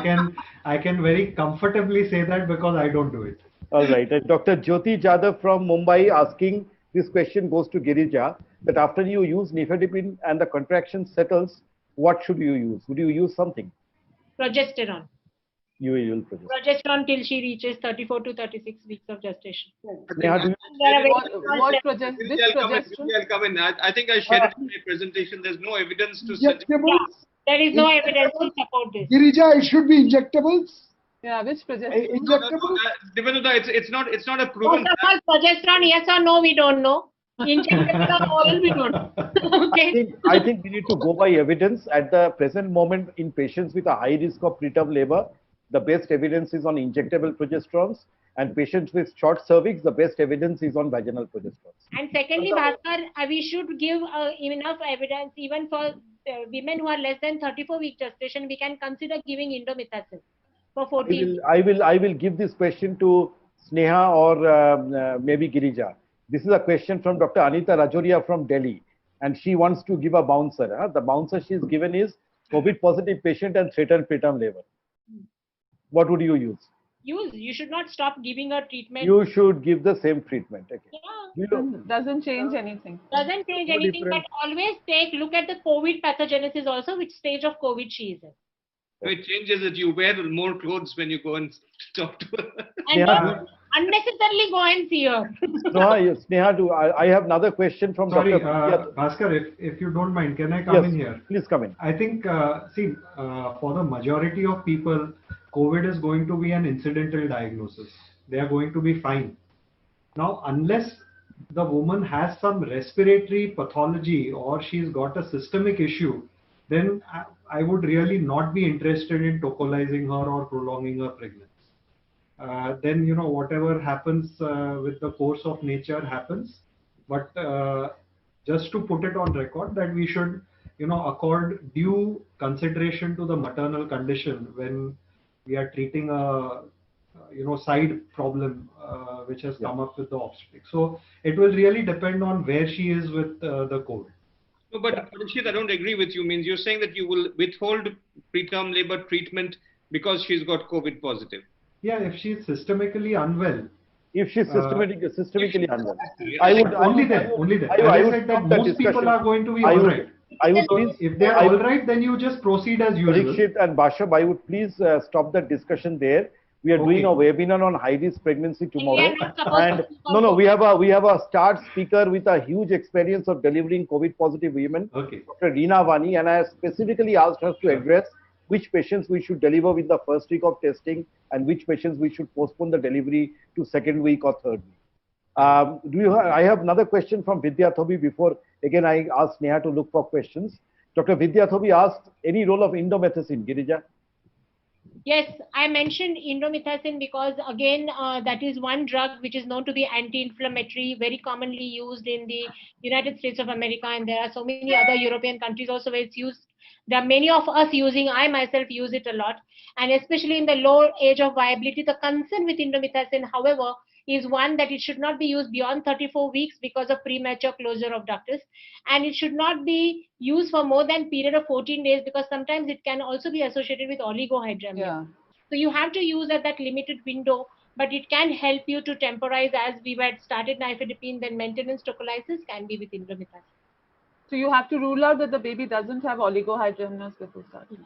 can very comfortably say that because I don't do it. All right. And Dr. Jyoti Jadhav from Mumbai asking, this question goes to Girija, that after you use nifedipine and the contraction settles, what should you use? Would you use something? Progesterone. You will use progesterone till she reaches 34 to 36 weeks of gestation. I'll come in. I think I shared it in my presentation. There's no evidence to suggest. There is no evidence to support this. Girija, it should be injectables. Yeah, which progesterone? Injectable? It's not a proven. Progesterone, yes or no, we don't know. Injectable or oral, we don't know. Okay. I think we need to go by evidence. At the present moment, in patients with a high risk of preterm labor, the best evidence is on injectable progesterones, and patients with short cervix, the best evidence is on vaginal progesterones. And secondly, Bhaskar, we should give enough evidence even for women who are less than 34-week gestation. We can consider giving indomethacin for 14. I will give this question to Sneha or maybe Girija. This is a question from Dr. Anita Rajoria from Delhi, and she wants to give a bouncer. The bouncer she's given is COVID positive patient and threatened preterm labor. What would you use? You should not stop giving her treatment. You should give the same treatment. Okay. Yeah. Doesn't change anything. Doesn't change anything, but always look at the COVID pathogenesis also, which stage of COVID she is in. It changes that you wear more clothes when you go and talk to her. And don't unnecessarily go and see her. Sneha, I have another question from Sorry, Dr. Bhaskar, if you don't mind, can I come in here? Please come in. I think, for the majority of people, COVID is going to be an incidental diagnosis. They are going to be fine. Now, unless the woman has some respiratory pathology or she's got a systemic issue, then I would really not be interested in tocolizing her or prolonging her pregnancy. Then, whatever happens with the course of nature happens. But just to put it on record that we should, accord due consideration to the maternal condition when we are treating a, side problem which has come up with the obstetric. So it will really depend on where she is with the COVID. No, but Parikshit, I don't agree with you. Means you're saying that you will withhold preterm labor treatment because she's got COVID positive. Yeah, if she's systemically unwell. If she's systemically unwell, only then. I said that most people are going to be all right. If they are all right, then you just proceed as usual. Parikshit and Bashab, I would please stop the discussion there. We are doing a Okay. webinar on high risk pregnancy And we tomorrow. are not supposed And to speak no, on no, COVID. we have a star speaker with a huge experience of delivering COVID positive women, Okay. Dr. Reena Vani, and I have specifically asked her to Sure. address which patients we should deliver with the first week of testing and which patients we should postpone the delivery to second week or third week. I have another question from Vidya Thobi before, again, I asked Neha to look for questions. Dr. Vidya Thobi asked, any role of indomethacin, Girija? Yes, I mentioned indomethacin because again, that is one drug which is known to be anti-inflammatory, very commonly used in the United States of America, and there are so many other European countries also where it's used. There are many of us using, I myself use it a lot, and especially in the low age of viability. The concern with indomethacin, however, is one that it should not be used beyond 34 weeks because of premature closure of ductus, and it should not be used for more than period of 14 days because sometimes it can also be associated with oligohydramnios. Yeah. So you have to use at that limited window, but it can help you to temporize as we had started nifedipine, then maintenance tocolysis can be with indomethacin. So you have to rule out that the baby doesn't have oligohydramnios before starting.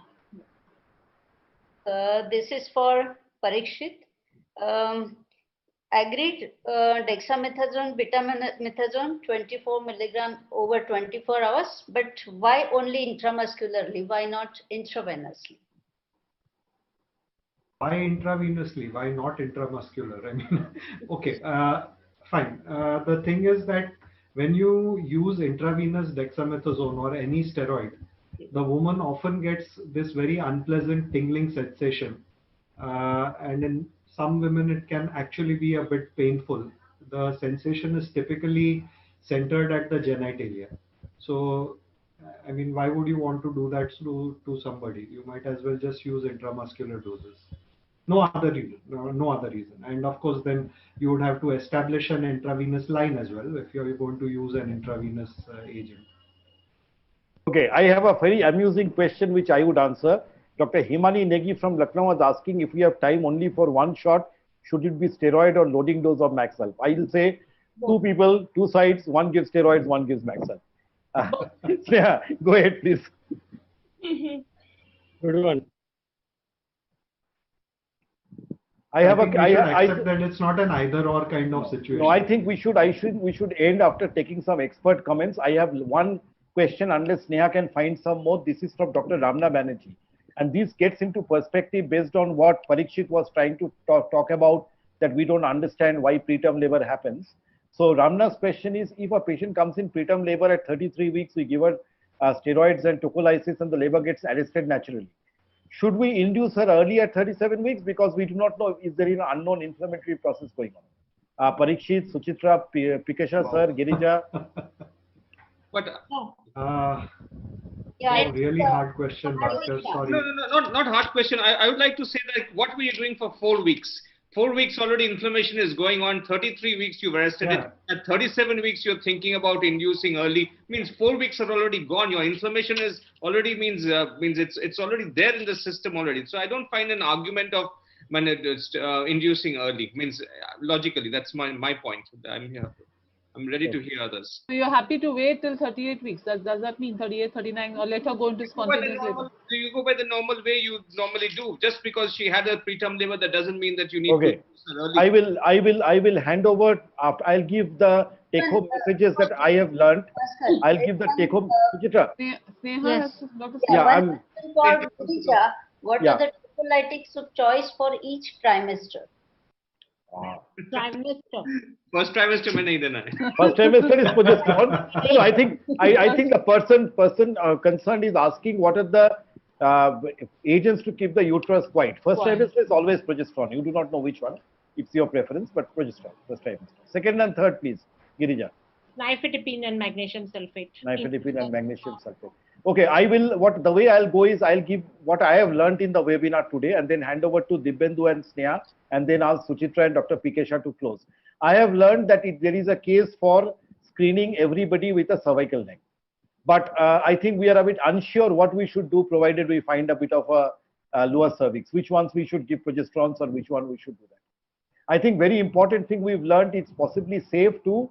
This is for Parikshit. Agreed, dexamethasone, betamethasone, 24 milligram over 24 hours, but why only intramuscularly? Why not intravenously? Why intravenously? Why not intramuscular? I mean, okay, fine. The thing is that when you use intravenous dexamethasone or any steroid, the woman often gets this very unpleasant tingling sensation. And in some women, it can actually be a bit painful. The sensation is typically centered at the genitalia. So, I mean, why would you want to do that to somebody? You might as well just use intramuscular doses. No other reason, no other reason. And of course, then you would have to establish an intravenous line as well if you're going to use an intravenous agent. Okay, I have a very amusing question which I would answer. Dr. Himani Negi from Lucknow was asking if we have time only for one shot, should it be steroid or loading dose of Maxalf? I will say two people, two sides, one gives steroids, one gives Maxalf. Yeah, go ahead, please. Good one. I accept that it's not an either or kind of situation. No, I think we should end after taking some expert comments. I have one question, unless Sneha can find some more. This is from Dr. Ramna Banerjee. And this gets into perspective based on what Parikshit was trying to talk about, that we don't understand why preterm labor happens. So Ramna's question is, if a patient comes in preterm labor at 33 weeks, we give her steroids and tocolysis and the labor gets arrested naturally. Should we induce her early at 37 weeks? Because we do not know if there is an unknown inflammatory process going on. Parikshit, Suchitra, Pikesha sir, Girija. But Yeah, really hard question, Bhaskar. Sorry. no, not hard question. I would like to say that what were you doing for 4 weeks? 4 weeks already inflammation is going on. 33 weeks you've arrested it. At 37 weeks you're thinking about inducing early. Means 4 weeks are already gone. Your inflammation is already means it's already there in the system already. So I don't find an argument of inducing early. Means logically that's my point. I'm here. I'm ready to hear others. So you're happy to wait till 38 weeks. Does that mean 38, 39, or let her go into spontaneous labor? Do you go by the normal way you normally do? Just because she had a preterm labor, that doesn't mean that you need to use her early. I will hand over. I'll give the take-home messages that I have learned. I'll give the take-home. Suchitra. Yes. Yeah, what are the tocolytics of choice for each trimester? Trimester. First trimester में नहीं देना है. First trimester is progesterone. No, I think the person concerned is asking what are the agents to keep the uterus quiet. First trimester is always progesterone. You do not know which one. It's your preference, but progesterone. First trimester. Second and third, please, Girija. Nifedipine and magnesium sulfate. Nifedipine and magnesium sulfate. Okay, the way I'll go is I'll give what I have learned in the webinar today and then hand over to Dibyendu and Sneha and then ask Suchitra and Dr. Pikesha to close. I have learned that there is a case for screening everybody with a cervical neck. But I think we are a bit unsure what we should do provided we find a bit of a lower cervix. Which ones we should give progesterones or which one we should do that. I think very important thing we've learned, it's possibly safe to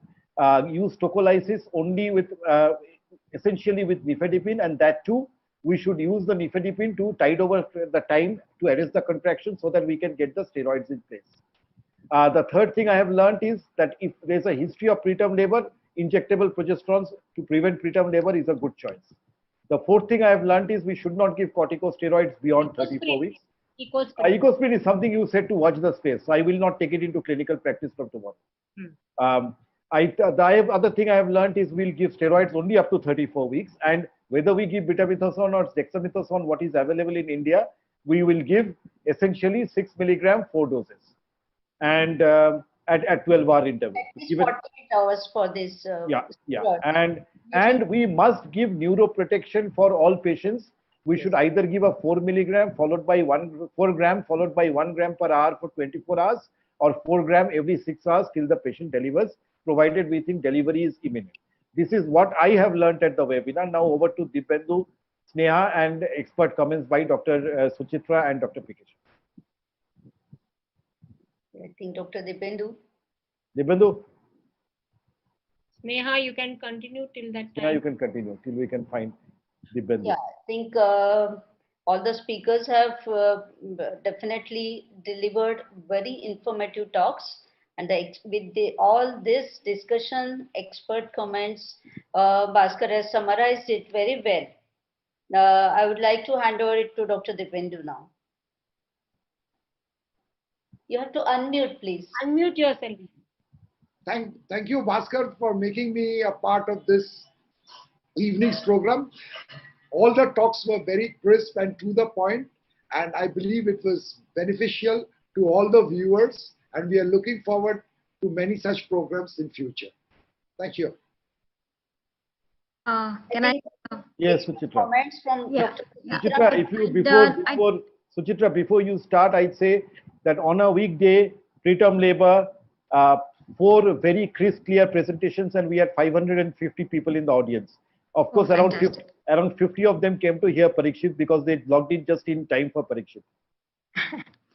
use tocolysis only with essentially with nifedipine, and that too we should use the nifedipine to tide over the time to arrest the contraction so that we can get the steroids in place. The third thing I have learned is that if there's a history of preterm labor, injectable progesterones to prevent preterm labor is a good choice. The fourth thing I have learned is we should not give corticosteroids beyond 34 weeks. Ecosprin is something you said to watch the space, so I will not take it into clinical practice from tomorrow. The other thing I have learned is we'll give steroids only up to 34 weeks, and whether we give betamethasone or dexamethasone, what is available in India, we will give essentially 6 milligram 4 doses, and at 12-hour interval. It's 48 hours for this. And we must give neuroprotection for all patients. We should either give a 4 milligram followed by 4 gram followed by 1 gram per hour for 24 hours, or 4 gram every 6 hours till the patient delivers, provided we think delivery is imminent. This is what I have learned at the webinar. Now over to Dipendu, Sneha, and expert comments by Dr. Suchitra and Dr. Pikesh. I think Dr. Dipendu. Dipendu? Sneha, you can continue till that time. Yeah, you can continue till we can find Dipendu. Yeah, I think all the speakers have definitely delivered very informative talks. And with all this discussion, expert comments, Bhaskar has summarized it very well. I would like to hand over it to Dr. Dipendu now. You have to unmute, please. Unmute yourself. Thank you, Bhaskar, for making me a part of this evening's program. All the talks were very crisp and to the point, and I believe it was beneficial to all the viewers, and we are looking forward to many such programs in future. Thank you. Can I? Yes, Suchitra. Comments from Dr. Suchitra, if you Suchitra, before you start, I'd say that on a weekday, preterm labor, 4 very crisp, clear presentations, and we had 550 people in the audience. Of course, around 50 of them came to hear Parikshit because they logged in just in time for Parikshit.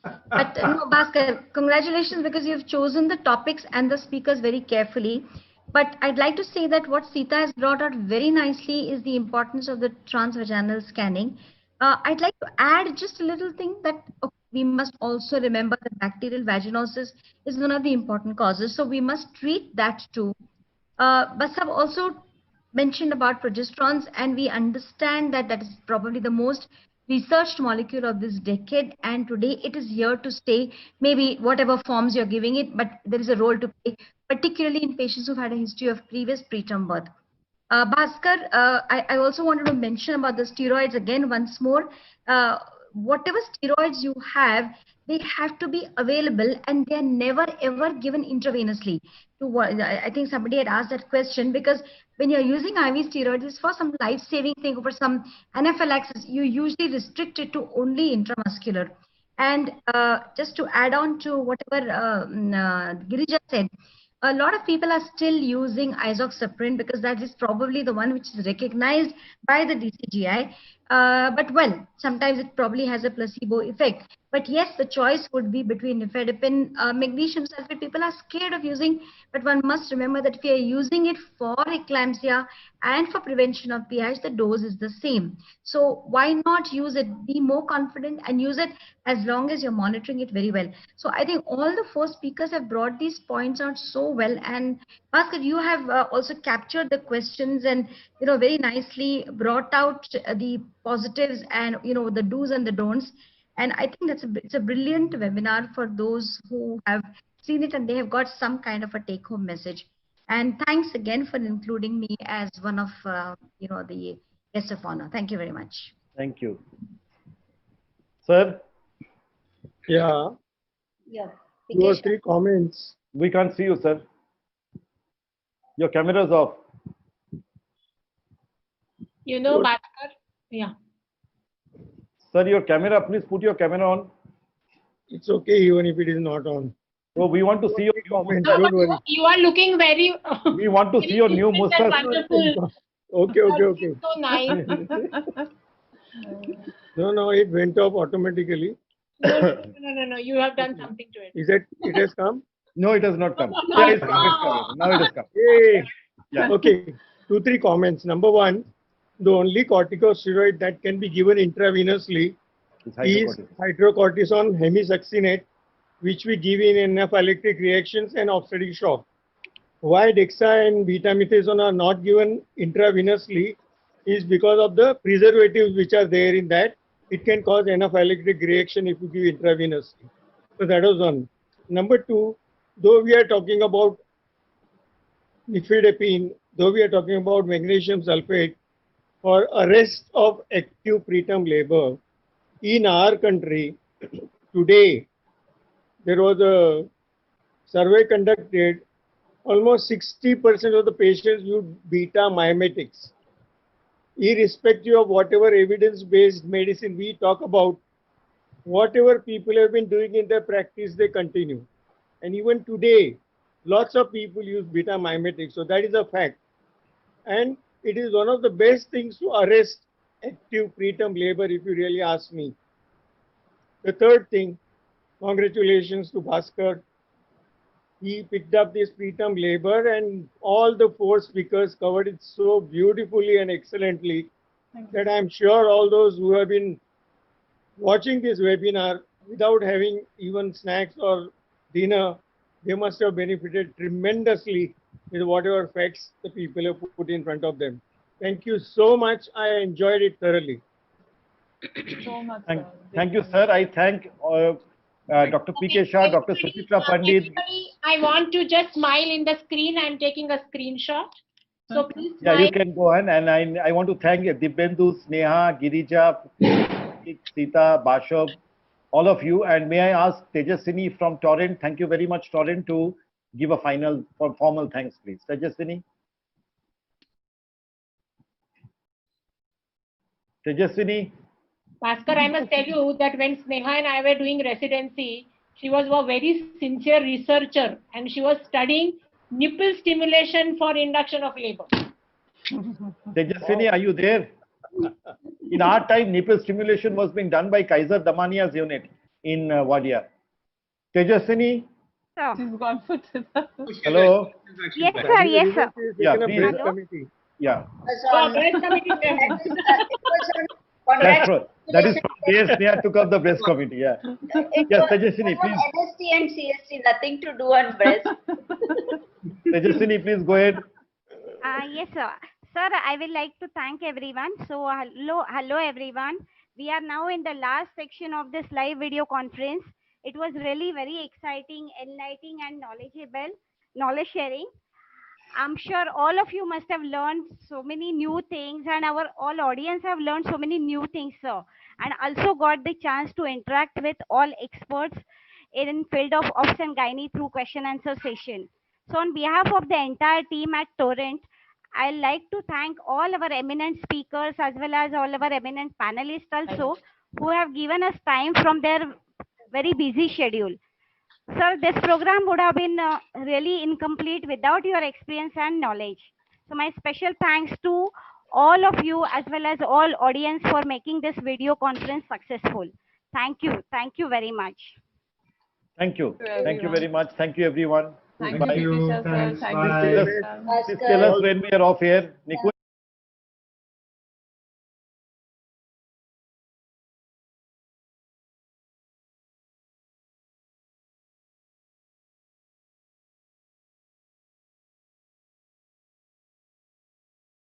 But no, Bhaskar, congratulations, because you've chosen the topics and the speakers very carefully. But I'd like to say that what Sita has brought out very nicely is the importance of the transvaginal scanning. I'd like to add just a little thing that we must also remember that bacterial vaginosis is one of the important causes. So we must treat that too. Basab also mentioned about progesterones, and we understand that that is probably the most researched molecule of this decade, and today it is here to stay, maybe whatever forms you're giving it, but there is a role to play, particularly in patients who've had a history of previous preterm birth. Bhaskar, I also wanted to mention about the steroids again once more. Whatever steroids you have, they have to be available, and they are never ever given intravenously. I think somebody had asked that question, because when you're using IV steroids, it's for some life-saving thing, or for some anaphylaxis, you usually restrict it to only intramuscular. And just to add on to whatever Girija said, a lot of people are still using isoxaprine because that is probably the one which is recognized by the DCGI. But well, sometimes it probably has a placebo effect. But yes, the choice would be between nifedipine, magnesium sulfate. People are scared of using, but one must remember that if we are using it for eclampsia and for prevention of PIH, the dose is the same. So why not use it? Be more confident and use it as long as you're monitoring it very well. So I think all the 4 speakers have brought these points out so well. And Bhaskar, you have also captured the questions and very nicely brought out the positives and the do's and the don'ts. And I think it's a brilliant webinar for those who have seen it and they have got some kind of a take-home message. And thanks again for including me as one of the guests of honor. Thank you very much. Thank you, sir. Yeah. 2 or 3 comments. We can't see you, sir. Your camera is off. Bhaskar. Yeah. Sir, your camera, please put your camera on. It's okay even if it is not on. So we want to see your comments. Don't worry. You are looking very. We want to see your new mustache. Okay. So nice. No, it went off automatically. No. You have done something to it. It has come? No, it has not come. Yeah, it's come. Now it has come. Hey. Yeah. Okay. 2, 3 comments. Number 1, the only corticosteroid that can be given intravenously It's is hydrocortisone. hydrocortisone hemisuccinate, which we give in anaphylactic reactions and obstetric shock. Why dexa and betamethasone are not given intravenously is because of the preservatives which are there in that. It can cause anaphylactic reaction if you give intravenously. So that was one. Number two, though we are talking about nifedipine, though we are talking about magnesium sulfate for arrest of active preterm labor, in our country today, there was a survey conducted. Almost 60% of the patients use beta mimetics. Irrespective of whatever evidence-based medicine we talk about, whatever people have been doing in their practice, they continue. And even today, lots of people use beta mimetics. So that is a fact. And it is one of the best things to arrest active preterm labor, if you really ask me. The third thing, congratulations to Bhaskar. He picked up this preterm labor, and all the four speakers covered it so beautifully and excellently that I'm sure all those who have been watching this webinar without having even snacks or dinner, they must have benefited tremendously with whatever facts the people have put in front of them. Thank you so much. I enjoyed it thoroughly. So much. Thank you, sir. I thank Dr. P.K. Shah, Dr. Suchitra Pandit. I want to just smile in the screen. I'm taking a screenshot. So please Yeah, smile. you can go on. And I want to thank Dibyendu, Sneha, Girija, Sita, Bashav, all of you. And may I ask Tejaswini from Torrent, thank you very much, Torrent, to give a final formal thanks, please. Tejaswini? Tejaswini? Bhaskar, I must tell you that when Sneha and I were doing residency, she was a very sincere researcher and she was studying nipple stimulation for induction of labor. Tejaswini, are you there? In our time, nipple stimulation was being done by Kaiser Damania's unit in Wadia. Tejaswini? So, She's gone for Hello? yes, sir. Yes, sir. Yeah, Taken a please. break Hello? committee. Yeah. So, breast committee chairman. That is from there Sneha took up the breast committee. Yeah. Yes, Tejaswini, please. NST and CST, nothing to do on breast. Tejaswini, please go ahead. Yes, sir. Sir, I would like to thank everyone. So, hello, everyone. We are now in the last section of this live video conference. It was really very exciting, enlightening, and knowledge sharing. I'm sure all of you must have learned so many new things, and our all audience have learned so many new things, sir. And also got the chance to interact with all experts in field of obs and gynae through question answer session. So on behalf of the entire team at Torrent, I'd like to thank all our eminent speakers as well as all our eminent panelists also who have given us time from their very busy schedule. Sir, this program would have been really incomplete without your experience and knowledge. So my special thanks to all of you as well as all audience for making this video conference successful. Thank you. Thank you very much. Thank you. Thank you very much. Thank you, everyone. Thank Bye. you, P.K. Shah, sir. Thanks. Thank Bye. you. Please tell us when we are off air. Nikul?